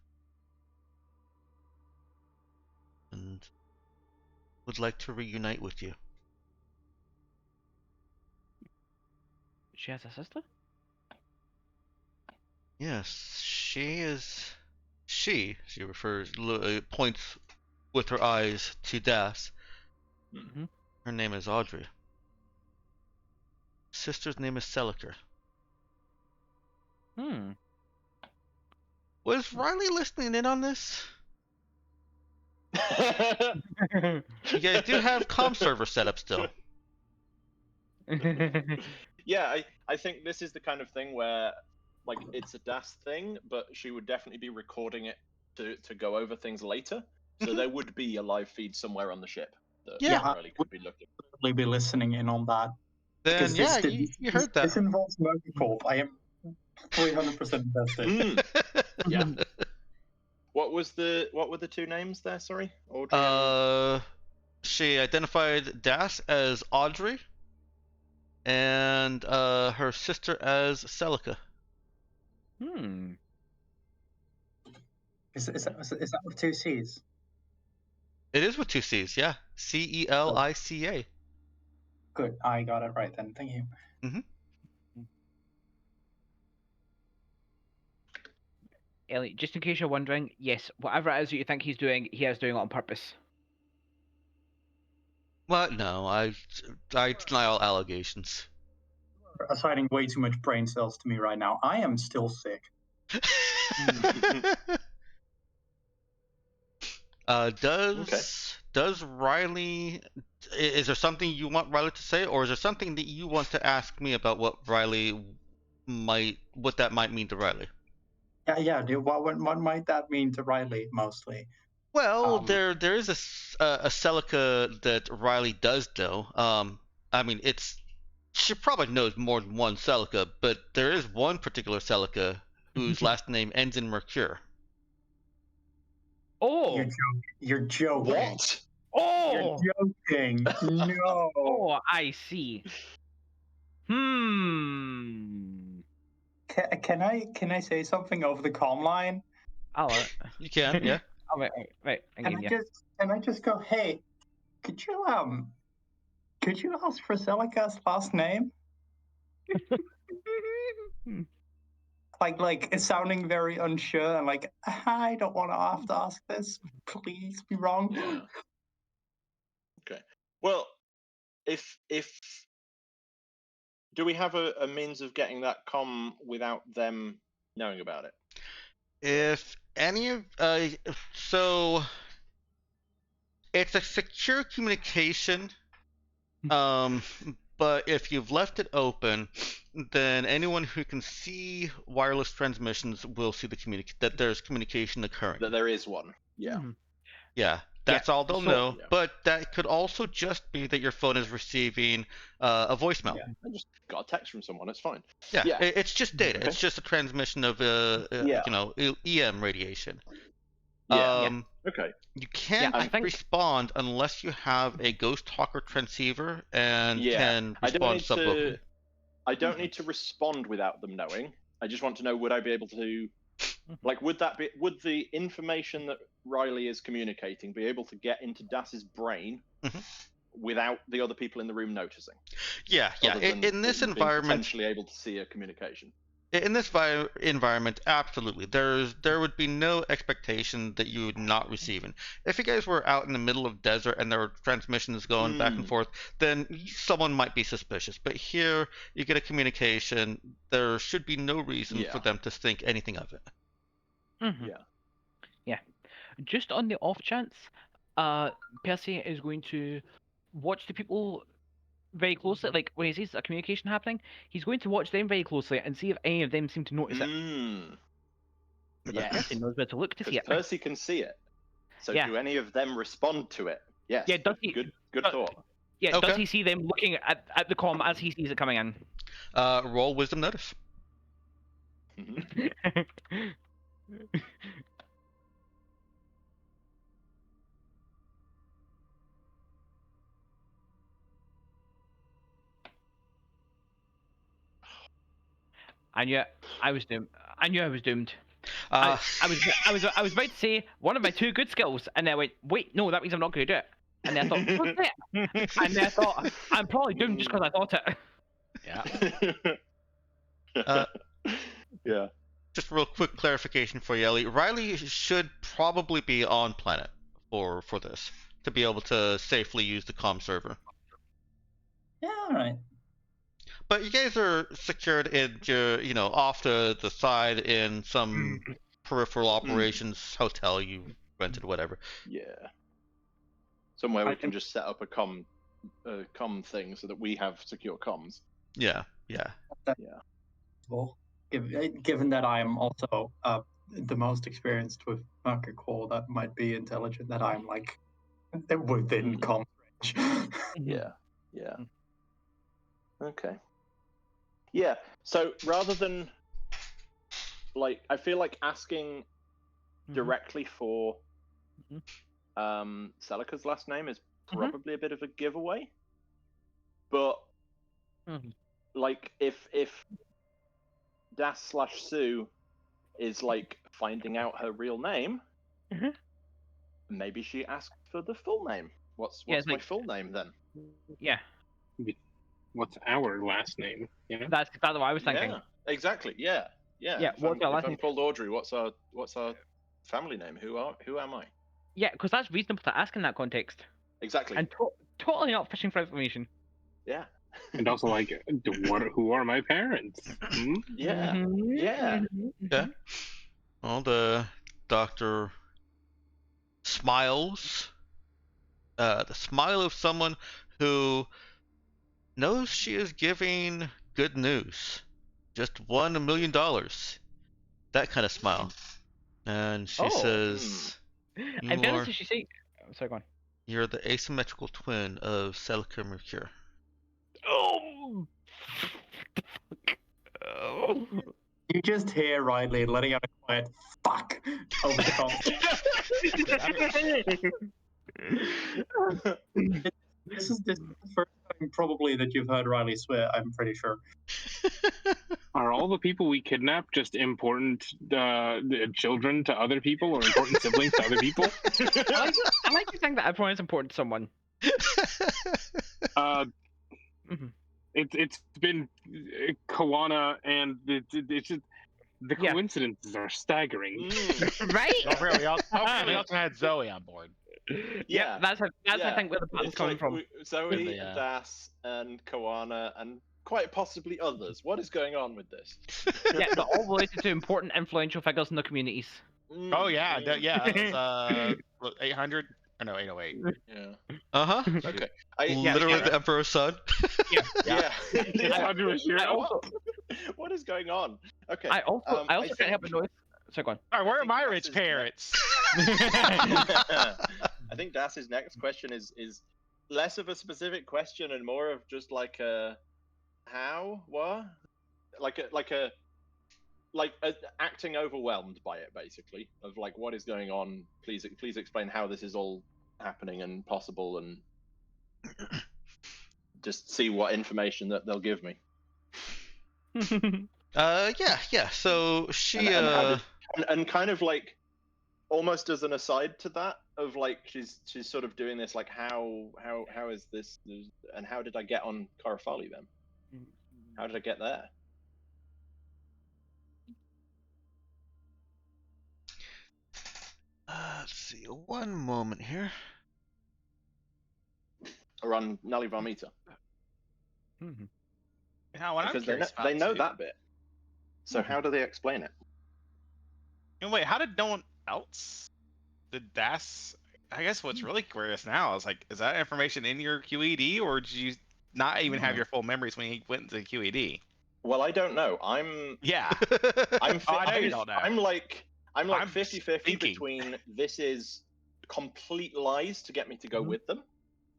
and would like to reunite with you. She has a sister? Yes, she is. She refers, points with her eyes to Das. Her name is Audrey. Sister's name is Seliker. Was Riley listening in on this? You guys do have comm server set up still. Yeah, I think this is the kind of thing where, like, it's a Das thing, but she would definitely be recording it to go over things later. So there would be a live feed somewhere on the ship that Riley could be looking. Probably be listening in on that. Then yeah, you heard that. This involves Mercur. I am 300% invested. Yeah. were the two names there? Sorry, Audrey. And... She identified Das as Audrey, and her sister as Celica. Is that with two C's? It is with two C's, yeah. Celica. Good, I got it right then. Thank you. Ellie, just in case you're wondering, yes, whatever it is that you think he's doing, he is doing it on purpose. What? No, I deny all allegations. You're assigning way too much brain cells to me right now. I am still sick. Does Riley? Is there something you want Riley to say, or is there something that you want to ask me about what that might mean to Riley? Yeah. Dude, what might that mean to Riley mostly? Well, there is a Celica that Riley does know. I mean, she probably knows more than one Celica, but there is one particular Celica whose last name ends in Mercur. Oh! You're joking. What? Oh! You're joking. No. Oh, I see. Can I say something over the comm line? Oh, You can, yeah. Oh, right. Can I just go? Hey, could you ask for Celica's last name? like it's sounding very unsure and like I don't want to have to ask this. Please be wrong. Yeah. Okay. Well, if do we have a means of getting that comm without them knowing about it? If any of so it's a secure communication, but if you've left it open, then anyone who can see wireless transmissions will see that there's communication occurring. That there is one. Yeah. Yeah, that's all they'll know. Yeah. But that could also just be that your phone is receiving a voicemail. Yeah. I just got a text from someone. It's fine. Yeah, Yeah. it's just data. Okay. It's just a transmission of EM radiation. Okay. You can't respond unless you have a ghost talker transceiver and can respond sublocally. I don't need to respond without them knowing. I just want to know, would I be able to, like, would the information that Riley is communicating be able to get into Das's brain without the other people in the room noticing? Yeah. In this environment, potentially able to see a communication. In this environment, absolutely. There would be no expectation that you would not receive it. If you guys were out in the middle of desert and there were transmissions going back and forth, then someone might be suspicious. But here, you get a communication. There should be no reason for them to think anything of it. Yeah. Just on the off chance, Percy is going to watch the people very closely. Like when he sees a communication happening, he's going to watch them very closely and see if any of them seem to notice it. Yeah, Percy knows where to look to see it. Percy can see it. So do any of them respond to it? Yes. Yeah. Does he? Good thought. Yeah. Okay. Does he see them looking at the comm as he sees it coming in? Roll wisdom notice. I knew I was doomed. I was about to say one of my two good skills, and then I went, wait, no, that means I'm not going to do it. And then I thought, what's it? And then I thought, I'm probably doomed just because I thought it. Yeah. Just real quick clarification for you, Ellie. Riley should probably be on planet for this to be able to safely use the comm server. Yeah, all right. But you guys are secured in your, off to the side in some peripheral operations hotel you rented, whatever. Yeah. Somewhere we can just set up a comm thing so that we have secure comms. Yeah. Well, given that I am also the most experienced with Mercur core, that might be intelligent that I'm like within comm range. Yeah. Okay. Yeah. So rather than I feel like asking directly for Mhm. Celica's last name is probably a bit of a giveaway. But Mhm. like if Das/Sue is like finding out her real name, Mhm. maybe she asked for the full name. What's Yeah, it's my like- full name then? Yeah, What's our last name? Yeah. that's exactly what I was thinking. Yeah, exactly. Yeah. Yeah, If what's our last I'm name? called Audrey, what's our family name? Who am I? Yeah, because that's reasonable to ask in that context, Exactly. and totally not fishing for information. Yeah. And also, like, who are my parents? Hmm? Yeah. Mhm, Yeah. mhm, Yeah. mhm. Well, the doctor smiles. The smile of someone who knows she is giving good news. Just $1 million. That kind of smile. And she Oh. says, And "You fairness, are she say, sorry, go on. you're the asymmetrical twin of Celica Mercur." Oh. Oh. You just hear Riley letting out a quiet "fuck" over the phone. This is the first time probably that you've heard Riley swear. I'm pretty sure. Are all the people we kidnap just important children to other people, or important siblings to other people? I like to think that everyone is important to someone. Uh, Mhm. it's been Kawana, and it's just the Yeah. coincidences are staggering. Right? Don't forget, we also had Zoe on board. Yeah, that's I Yeah. think where the pattern's It's coming like from. Zoe, Yeah. Das, and Kawana, and quite possibly others. What is going on with this? Yeah, they're all related to important, influential figures in the communities. Oh yeah, that was 800. Oh no, 808. Yeah. Uh-huh. Okay. Literally the Emperor's son. Yeah. I also, What is going on? Okay. I also I can't help but think- notice. Sorry, go on. All right, where are think my Das rich is parents? I think Das's next question is less of a specific question and more of just like a how, what, like acting overwhelmed by it, basically, of like what is going on. Please explain how this is all happening and possible, and just see what information that they'll give me. Yeah. So she And how did, and kind of like almost as an aside to that, of like she's sort of doing this like how is this, and how did I get on Carafali then? How did I get there? let's see, one moment here. Or on Nali Varmita? Mhm. Now, what I'm Because curious they know about, too- that bit. So how do they explain it? And wait, how did no one else? Did Das? I guess what's really curious now is like, is that information in your QED, or did you not even have your full memories when you went into the QED? Well, I don't know. I'm Yeah. I'm Oh, I know you don't know. I'm like I'm 50-50 thinking. between this is complete lies to get me to go Mhm. with them,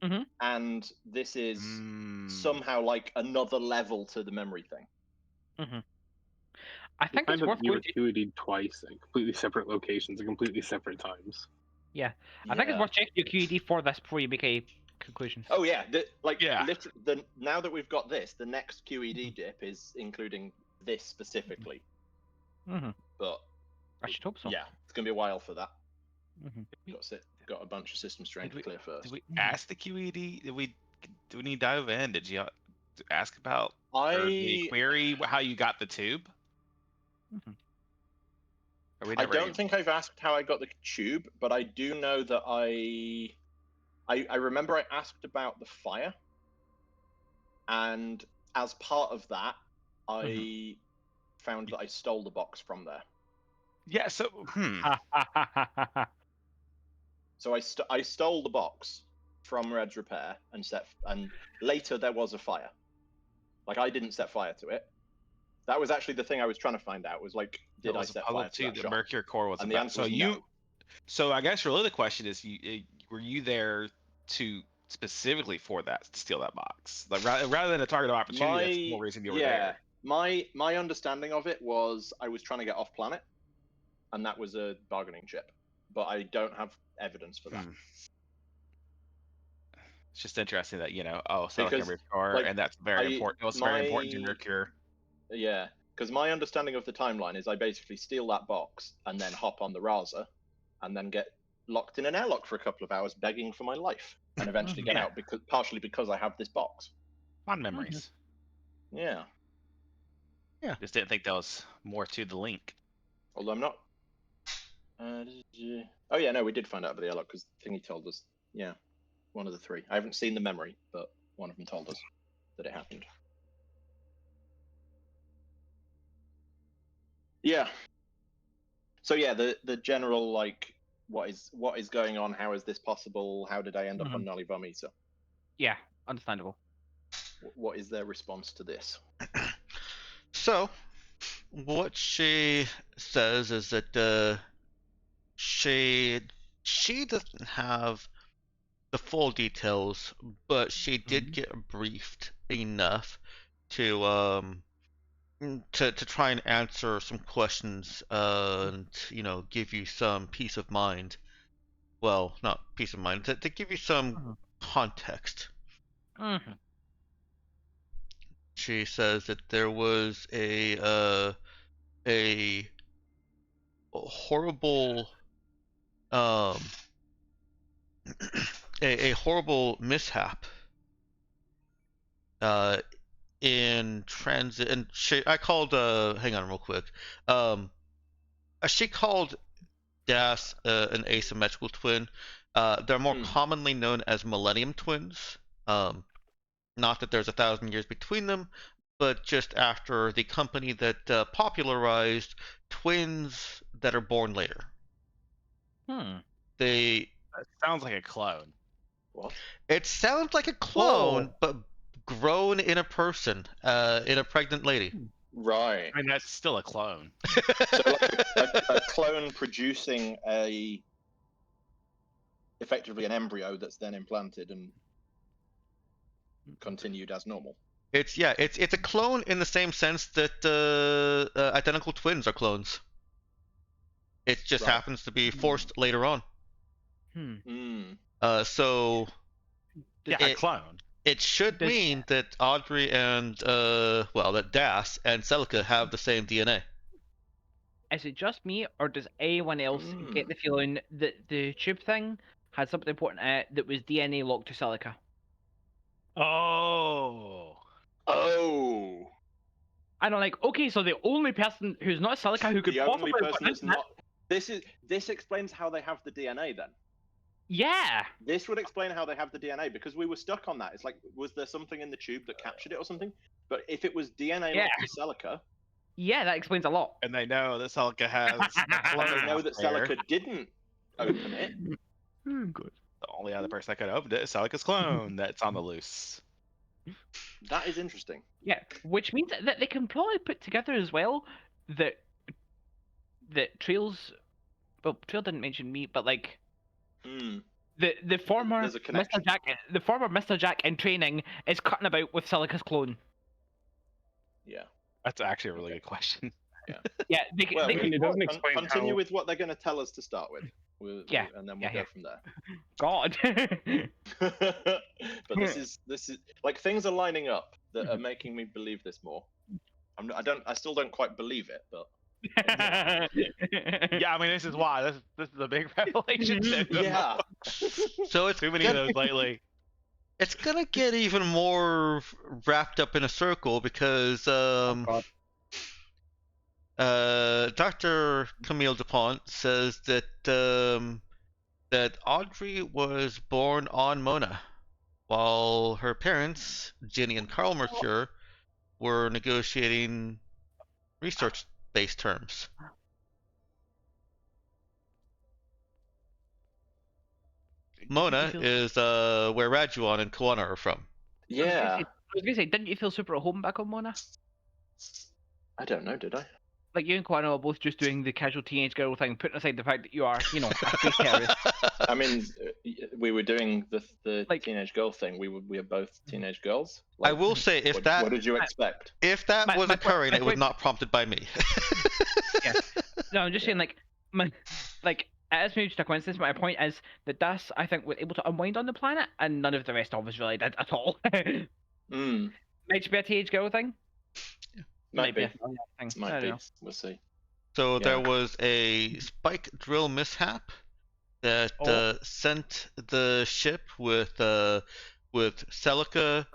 Mhm. and this is Mm. somehow like another level to the memory thing. I think it's worth You going were QED'd twice at completely separate locations at completely separate times. I think it's Yeah. worth checking your QED for this before you make a conclusions. Oh yeah, Yeah. now that we've got this, the next QED dip is including this specifically. Mm-hmm. But I should hope so. yeah, it's gonna be a while for that. Mm-hmm. Got a bunch of system strain to clear first. Did we ask the QED? Did we need to dive in? Did you ask about or the query how you got the tube? Mhm. Or we I never don't even- think I've asked how I got the tube, but I do know that I remember I asked about the fire, and as part of that, I found that I stole the box from there. Yeah. So. So I stole the box from Red's Repair and later there was a fire. Like I didn't set fire to it. That was actually the thing I was trying to find out. Was like, did I set fire to that the shop? Mercur core was And the about. answer So was you. no. So I guess really the question is, were you there to specifically for that to steal that box? Like rather than a target of opportunity, that's the whole reason you were there. My understanding of it was I was trying to get off planet, and that was a bargaining chip, but I don't have evidence for that. It's just interesting that Celica Because, Mercur, like, and that's very important. It was very important to Mercur. Yeah, because my understanding of the timeline is I basically steal that box and then hop on the Raza, and then get locked in an airlock for a couple of hours, begging for my life, and eventually get out partially because I have this box. Fond memories. Yeah. Just didn't think there was more to the link. Although I'm not. Oh yeah, no, we did find out about the airlock because Thingy told us. Yeah, one of the three. I haven't seen the memory, but one of them told us that it happened. Yeah. So yeah, the general like what is going on? How is this possible? How did I end up on Nolly Vomita? Yeah, understandable. What is their response to this? So, what she says is that she doesn't have the full details, but she did get briefed enough to to try and answer some questions and give you some peace of mind. Well, not peace of mind, to give you some context. She says that there was a horrible a horrible mishap in transit, and I called hang on real quick. She called Das an asymmetrical twin. They're more commonly known as Millennium Twins. Not that there's 1,000 years between them, but just after the company that popularized twins that are born later. They. That sounds like a clone. What? It sounds like a clone, but grown in a person, in a pregnant lady. Right. I mean, that's still a clone. So like a clone producing effectively an embryo that's then implanted and continued as normal. It's a clone in the same sense that identical twins are clones. It just happens to be forced later on. So a clone. It should mean that Audrey and that Das and Celica have the same DNA. Is it just me, or does anyone else get the feeling that the tube thing had something important in it that was DNA locked to Celica? Oh. I don't okay, so the only person who's not Celica who could possibly This explains how they have the DNA then. Yeah. This would explain how they have the DNA, because we were stuck on that. It's like, was there something in the tube that captured it or something? But if it was DNA locked to Celica... Yeah, that explains a lot. And they know that Celica has... they know that Celica didn't open it. Good. The only other person that could have opened it is Celica's clone that's on the loose. That is interesting. Yeah, which means that they can probably put together as well that Trail's... Well, Trail didn't mention me, but like... The former Mr. Jack in training is cutting about with Celica's clone. Yeah. That's actually a really good question. Yeah. It doesn't explain continue with what they're going to tell us to start with. And then we'll go from there. God. But this is like, things are lining up that are making me believe this more. I still don't quite believe it, but. Yeah, I mean, this is why this is a big revelation. Yeah. So it's too many of those lately. It's gonna get even more wrapped up in a circle because Dr. Camille Dupont says that that Audrey was born on Mona, while her parents, Ginny and Carl Mercur, were negotiating research-based terms. Mona is where Rajuan and Koana are from. Yeah. I was gonna say, didn't you feel super at home back on Mona? I don't know, did I? Like, you and Koana are both just doing the casual teenage girl thing, putting aside the fact that you are, a space terrorist. I mean, we were doing the teenage girl thing. We are both teenage girls. I will say, what did you expect? If that was occurring, it was not prompted by me. Yeah. No, I'm just saying, like, like, it is maybe just a coincidence, but my point is that Das, I think, was able to unwind on the planet, and none of the rest of us really did at all. Mm, Might just be a teenage girl thing. might be. a thing. I Might don't be. know. We'll see. So there Yeah. was a spike drill mishap that Oh. sent the ship with Celica,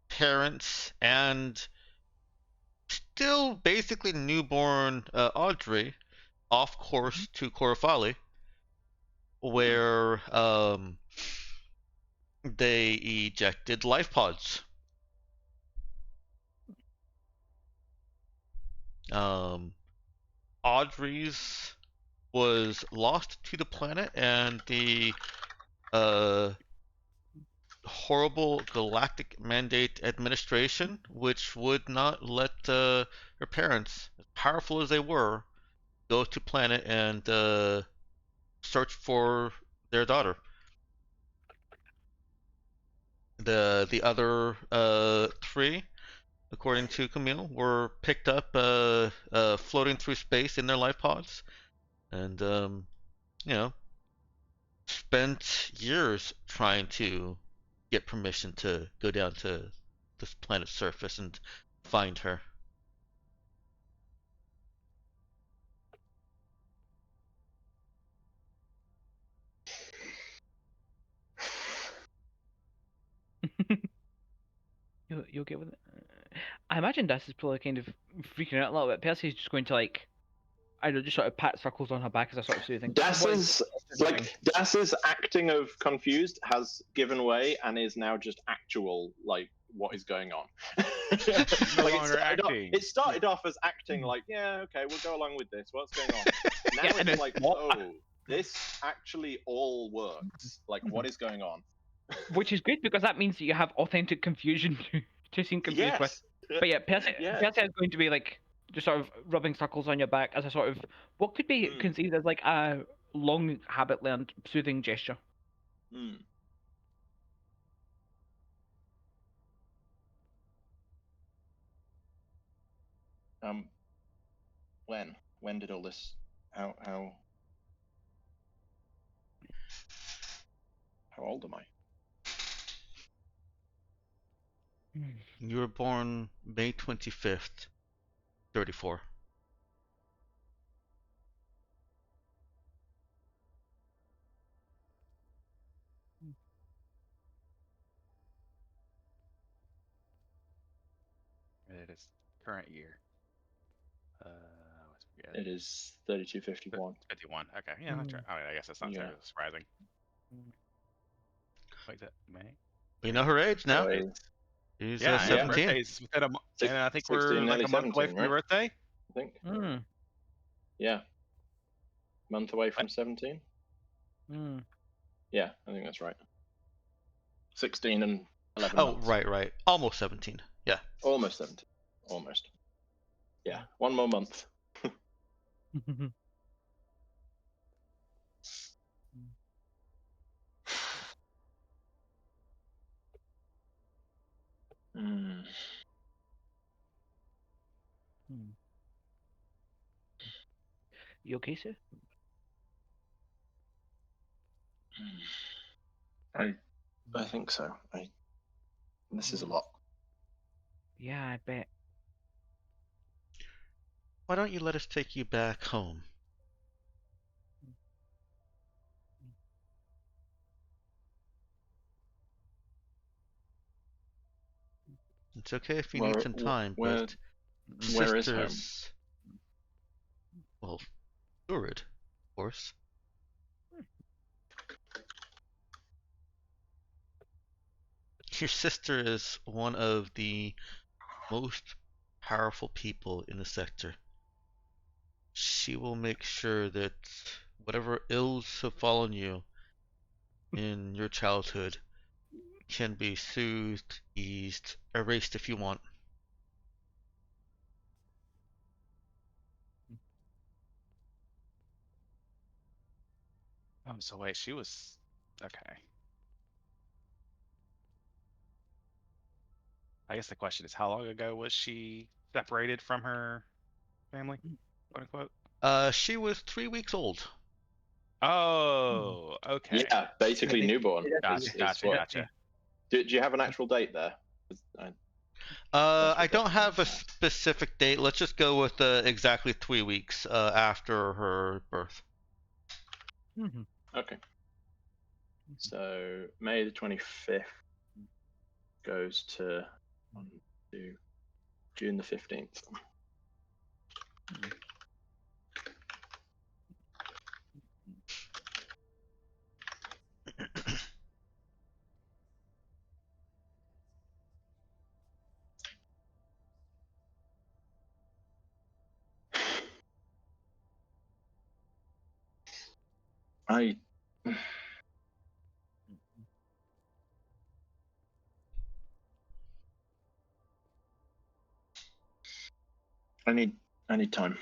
parents, and still basically newborn Audrey off course to Corofali, where they ejected life pods. Audrey's was lost to the planet, and the horrible galactic mandate administration, which would not let her parents, as powerful as they were, go to planet and search for their daughter. The other three, according to Camille, were picked up floating through space in their life pods, and you know, spent years trying to get permission to go down to this planet's surface and find her. You'll get with it. I imagine Das is probably kind of freaking out a little bit. Percy's just going to like, I don't know, just sort of pat circles on her back as a sort of soothing. Das's acting of confused has given way and is now just actual like what is going on. No Like, longer acting. it started off as acting like, yeah, okay, we'll go along with this. What's going on? Now Yeah, and it's it's like, what? oh, this actually all works. Like, what is going on? Which is good because that means that you have authentic confusion to seem confused with. Yes. But yeah, Percy Yeah. is going to be like just sort of rubbing circles on your back as a sort of what could be conceived as like a long habit learned soothing gesture. Mm. When did all this? How old am I? You were born May 25th, 34. It is current year. What's it? It is 3251. 51. Okay, yeah, that's right. I mean, I guess that's not Yeah. terribly surprising. Wait, that May? We know her age now. So She's Yeah, and her 17. birthday's within a month, and I think 16, we're like nearly a month away 17, from your right? birthday. I think. Mm. Yeah. Month away from 17? Mm. Yeah, I think that's right. 16 and 11 Oh, months. right. Almost 17. Yeah. Almost 17. Almost. Yeah, one more month. Mm. You okay, sir? I think so. This is a lot. Yeah, I bet. Why don't you let us take you back home? It's okay if you need some time, but where is home? sisters... Well, Lurid, of course. Your sister is one of the most powerful people in the sector. She will make sure that whatever ills have fallen you in your childhood can be soothed, eased, erased if you want. Oh, so wait, she was okay. I guess the question is, how long ago was she separated from her family, quote unquote? She was 3 weeks old. Oh, okay. Yeah, basically newborn. Gotcha, gotcha, what- gotcha. Do you have an actual date there? I- I what don't have a that- specific date. Let's just go with exactly 3 weeks after her birth. Mhm. Okay. So May the 25th goes to June the 15th. I need time.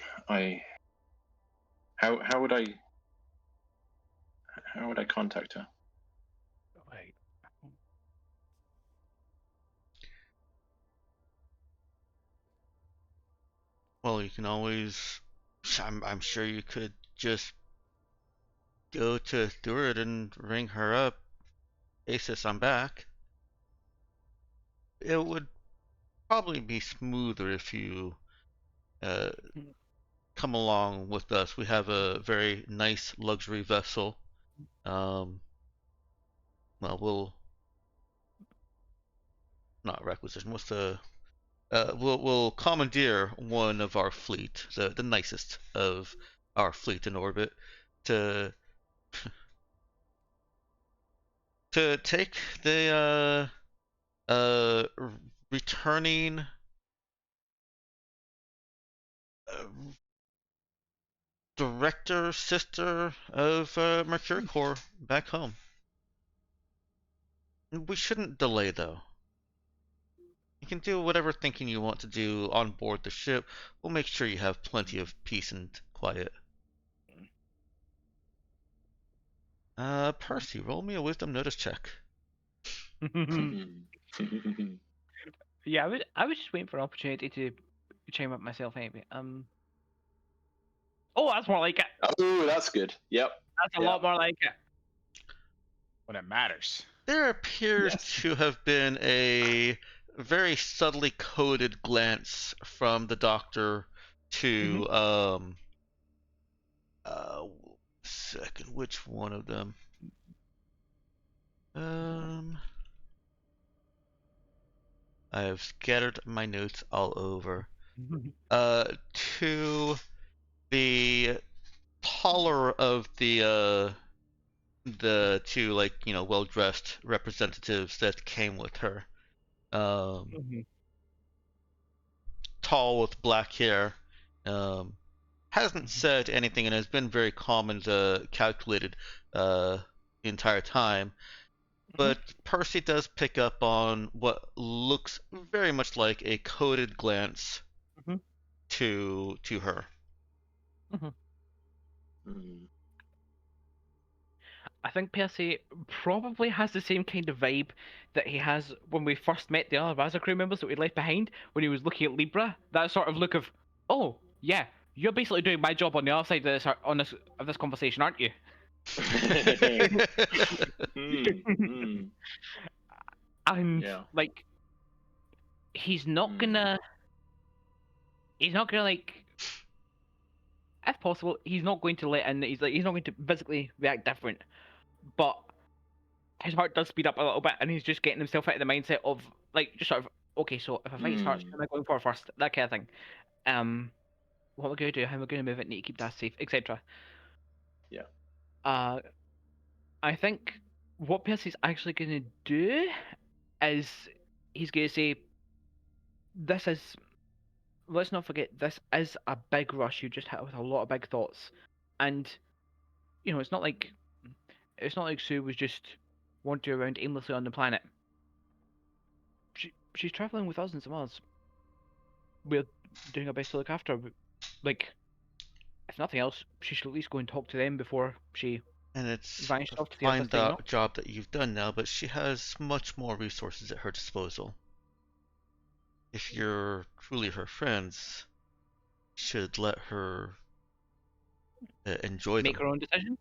How would I contact her? Right. Well, you can always. I'm sure you could just go to Stewart and ring her up. Asus, I'm back. It would probably be smoother if you uh, come along with us. We have a very nice luxury vessel. Well, we'll not requisition. What's the we'll commandeer one of our fleet, the nicest of our fleet in orbit, to take the returning uh, director sister of Mercur Corps back home. We shouldn't delay though. You can do whatever thinking you want to do on board the ship. We'll make sure you have plenty of peace and quiet. Percy, roll me a wisdom notice check. Yeah, I was just waiting for an opportunity to chime up myself anyway. Oh, that's more like it. Oh, that's good. Yep. That's a lot more like it. When it matters. There appears Yes. to have been a very subtly coded glance from the doctor to second, which one of them? I have scattered my notes all over. To the taller of the two, like, well-dressed representatives that came with her. Tall with black hair. Hasn't said anything and has been very calm and calculated the entire time. But Percy does pick up on what looks very much like a coded glance to her. I think Percy probably has the same kind of vibe that he has when we first met the other Raza crew members that we left behind when he was looking at Libra. That sort of look of, oh yeah, you're basically doing my job on the other side of this conversation, aren't you? And Yeah. like, he's not gonna like, if possible, he's not going to let in. He's not going to physically react different, but his heart does speed up a little bit, and he's just getting himself out of the mindset of like just sort of, okay, so if a fight starts, who am I going for first? That kind of thing. What we're gonna do, how we're gonna move it, need to keep that safe, etc. Yeah. I think what Percy's actually gonna do is he's gonna say, this is, let's not forget, this is a big rush you just hit with a lot of big thoughts, and it's not like Sue was just wandering around aimlessly on the planet. She's traveling with us and some others. We're doing our best to look after her. Like, if nothing else, she should at least go and talk to them before she And it's vanished a off to the other side. job that you've done now, but she has much more resources at her disposal. If you're truly her friends, you should let her enjoy Make them. her own decision.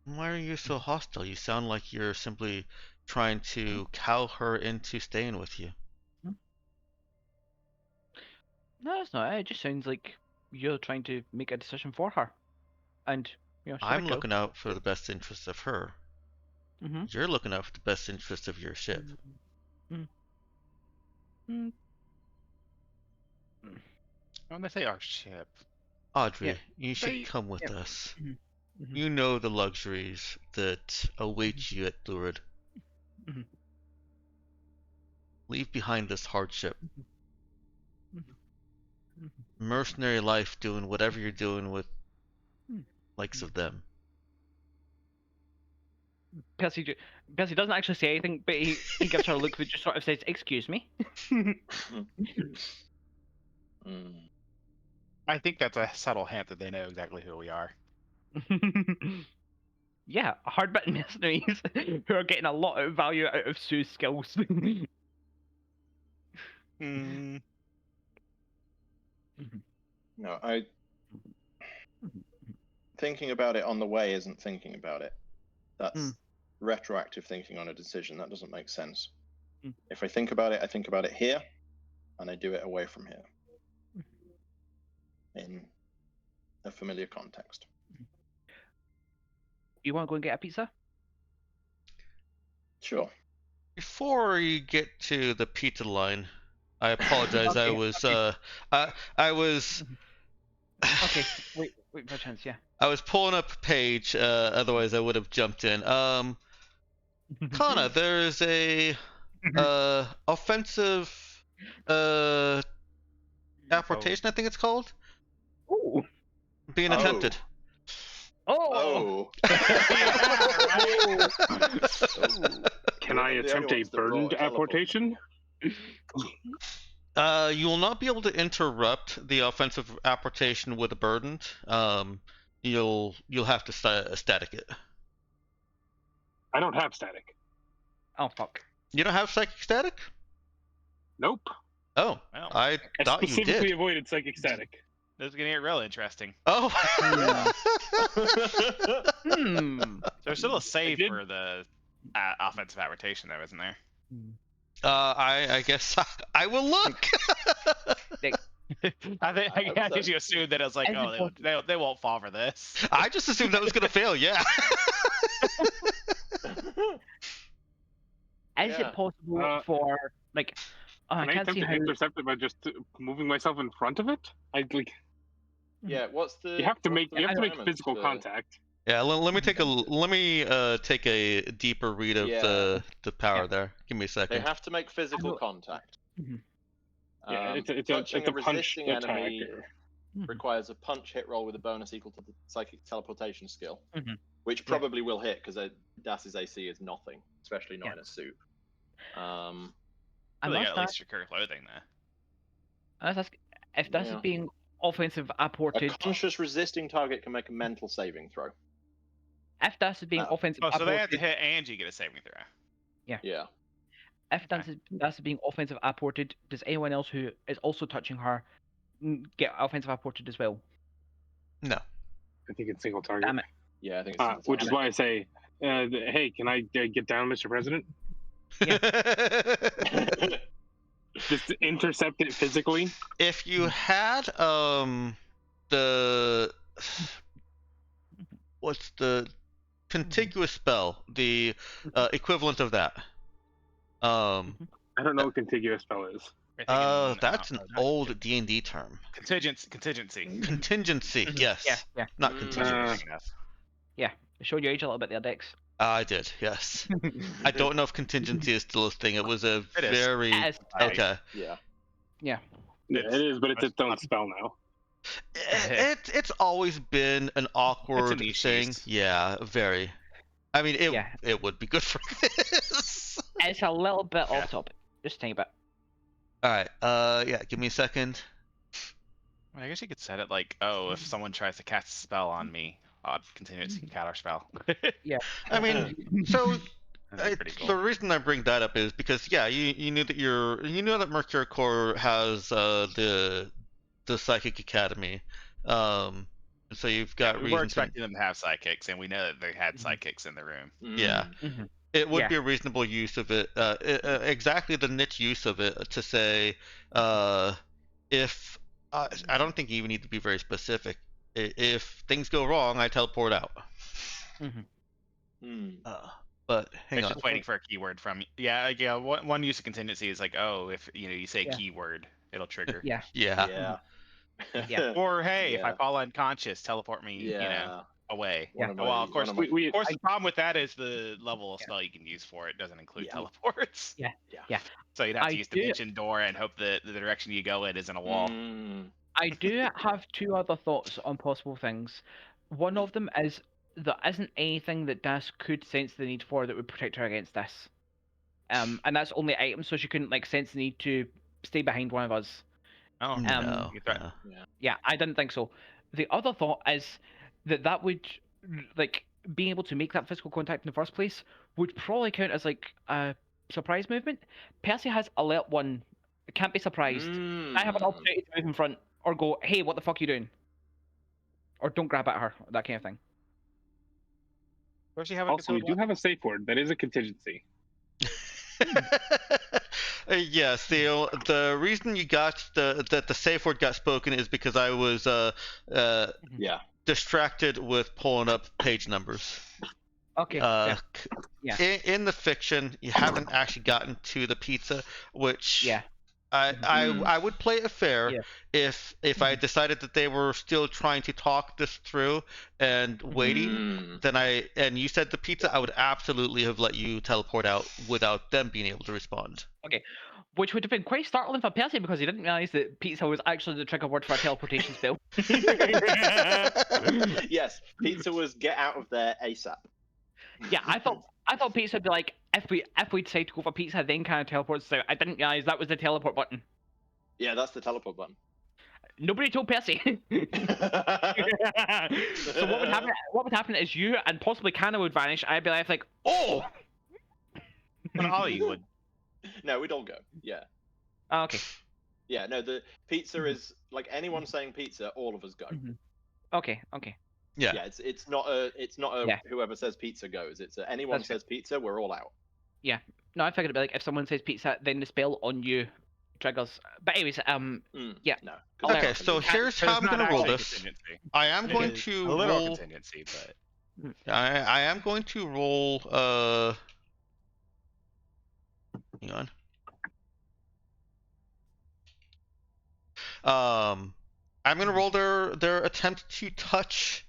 Why are you so hostile? You sound like you're simply trying to cow her into staying with you. No, it's not. It just sounds like you're trying to make a decision for her, and she's a I'm girl. looking out for the best interests of her. Mm-hmm. You're looking out for the best interests of your ship. Mm. When they say our ship, Audrey, you should They- come with yeah. us. Mhm. You know the luxuries that await you at Lurid. Mhm. Leave behind this hardship. Mhm. Mercenary life doing whatever you're doing with likes of them. Percy doesn't actually say anything, but he gives her a look that just sort of says, "Excuse me." I think that's a subtle hint that they know exactly who we are. Yeah, hard-bitten mercenaries who are getting a lot of value out of Sue's skills. Hmm. No, thinking about it on the way isn't thinking about it. That's retroactive thinking on a decision. That doesn't make sense. If I think about it here, and I do it away from here in a familiar context. You want to go and get a pizza? Sure. Before you get to the pizza line, I apologize. I Okay, was I was Okay, wait for a chance. Yeah. I was pulling up a page. Otherwise, I would have jumped in. Kana, there's a offensive apportation. I think it's called Ooh. being attempted. Oh. Can I attempt a burdened apportation? You will not be able to interrupt the offensive apportation with a burdened. You'll have to static it. I don't have static. Oh fuck. You don't have psychic static? Nope. Oh, Well, I I thought you specifically did. avoided psychic static. This is gonna get real interesting. Oh. There's still a save did- for the offensive apportation, though, isn't there? I guess I will look. I think you assumed that it was like, As oh, they won't fall for this. I just assumed that was gonna fail. Yeah. Is it possible for like? Oh, I Can I can't attempt see to how. intercept it by just moving myself in front of it? Yeah. What's the? You have to make requirements physical for- contact. Yeah. Let me take a deeper read of Yeah. the power Yeah. there. Give me a They second. have to make physical contact. Mhm. Yeah, it's a touching a punch resisting attack. enemy requires a punch hit roll with a bonus equal to the psychic teleportation skill, which probably will hit because Das's AC is nothing, especially not in a suit. I Well, they must got at ask, least secure clothing there. I must ask if this is Yeah. being offensive A apported. conscious resisting target can make a mental saving throw. If this is being Oh. offensive Oh, so they have to apported. hit Angie get a saving throw. Yeah. If this is being offensive apported, does anyone else who is also touching her get offensive apported as well? No. I think it's single target. Damn it. Yeah, I think it's Which is why I say, hey, can I get down, Mr. President? Just intercept it physically. If you had the what's the contiguous spell, the equivalent of that. I don't know what contiguous spell is. That's an old D&D term. Contingency. Contingency, yes. Yeah. Not contingency. Yeah. I showed your age a little bit there, Dex. I did, yes. I don't know if contingency is still a thing. It was a It is. very It is. okay. Yeah. Yeah. Yeah, it is, but it's its own spell now. It's always been an awkward niche thing. use. Yeah, very. I mean, Yeah. it would be good for this. It's a little bit Yeah. off topic. Just a tiny bit. All right. Yeah. Give me a second. I guess you could set it like, oh, if someone tries to cast a spell on me, I'll continue to counter spell. I mean, so That'd be pretty cool. the reason I bring that up is because you knew that Mercur Core has the the Psychic Academy. So you've got we were reason to. expecting them to have psychics, and we know that they had psychics in the room. Yeah. Mm. It would Yeah. be a reasonable use of it. Exactly the niche use of it to say, if I don't think you even need to be very specific. If things go wrong, I teleport out. But hang It's on. just waiting for a keyword from you. Yeah. One use of contingency is like, oh, if you say Yeah. keyword, it'll trigger. Yeah. Yeah. Yeah. Or hey, if I Yeah. fall unconscious, teleport me, Yeah. away. Yeah. One of Well, my- of course, one of my- of course, the problem with that is the level of Yeah. spell you can use for it doesn't include Yeah. teleports. Yeah. Yeah. Yeah. So you'd have to I use do- dimension door and hope that the direction you go in isn't a wall. I do have two other thoughts on possible things. One of them is there isn't anything that Das could sense the need for that would protect her against this. And that's only items, so she couldn't sense the need to stay behind one of us. Oh, No. you threat- no. Yeah, I didn't think so. The other thought is that would being able to make that physical contact in the first place would probably count as a surprise movement. Percy has alert one. Can't be surprised. I have an opportunity to move in front or go, hey, what the fuck are you doing? Or don't grab at her, that kind of thing. Where's she have Also, we do have a safe word. That is a contingency. Yes, the reason you got that the safe word got spoken is because I was Yeah. distracted with pulling up page numbers. Okay. Yeah. Yeah. In the fiction, you haven't actually gotten to the pizza, which Yeah. I would play it fair Yeah. if I decided that they were still trying to talk this through and waiting. And you said the pizza, I would absolutely have let you teleport out without them being able to respond. Okay. Which would have been quite startling for Percy because he didn't realize that pizza was actually the trigger word for a teleportation spell. Yes, pizza was get out of there ASAP. Yeah, I thought pizza would be like if we decide to go for pizza, then kind of teleports out. I didn't realize that was the teleport button. Yeah, that's the teleport button. Nobody told Percy. So what would happen? What would happen is you and possibly Kana would vanish. I'd be like, oh. And all you would. No, we'd all go. Yeah. Oh, okay. Yeah, no, the pizza is like anyone saying pizza, all of us go. Okay. Yeah. Yeah, it's not a Yeah. whoever says pizza goes. It's a, anyone That's says pizza, we're all out. Yeah. No, I figured it'd be like if someone says pizza, then the spell on you triggers. But anyways, yeah. No. Okay, so here's how I'm gonna roll this. I am going It is to a little roll. contingency, but I am going to roll. Hang on. I'm gonna roll their attempt to touch.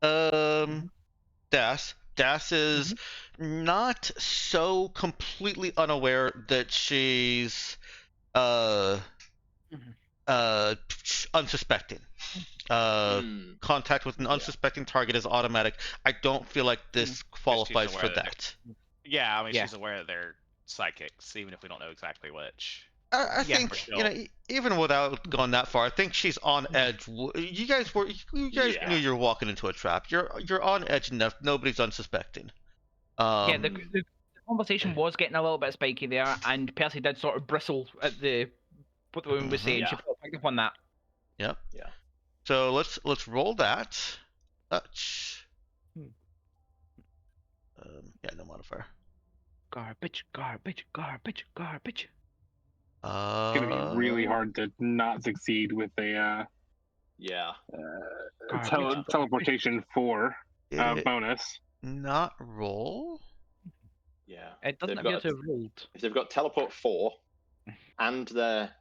Das. Das is not so completely unaware that she's unsuspecting. Contact with an unsuspecting target is automatic. I don't feel like this qualifies for aware that that. yeah, I mean Yeah. she's aware that they're psychics, even if we don't know exactly which. I Yeah, think for even without going that far, I think she's on edge. You guys Yeah. knew you're walking into a trap. You're on edge enough. Nobody's unsuspecting. Yeah, the conversation was getting a little bit spiky there, and Percy did sort of bristle at what the woman was saying. She Yeah. picked up on that. Yep. Yeah. So let's roll that. Touch. Yeah, no modifier. Garbage. It's gonna be really hard to not succeed with a Yeah. teleportation 4 It bonus. not roll. Yeah. It doesn't They've appear got- to have rolled. If they've got teleport 4 and their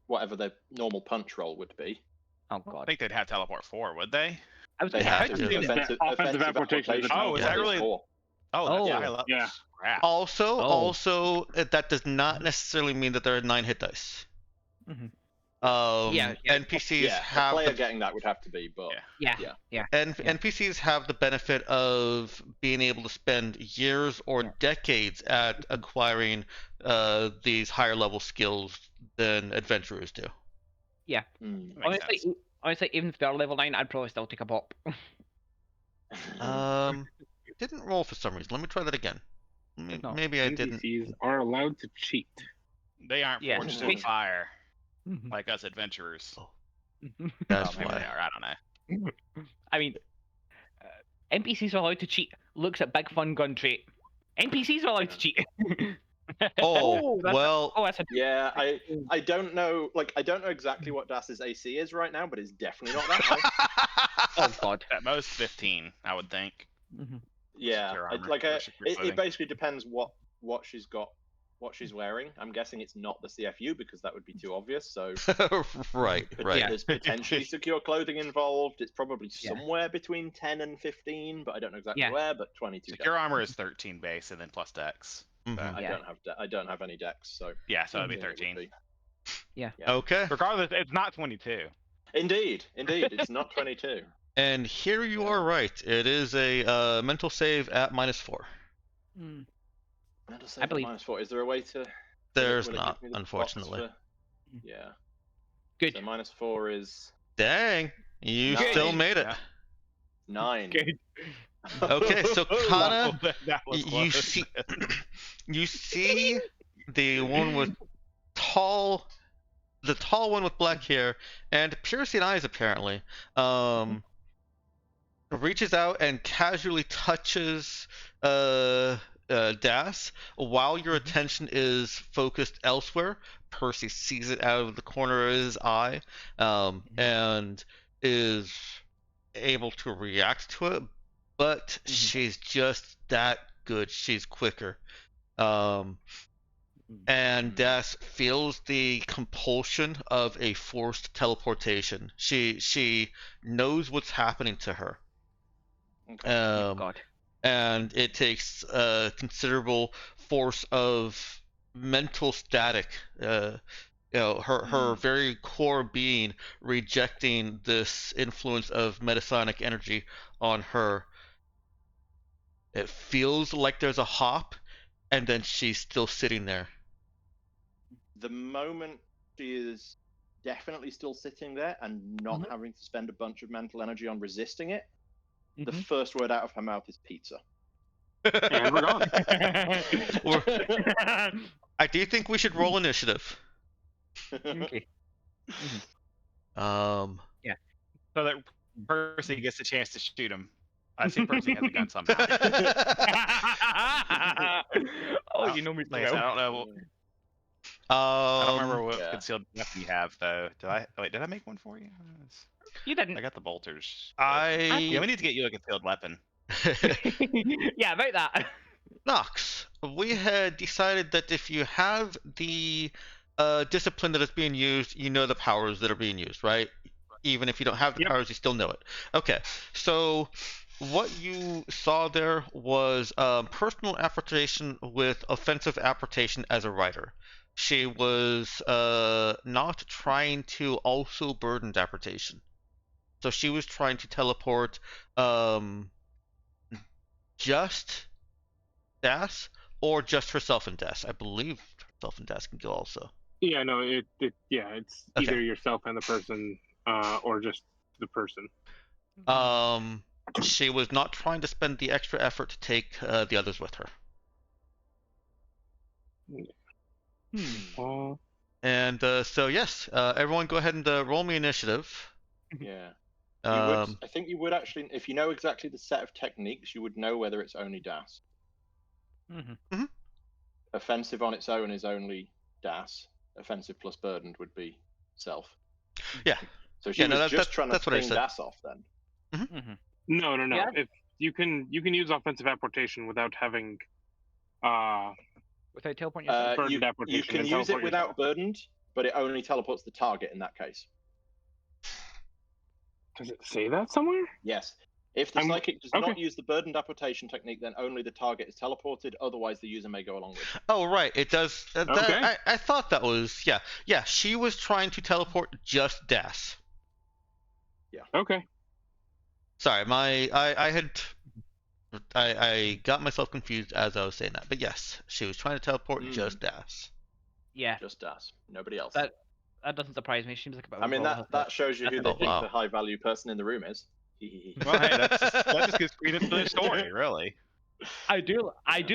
whatever their normal punch roll would be. Oh I god. think they'd have teleport 4, would they? I was They gonna have say, to how do do you it. do that? Offensive application is a Oh, is that teleport. really- 4. Oh, Oh. that's high level. Yeah. Crap. Also, that does not necessarily mean that there are 9 hit dice. Yeah. NPCs Yeah, a have player the, getting that would have to be, but Yeah. Yeah. NPCs have the benefit of being able to spend years or decades at acquiring these higher level skills than adventurers do. Makes sense. Honestly, even if they're level 9, I'd probably still take a pop. Didn't roll for some reason. Let me try that again. No. Maybe I didn't. NPCs are allowed to cheat. They aren't Yeah. forged in Wait. fire like us adventurers. That's maybe why. they are. I don't know. I mean, NPCs are allowed to cheat. Looks at big fun gun trait. NPCs are allowed to cheat. Oh, that's well. that's a Yeah, I don't know. Like, I don't know exactly what Das's AC is right now, but it's definitely not that high. oh god. At most 15, I would think. Mhm. Yeah, Secure armor like or secure it clothing. basically depends what she's got, what she's wearing. I'm guessing it's not the CFU because that would be too obvious. So Right, right. Yeah. there's potentially secure clothing involved. It's probably Yeah. somewhere between 10 and 15, but I don't know exactly Yeah. where. But 22. Secure armor is 13 base and then plus dex. Mhm. So, Yeah. I don't have any decks, so yeah, so it'd be I think it would 13. be. Okay. Regardless, it's not 22. Indeed, it's not 22. And here you are right. It is a mental save at -4. Mm. Mental I save believe- -4. Is there a way to? There's will it not, give me the unfortunately. spots for- Yeah. Good. So -4 is Dang, you Nice. still made it. Yeah. 9. Good. Okay, so Kana, That was you close. see, you see the one with the tall one with black hair and piercing eyes apparently, reaches out and casually touches Das while your attention is focused elsewhere. Percy sees it out of the corner of his eye, and is able to react to it, but she's just that good. She's quicker. And Das feels the compulsion of a forced teleportation. She knows what's happening to her. Oh god. And it takes a considerable force of mental static. Her very core being rejecting this influence of metasonic energy on her. It feels like there's a hop, and then she's still sitting there. The moment she is definitely still sitting there and not having to spend a bunch of mental energy on resisting it, the first word out of her mouth is pizza. And we're gone. I do think we should roll initiative. Okay. So that Percy gets a chance to shoot him. I assume Percy has a gun somehow. Oh, you know me Like I said, I don't know. I I don't remember what yeah. concealed weapon you have though. Did I make one for you? You didn't. I got the bolters. I Yeah, we need to get you a concealed weapon. Yeah, about that. Nox, we had decided that if you have the discipline that is being used, you know the powers that are being used, right? Even if you don't have the powers, you still know it. Okay, so what you saw there was personal apportation with offensive apportation as a writer. She was not trying to also burden apportation. So she was trying to teleport just Das or just herself and Das. I believe herself and Das can go also. Yeah, no, it's Okay. either yourself and the person, or just the person. She was not trying to spend the extra effort to take the others with her. And so yes, everyone go ahead and roll me initiative. Yeah. I think you would actually, if you know exactly the set of techniques, you would know whether it's only Das. Offensive on its own is only Das. Offensive plus burdened would be self. Yeah. So she was just trying to that's what I ping said. Das off then. No. Yeah. If you can use offensive apportation without having Without teleporting yourself. burdened You apportation. can and use it teleport without yourself. burdened, but it only teleports the target in that case. Does it say that somewhere? Yes. If the psychic does not okay. use the burdened apportation technique, then only the target is teleported. Otherwise, the user may go along with it. Oh right, it does. Okay. I thought that was yeah. She was trying to teleport just Das. Okay. Sorry, I got myself confused as I was saying that, but yes, she was trying to teleport just Das. Yeah, Just Das. Nobody else. that doesn't surprise me. She seems like a bit of I a mean, problem. that shows you who they Oh, think wow. the high value person in the room is. Well, hey, that just gives credence to the story, really. I do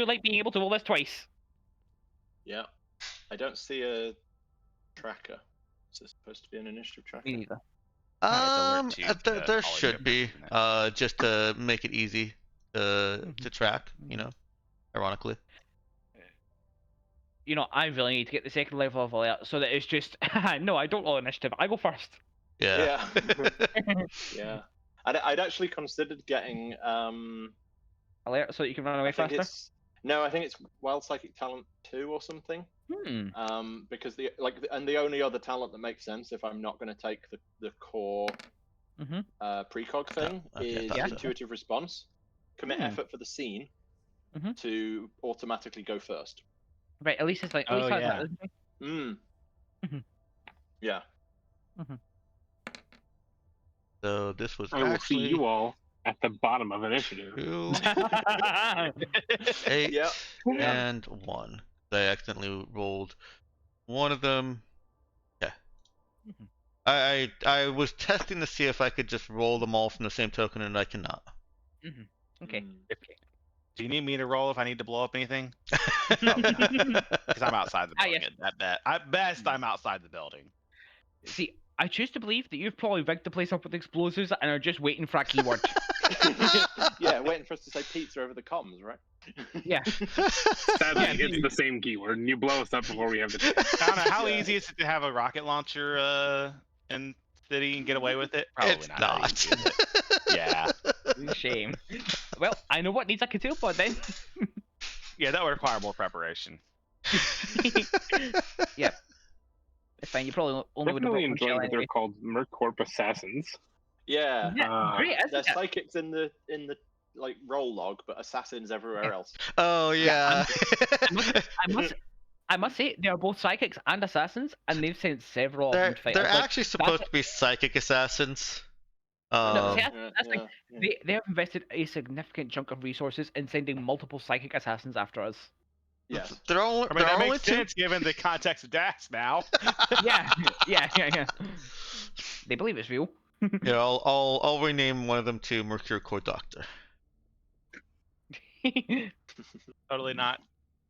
like being able to roll this twice. Yeah. I don't see a tracker. Is this supposed to be an initiative tracker? Me neither. alert to There all should your be, information. just to make it easy to track, ironically. I really need to get the second level of alert so that it's just no, I don't roll initiative. I go first. Yeah. Yeah. I'd actually considered getting Alert so that you can run away I think faster. I think it's Wild Psychic Talent 2 or something. Because the only other talent that makes sense if I'm not going to take the core precog thing is intuitive response. Commit effort for the scene to automatically go first. Right, at least it's like, at least that's that, isn't it? Yeah. So this was I will actually see you all at the bottom of initiative. 2, 8, Yeah. and 1. I accidentally rolled one of them. Yeah. I was testing to see if I could just roll them all from the same token, and I cannot. Okay. Do you need me to roll if I need to blow up anything? Because I'm outside the building. At best, I'm outside the building. See, I choose to believe that you've probably rigged the place up with explosives and are just waiting for a keyword. Yeah, waiting for us to say pizza over the comms, right? Yeah. Sadly, it's the same keyword, and you blow us up before we have the chance. I don't know, how easy is it to have a rocket launcher in city and get away with it? Probably It's not. not. That easy, is it? Yeah. Shame. Well, I know what needs a Cthulhu pod then. Yeah, that would require more preparation. Yeah. It's fine. You probably only would have Definitely brought one enjoying shell that they're anyway. called Mercur assassins. Yeah. Great, They're isn't it? psychics in the like roll log, but assassins everywhere else. Oh yeah. I must say, they are both psychics and assassins, and they've sent several of them to fight. They're us. Like, actually supposed to be psychic assassins. No, see, Yeah, that's like yeah. they have invested a significant chunk of resources in sending multiple psychic assassins after us. Yes. They're all. I mean, they're that only makes two. sense given the context of DAS now. Yeah. They believe it's real. Yeah, I'll rename one of them to Mercur Core Doctor. Totally not.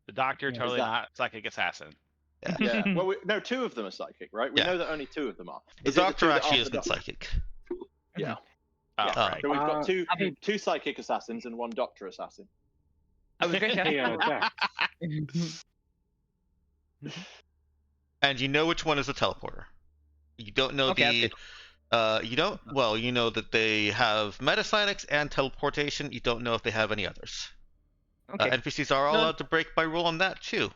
The doctor, Yeah. totally not psychic assassin. Yeah. Well, no, two of them are psychic, right? We Yeah. know that only two of them are. The Is it Doctor two that actually aren't the isn't Doctor? psychic. Yeah. Oh, Yeah. right. So we've got I two psychic assassins and one Doctor assassin. I was going to Hey, Jack, And you know which one is the teleporter. You don't know Okay, you don't. Well, you know that they have metapsynics and teleportation. You don't know if they have any others. Okay. NPCs are allowed to break by rule on that too.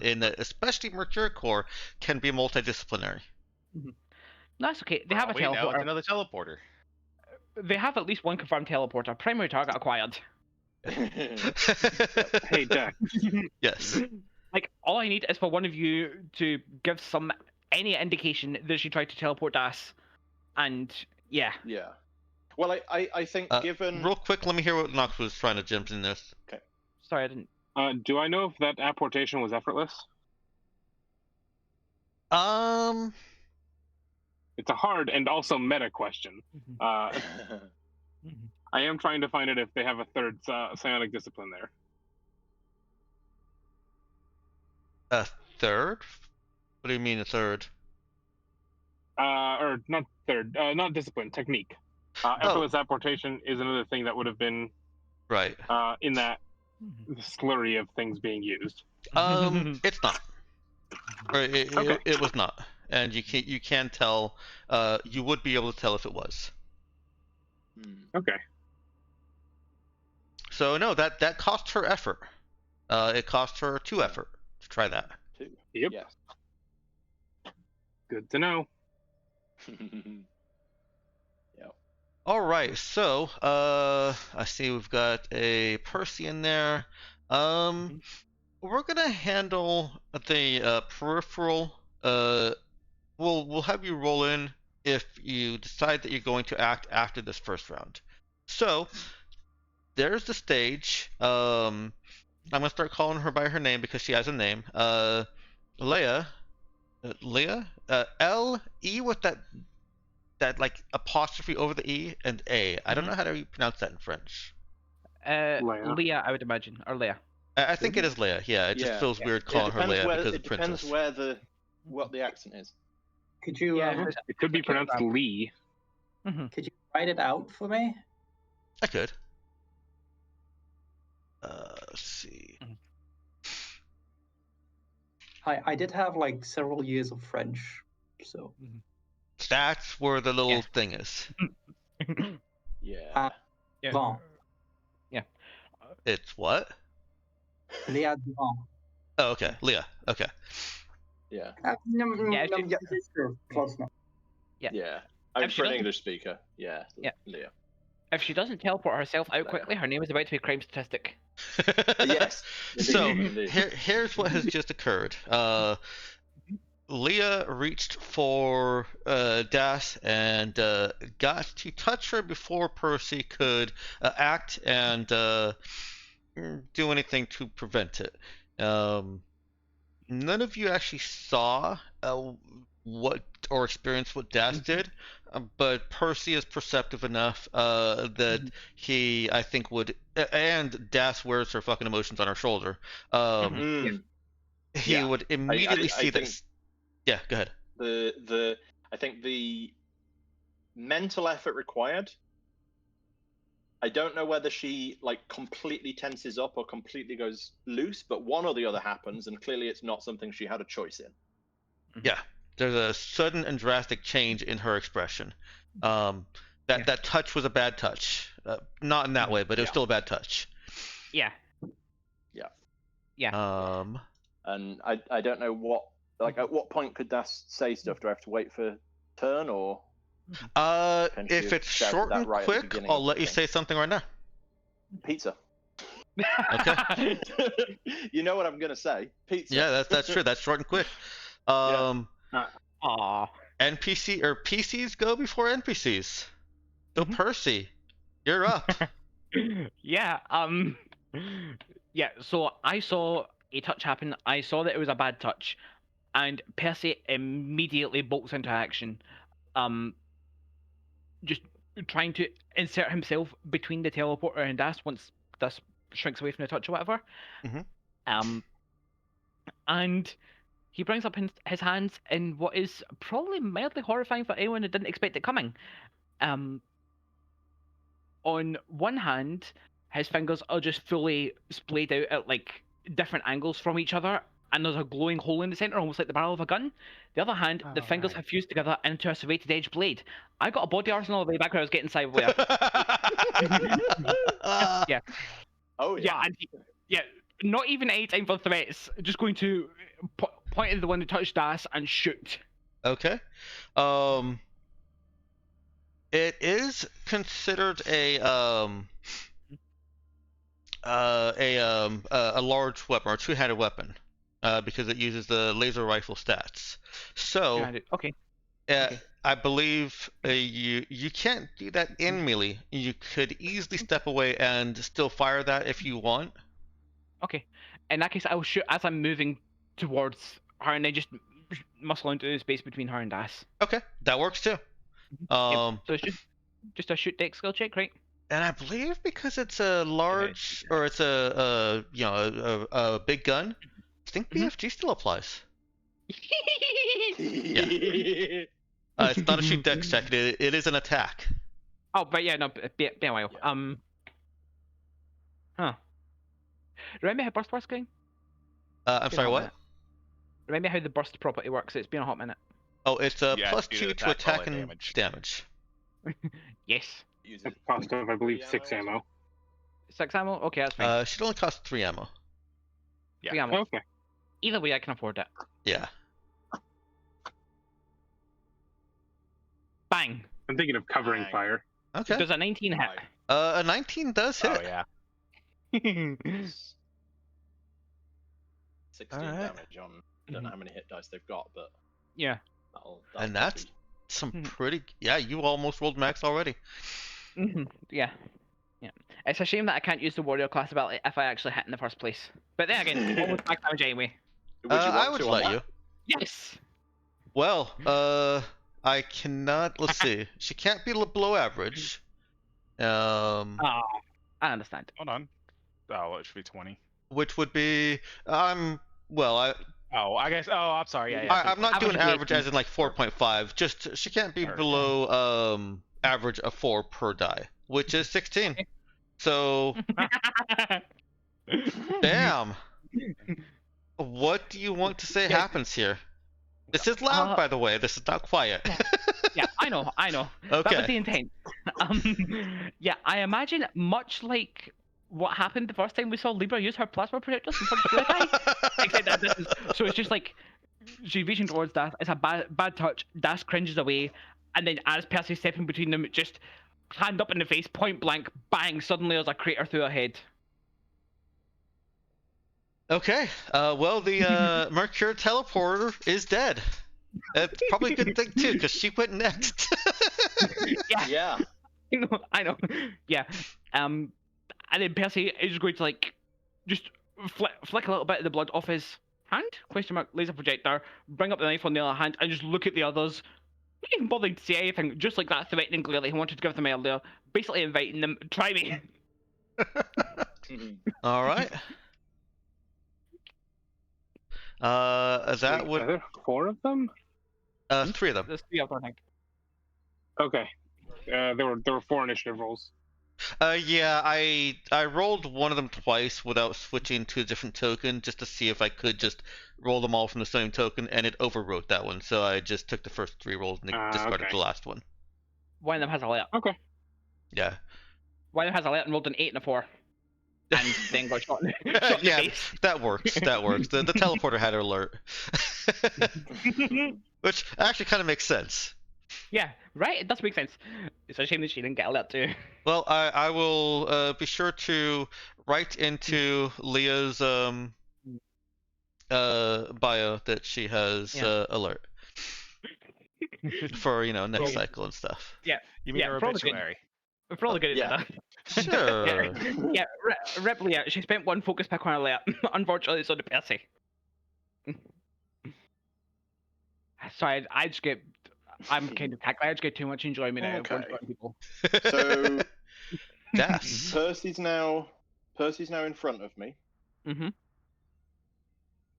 In that, especially Mercur Core can be multidisciplinary. That's okay. They have a We know it's teleporter. another teleporter. They have at least one confirmed teleporter. Primary target acquired. hey, Jack. Yes. Like, all I need is for one of you to give any indication that she tried to teleport us. And, yeah. Yeah. Well, I think given Real quick, let me hear what Nox was trying to jump in this. Sorry, I didn't. Do I know if that apportation was effortless? It's a hard and also meta question. I am trying to find out if they have a third psionic discipline there. A third? What do you mean a third? Or not third, not discipline, technique. Effortless apportation is another thing that would have been Right. in that slurry of things being used. It's not. Or Okay. it was not, and you can tell. You would be able to tell if it was. Okay. So no, that cost her effort. It cost her 2 effort to try that. two. Yep. Yes. Good to know. All right, so I see we've got a Percy in there. We're gonna handle the peripheral. We'll have you roll in if you decide that you're going to act after this first round. So there's the stage. I'm gonna start calling her by her name because she has a name. Leah. L-E with that like apostrophe over the E and A. I don't know how to pronounce that in French. Leah, I would imagine, or Leah. I think it is Leah. Yeah, it just feels weird calling her Leah because of Princess. Depends what the accent is. Could you? Yeah, It could be pronounced Lee. Could you write it out for me? I could. Let's see. I did have like several years of French, so. That's where the little Yes. thing is. Yeah. Yeah. Bon. Yeah. It's what? Léa Durand. Oh, okay. Leah. Okay. Yeah. Yeah, Sure, close enough. Yeah. I mean, If she for an doesn't- English speaker, yeah. Yeah. Leah. If she doesn't teleport herself out Leia. quickly, her name is about to be a crime statistic. Yes. So Indeed. here's what has just occurred. Leah reached for Das and got to touch her before Percy could act and do anything to prevent it. None of you actually saw what or experienced what Das did, but Percy is perceptive enough that he, I think, would. And Das wears her fucking emotions on her shoulder. Mm. He Yeah. would immediately I see think this. Yeah, go ahead. I think the mental effort required. I don't know whether she like completely tenses up or completely goes loose, but one or the other happens, and clearly it's not something she had a choice in. Yeah, there's a sudden and drastic change in her expression. That touch was a bad touch. Not in that way, but it was still a bad touch. Yeah. Yeah. Yeah. And I don't know what, like, at what point could Das say stuff? Do I have to wait for turn, or Can If you it's shout short that and right at the quick, beginning I'll of let the you thing? say something right now. pizza? Okay. You know what I'm gonna say? Pizza. Yeah, that's true. That's short and quick. Aw. NPC or PCs go before NPCs. So Percy, you're up. Yeah. Yeah. So I saw a touch happen. I saw that it was a bad touch, and Percy immediately bolts into action. Just trying to insert himself between the teleporter and Das once Das shrinks away from the touch or whatever. And he brings up his hands in what is probably mildly horrifying for anyone who didn't expect it coming. On one hand, his fingers are just fully splayed out at like different angles from each other, and there's a glowing hole in the center, almost like the barrel of a gun. The other hand, the fingers have fused together into a serrated edge blade. I got a body arsenal way back when I was getting cyberware. Yeah. Oh yeah. Yeah, not even any time for threats. Just going to point at the one who touched Das and shoot. Okay. It is considered a large weapon or a two-handed weapon, because it uses the laser rifle stats. So, Okay. I believe you can't do that in melee. You could easily step away and still fire that if you want. Okay. In that case, I will shoot as I'm moving towards her, and then just muscle into the space between her and Das. Okay, that works too. So it's just a shoot deck skill check, right? And I believe because it's a large or it's a big gun, I think BFG still applies. Yeah. It's not a shoot dex check. It is an attack. Oh, but yeah, no, be a while. Remember how burst works, going? I'm sorry, what? Remember how the burst property works? It's been a hot minute. Oh, it's a Yeah, plus do 2 the to attack attack roll and and damage. Yes. Use A it. cost of, I believe, 6 ammo. ammo. 6 ammo? Okay, that's fine. Should only cost 3 ammo. Yeah. 3 ammo. Okay. Either way, I can afford it. Yeah. Bang! I'm thinking of covering Bang. fire. Okay. Does a 19 hit? A 19 does hit. Oh yeah. 16 Alright. damage on. I don't know how many hit dice they've got, but Yeah. that'll And that's probably- some Mhm. pretty. Yeah, you almost rolled max already. Yeah. Yeah. It's a shame that I can't use the warrior class ability if I actually hit in the first place. But then again, almost max damage anyway. Would you want I would to on let that? you. Yes! Well, I cannot. Let's see. She can't be below average. I understand. Hold on. Oh, it should be 20. Which would be. Well, Oh, I guess. Oh, I'm sorry. Yeah. I'm not doing Average average as in like 4.5. Just she can't be Or- below average of 4 per die, which is 16. So, damn. What do you want to say happens here? This is loud, by the way. This is not quiet. Yeah, I know. That was the intent. Yeah, I imagine much like what happened the first time we saw Libra use her plasma projectors in front of the guy. Except that this is so it's just like she's reaching towards Das. It's a bad touch. Das cringes away, and then as Percy's stepping between them, just hand up in the face, point blank, bang! Suddenly there's a crater through her head. Okay. Well, the Mercur teleporter is dead. That's probably a good thing too, because she went next. Yeah. I know. Yeah. And then Percy is going to like just flick a little bit of the blood off his hand? Question mark. Laser projector. Bring up the knife on the other hand and just look at the others. Not even bothering to say anything. Just like that, threatening clearly. He wanted to give them earlier. Basically inviting them. Try me. All right. That Wait, would are there 4 of them? 3 of them. There's 3 of them, I think. Okay. There were 4 initiative rolls. Yeah, I rolled one of them twice without switching to a different token, just to see if I could just roll them all from the same token, and it overwrote that one, so I just took the first 3 rolls and discarded okay. the last one. One of them has a alert. Okay. Yeah. One of them has a alert and rolled an 8 and a 4. And then got shot in the Yeah, face. that works. That works. The teleporter had an alert. Which actually kind of makes sense. Yeah, right? It does make sense. It's a shame that she didn't get alert too. Well, I will be sure to write into Leah's bio that she has alert for next cycle and stuff. Yeah, You mean her obituary? We're probably good at that. Sure. Yeah, Ripley, she spent 1 focus pick on alert. Unfortunately, so did Percy. Sorry, I'm kind of tackling. I just get too much enjoyment out of one people. So, Yes. Percy's now in front of me. Mm-hmm.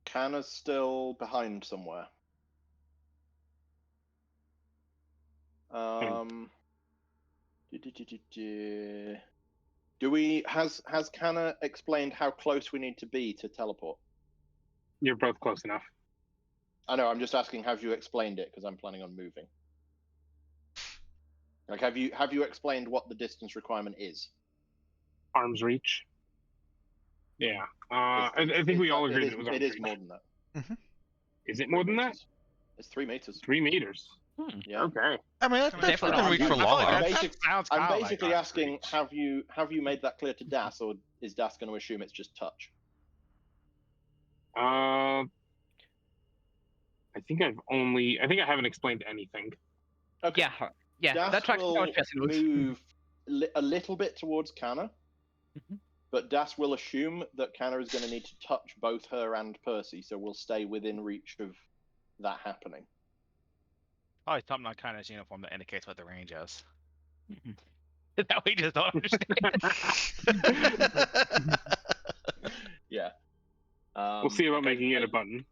Kanna's still behind somewhere. Has Kanna explained how close we need to be to teleport? You're both close enough. I know. I'm just asking. Have you explained it? Because I'm planning on moving. Like, have you explained what the distance requirement is? Arm's reach. Yeah. I think we all agreed it was arm's reach. It is more than that. Mm-hmm. Is it more than that? It's 3 meters. 3 meters. Yeah. Okay. I mean, that's Definitely within reach for long I'm arms. basically asking, have you made that clear to Das, or is Das going to assume it's just touch? I think I haven't explained anything. Okay. Yeah. Das That tracks will will move a little bit towards Kanna, Mm-hmm. but Das will assume that Kanna is going to need to touch both her and Percy, so we'll stay within reach of that happening. Oh, he's something on Kanna's uniform that indicates what the range is. That we just don't understand. Yeah. We'll see about making it a button.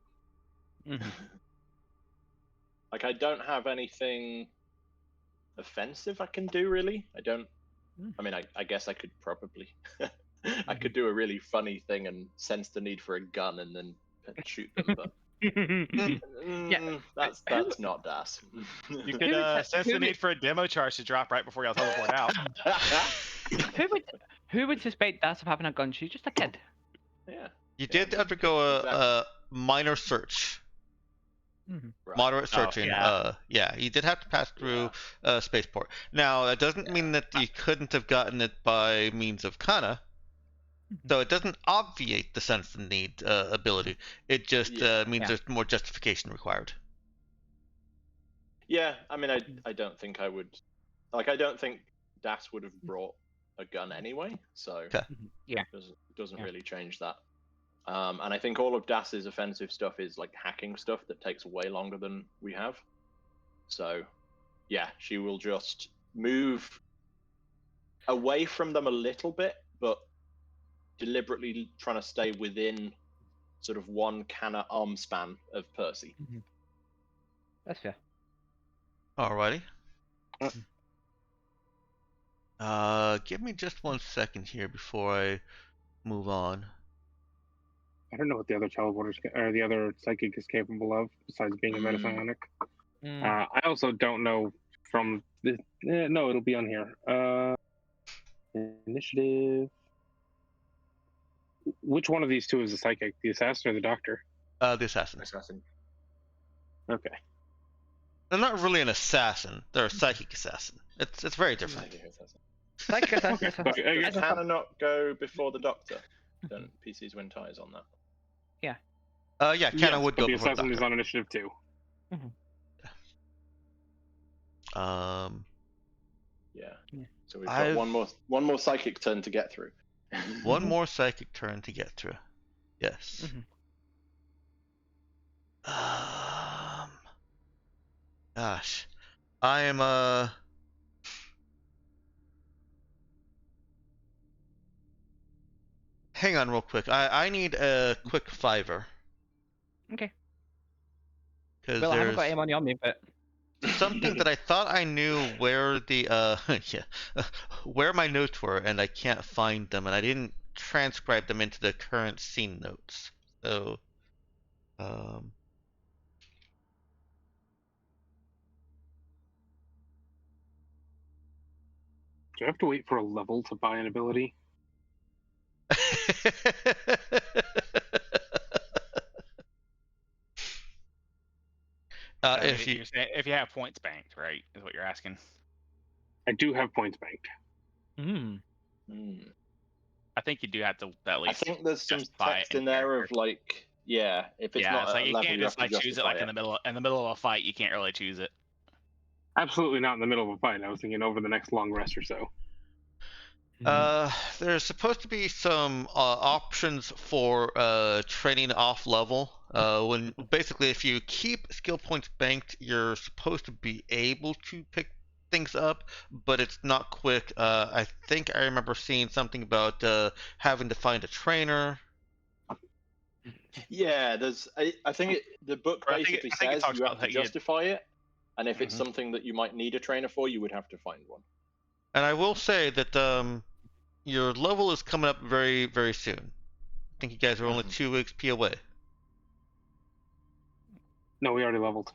Like, I don't have anything offensive I can do, really. I don't. I mean, I guess I could probably. I could do a really funny thing and sense the need for a gun and then shoot them, but that's not Das. You could sense the need for a demo charge to drop right before y'all teleport out. Who would suspect Das of having a gun? She's just a kid. Yeah. You did undergo a minor search. Right. Moderate searching. yeah. You did have to pass through spaceport. Now, that doesn't mean that you couldn't have gotten it by means of Kanna. So it doesn't obviate the sense and need ability. It just means there's more justification required. Yeah, I mean, I don't think I would. Like, I don't think Das would have brought a gun anyway, so Yeah. it doesn't really change that. And I think all of Das's offensive stuff is like hacking stuff that takes way longer than we have. So, yeah, she will just move away from them a little bit, but deliberately trying to stay within sort of one Kanna arm span of Percy. That's fair. Alrighty. Give me just 1 second here before I move on. I don't know what the other teleporters or the other psychic is capable of besides being a metapsionic. I also don't know from this. No, it'll be on here. Initiative. Which one of these two is the psychic? The assassin or the doctor? The assassin. Assassin. Okay. They're not really an assassin. They're a psychic assassin. It's very different. Psychic assassin. But I Does guess Hannah not go before the doctor? Don't PCs win ties on that? Yeah, Cannon would but go the before the assassin is doctor. on initiative 2. Yeah. Yeah. So we've got one more psychic turn to get through. One more psychic turn to get through. Yes. Gosh, I am Hang on real quick. I need a quick $5. Okay. Because Well, I haven't got there's any money on me, but something that I thought I knew where the where my notes were, and I can't find them, and I didn't transcribe them into the current scene notes. So, Do you have to wait for a level to buy an ability? If you You're saying if you have points banked, right? Is what you're asking. I do have points banked. I think you do have to at I least. think there's some justify it text in in there character. of like, if it's Yeah, not it's at like a you level, can't you have just to like choose it justify like in the middle of a fight. You can't really choose it. Absolutely not in the middle of a fight. I was thinking over the next long rest or so. There's supposed to be some options for training off level. When basically, if you keep skill points banked, you're supposed to be able to pick things up, but it's not quick. I think I remember seeing something about having to find a trainer. Yeah, I think the book Or I think basically it says talks you have about to that you- justify it, and if it's Mhm. something that you might need a trainer for, you would have to find one. And I will say that your level is coming up very, very soon. I think you guys are only 2 XP away. No, we already leveled.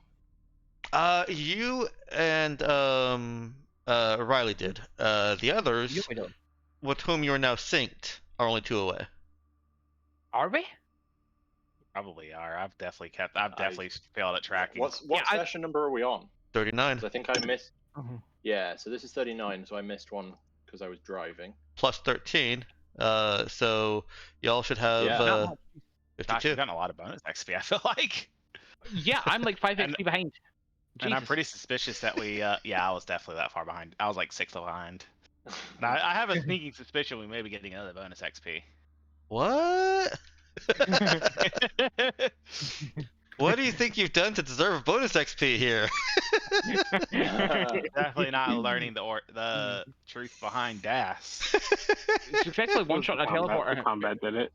You and Riley did. The others, with whom you are now synced, are only 2 away. Are we? Probably are. I've definitely failed at tracking. What session number are we on? 39. 'Cause I think I missed. Yeah, so this is 39, so I missed one because I was driving. Plus 13. So y'all should have Yeah. Gosh, 52. you've gotten a lot of bonus XP. I feel like. Yeah, I'm like 5 XP behind. And I'm Jesus. pretty suspicious that we. Yeah, I was definitely that far behind. I was like 6 behind. Now, I have a sneaking suspicion we may be getting another bonus XP. What? What do you think you've done to deserve a bonus XP here? Definitely not learning the truth behind DAS. Successfully one-shot a teleporter. Combat did it.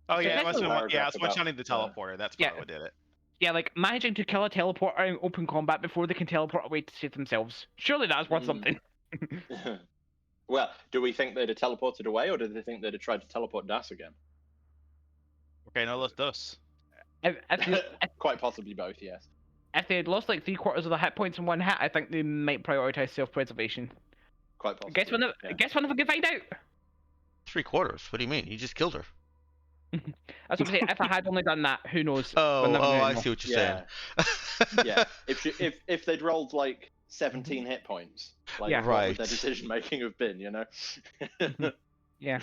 Oh yeah, Successful it's one-shotting the teleporter. That's probably what did it. Yeah, like managing to kill a teleporter in open combat before they can teleport away to save themselves. Surely that's worth something. Well, do we think they'd have teleported away, or do they think they'd have tried to teleport Das again? Okay, no los dos. Quite possibly both, yes. If they had lost like 3/4 of the hit points in one hit, I think they might prioritize self-preservation. Quite possibly. Guess when we can find out. 3/4. What do you mean? You just killed her. That's what I'm saying. If I had only done that, who knows? Oh, We'll never I know. see what you're saying. Yeah. If they'd rolled like 17 hit points, like Yeah. what Right. would their decision making have been? You know. Yeah.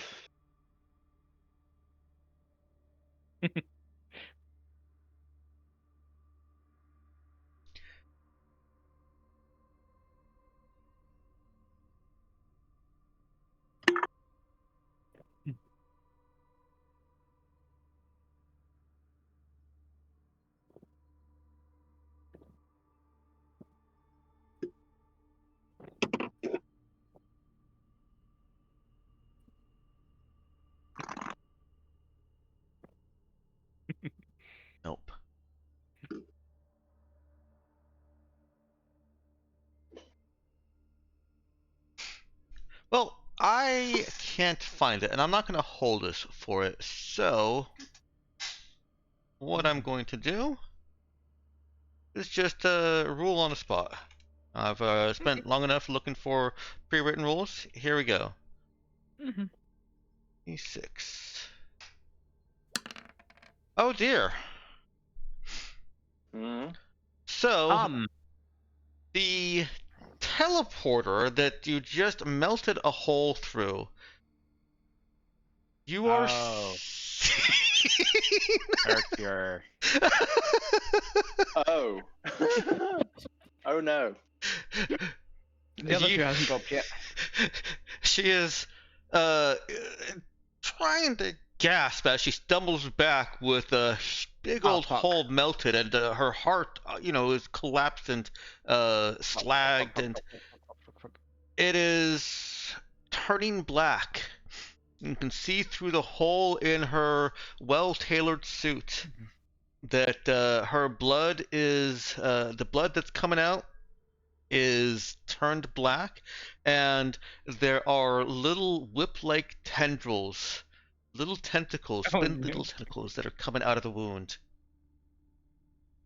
Well, I can't find it, and I'm not going to hold us for it. So, what I'm going to do is just rule on the spot. I've spent long enough looking for pre-written rules. Here we go. E6. Oh dear. So, the teleporter that you just melted a hole through. You are Mercur. Oh. Oh no. The other two hasn't dropped yet. She is trying to gasp as she stumbles back with a big old hole melted, and her heart, is collapsed and slagged, and it is turning black. You can see through the hole in her well-tailored suit that her blood is the blood that's coming out is turned black, and there are little whip-like tendrils, little tentacles, thin little tentacles that are coming out of the wound.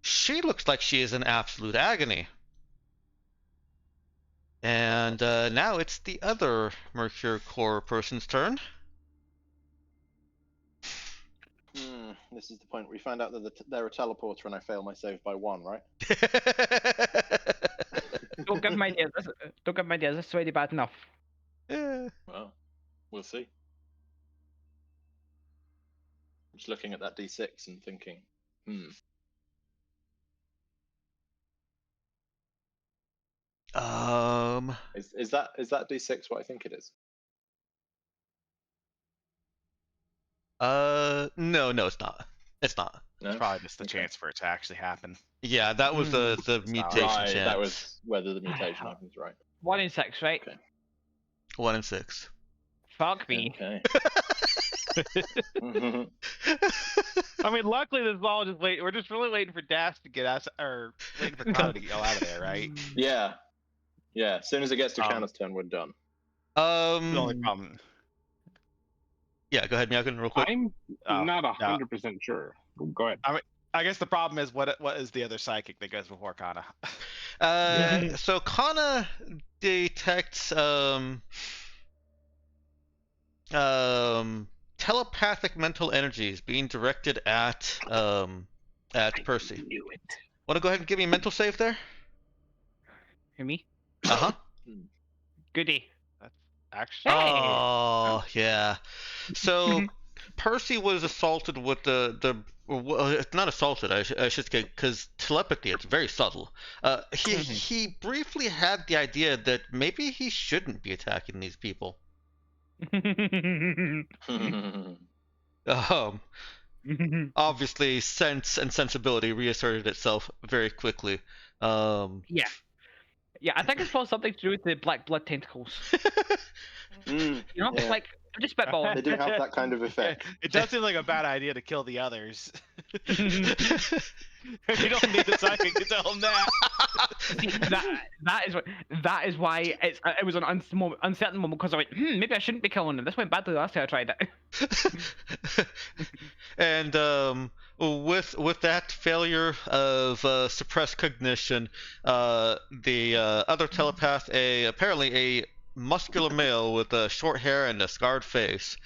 She looks like she is in absolute agony. And now it's the other Mercur core person's turn. This is the point where we find out that they're a teleporter and I fail my save by 1, right? Don't give me ideas. Don't give me ideas. This is already bad enough. Well, we'll see. I'm just looking at that D6 and thinking, Is that D6 what I think it is? No, it's not. It's not. No? It's probably just the chance for it to actually happen. Yeah, that was the mutation chance. That was whether the mutation happens, right? 1 in 6, right? Okay. 1 in 6. Fuck me. Okay. I mean, luckily this is all just wait. We're just really waiting for Das to get us, or waiting for Connor to get out of there, right? Yeah. As soon as it gets to Kanna's turn, we're done. The only problem. Yeah, go ahead, Meowkin, real quick. I'm not 100% sure. Go ahead. I guess the problem is what is the other psychic that goes before Kana? So Kana detects telepathic mental energies being directed at Percy. Want to go ahead and give me a mental save there? Hear me? Uh-huh. Goody. That's actually. Oh, yeah. So Percy was assaulted with not assaulted, I should say, because telepathy, it's very subtle. He briefly had the idea that maybe he shouldn't be attacking these people. Obviously, sense and sensibility reasserted itself very quickly. Yeah, I think it's probably something to do with the black blood tentacles. Like, I'm just spitballing. They do have that kind of effect. It does seem like a bad idea to kill the others. You don't need the psychic to tell them that. That is why it was an uncertain moment, because I went, maybe I shouldn't be killing them. This went badly last time I tried it. And with that failure of suppressed cognition, the other telepath, apparently a muscular male with short hair and a scarred face,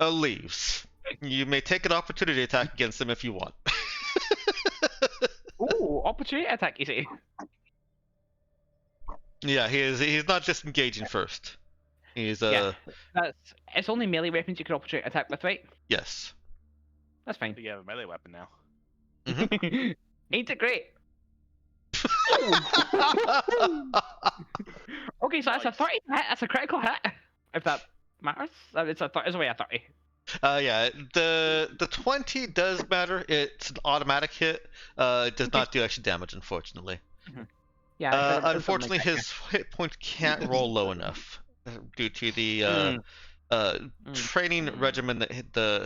leaves. You may take an opportunity attack against him if you want. Ooh, opportunity attack, you see. Yeah, he's not just engaging first. He's it's only melee weapons you can opportunity attack with, right? Yes. That's fine. You have a melee weapon now. Mm-hmm. Ain't it great? Okay, so that's a 30 hit. That's a critical hit. If that matters, it's only a 30. Yeah, the 20 does matter. It's an automatic hit. It does not do extra damage, unfortunately. Yeah. Unfortunately, his hit points can't roll low enough due to the training regimen that the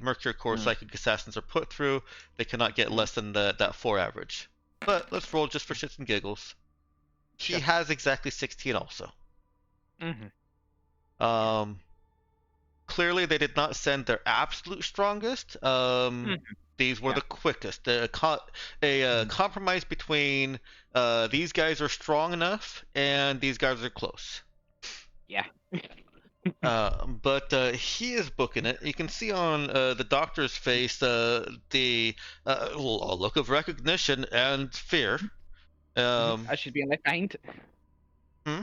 Mercur core psychic assassins are put through. They cannot get less than that 4 average. But let's roll just for shits and giggles. She has exactly 16 also. Clearly they did not send their absolute strongest. These were the quickest. A compromise between these guys are strong enough and these guys are close. Yeah. But he is booking it. You can see on the doctor's face the look of recognition and fear. As she's being left behind. Hmm?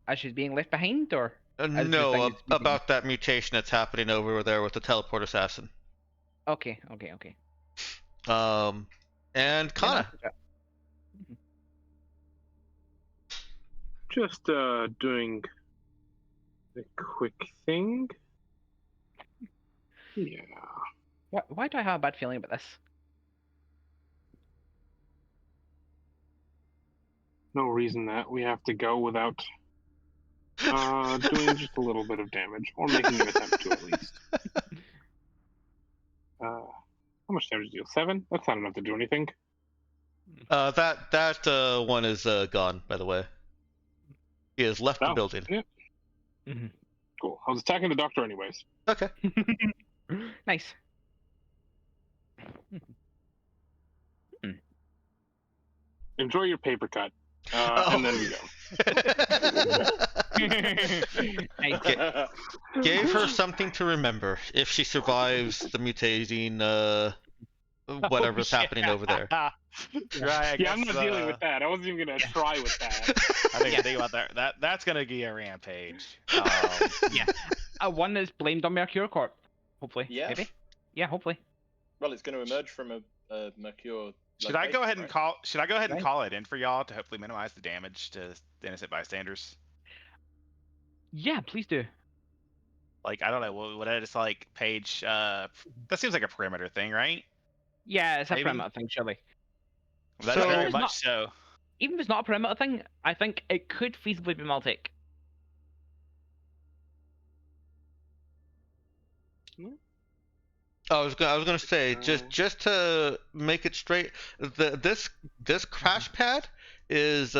As she's being left behind, or as the thing No, is being- about that mutation that's happening over there with the teleport assassin. Okay. And Kana. Just doing a quick thing. Yeah. Why do I have a bad feeling about this? No reason that we have to go without doing just a little bit of damage, or making an attempt to at least. How much damage do you deal? 7? That's not enough to do anything. That one is gone, by the way. He has left the building. Yeah. Cool. I was attacking the doctor anyways. Okay. Nice. Enjoy your paper cut. And then we go. Gave her something to remember if she survives the mutating, whatever's happening over there. Right. Yeah, I'm not dealing with that. I wasn't even gonna try with that. I think about that. That's gonna be a rampage. Yeah. One that's blamed on Mercur Corp. Hopefully. Yeah. Maybe. Yeah. Hopefully. Well, it's going to emerge from a Mercur. Should I go ahead and call? Should I go ahead and Right. call it in for y'all to hopefully minimize the damage to the innocent bystanders? Yeah. Please do. Like, I don't know. Would I just like page? That seems like a perimeter thing, right? Yeah, it's a Maybe. perimeter thing, surely. That's So- very It's much not- so. Even if it's not a perimeter thing, I think it could feasibly be Maltic. I was gonna say just to make it straight, this crash pad is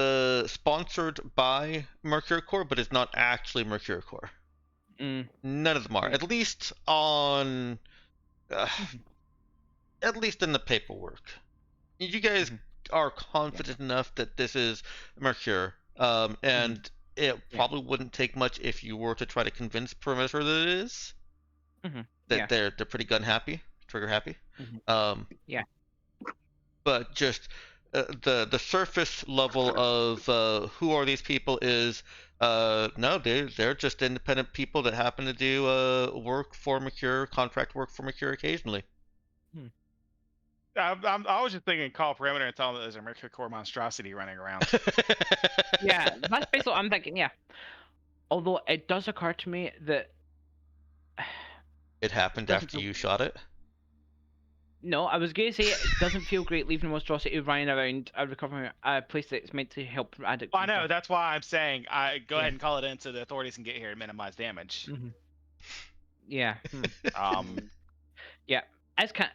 sponsored by Mercur Core, but it's not actually Mercur Core. None of them are, at least on, at least in the paperwork. You guys are confident enough that this is Mercur, and it probably wouldn't take much if you were to try to convince Perimeter that it is. That they're pretty gun happy, trigger happy. Yeah. But just the surface level of who are these people is no, they're just independent people that happen to do work for Mercur, contract work for Mercur occasionally. I was just thinking call perimeter and tell them that there's a Mercur Core monstrosity running around. Yeah, that's basically what I'm thinking. Yeah. Although it does occur to me that It happened after you shot it. no, I was gonna say it doesn't feel great leaving a monstrosity running around a recovery a place that's meant to help addicts. I and know. stuff. That's why I'm saying go Yeah. ahead and call it in so the authorities can get here and minimize damage. Yeah. Yeah. As kind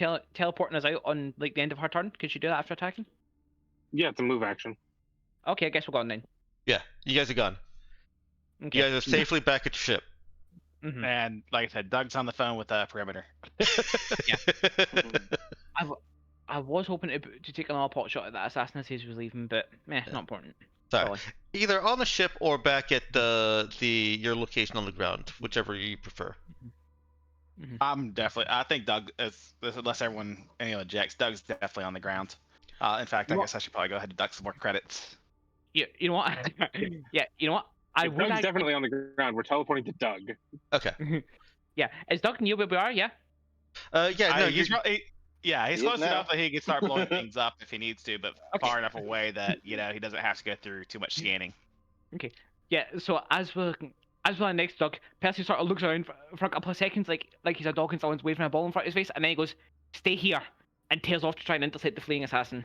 of teleporting us out on like the end of her turn. Could she do that after attacking? Yeah, it's a move action. Okay, I guess we're going then. Yeah, you guys are gone. Okay. You guys are safely back at your ship. And like I said, Doug's on the phone with perimeter. I was hoping to take another pot shot at that assassin as he was leaving, but not important. Sorry. Either on the ship or back at your location on the ground, whichever you prefer. I think Doug is, unless any ejects, Doug's definitely on the ground. In fact, I guess I should probably go ahead and deduct some more credits. Yeah, you know what? Yeah, you know what? Doug's definitely on the ground. We're teleporting to Doug. Okay. Yeah, is Doug near where we are? Yeah. He's close enough that he can start blowing things up if he needs to, but far enough away that he doesn't have to go through too much scanning. Okay. Yeah. So as we're next Doug, Percy sort of looks around for a couple of seconds, like he's a dog and someone's waving a ball in front of his face, and then he goes, "Stay here," and tails off to try and intercept the fleeing assassin.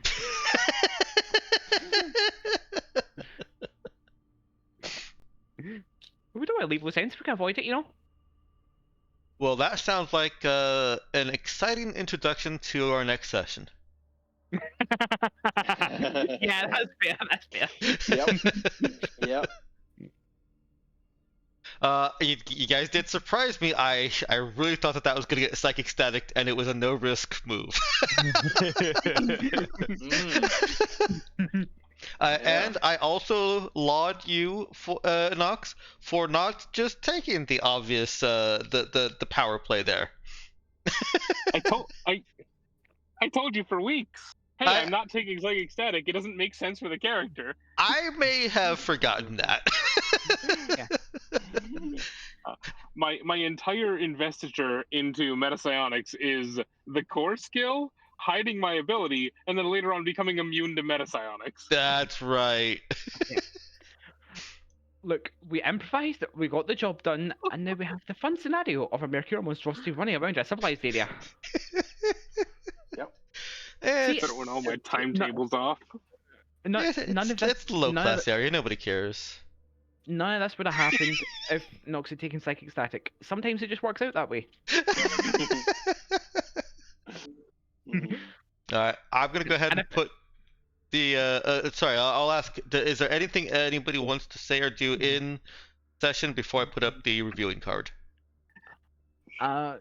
We don't want to leave loose ends. We can avoid it, you know. Well, that sounds like an exciting introduction to our next session. Yeah, that's fair. That's fair. Yep. You guys did surprise me. I really thought that was gonna get psychic static, and it was a no risk move. And I also laud you for Nox for not just taking the obvious the power play there. I told you for weeks. Hey, I'm not taking psychic static. It doesn't make sense for the character. I may have forgotten that. My entire investiture into metapsionics is the core skill, hiding my ability, and then later on becoming immune to metapsionics. That's right. Look, we improvised, we got the job done, and now we have the fun scenario of a Mercur monstrosity running around a civilized area. Yep. See, Better when all my timetables off. None of this. It's low class area. Nobody cares. None of this would have happened if Nox had taken psychic static. Sometimes it just works out that way. Alright, I'm gonna go ahead and put the sorry, I'll ask, is there anything anybody wants to say or do in session before I put up the reviewing card? Not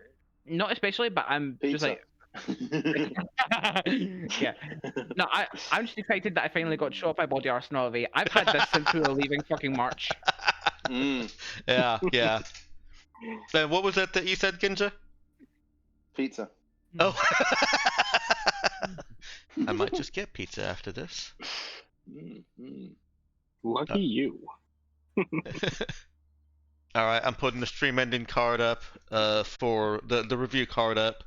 especially, but I'm just like yeah. No, I'm just excited that I finally got to show up my body arsenal already. I've had this since we were leaving fucking March. Yeah. And what was that you said, Ginja? Pizza. Oh. I might just get pizza after this. Lucky you. Alright, I'm putting the stream ending card up, for the review card up.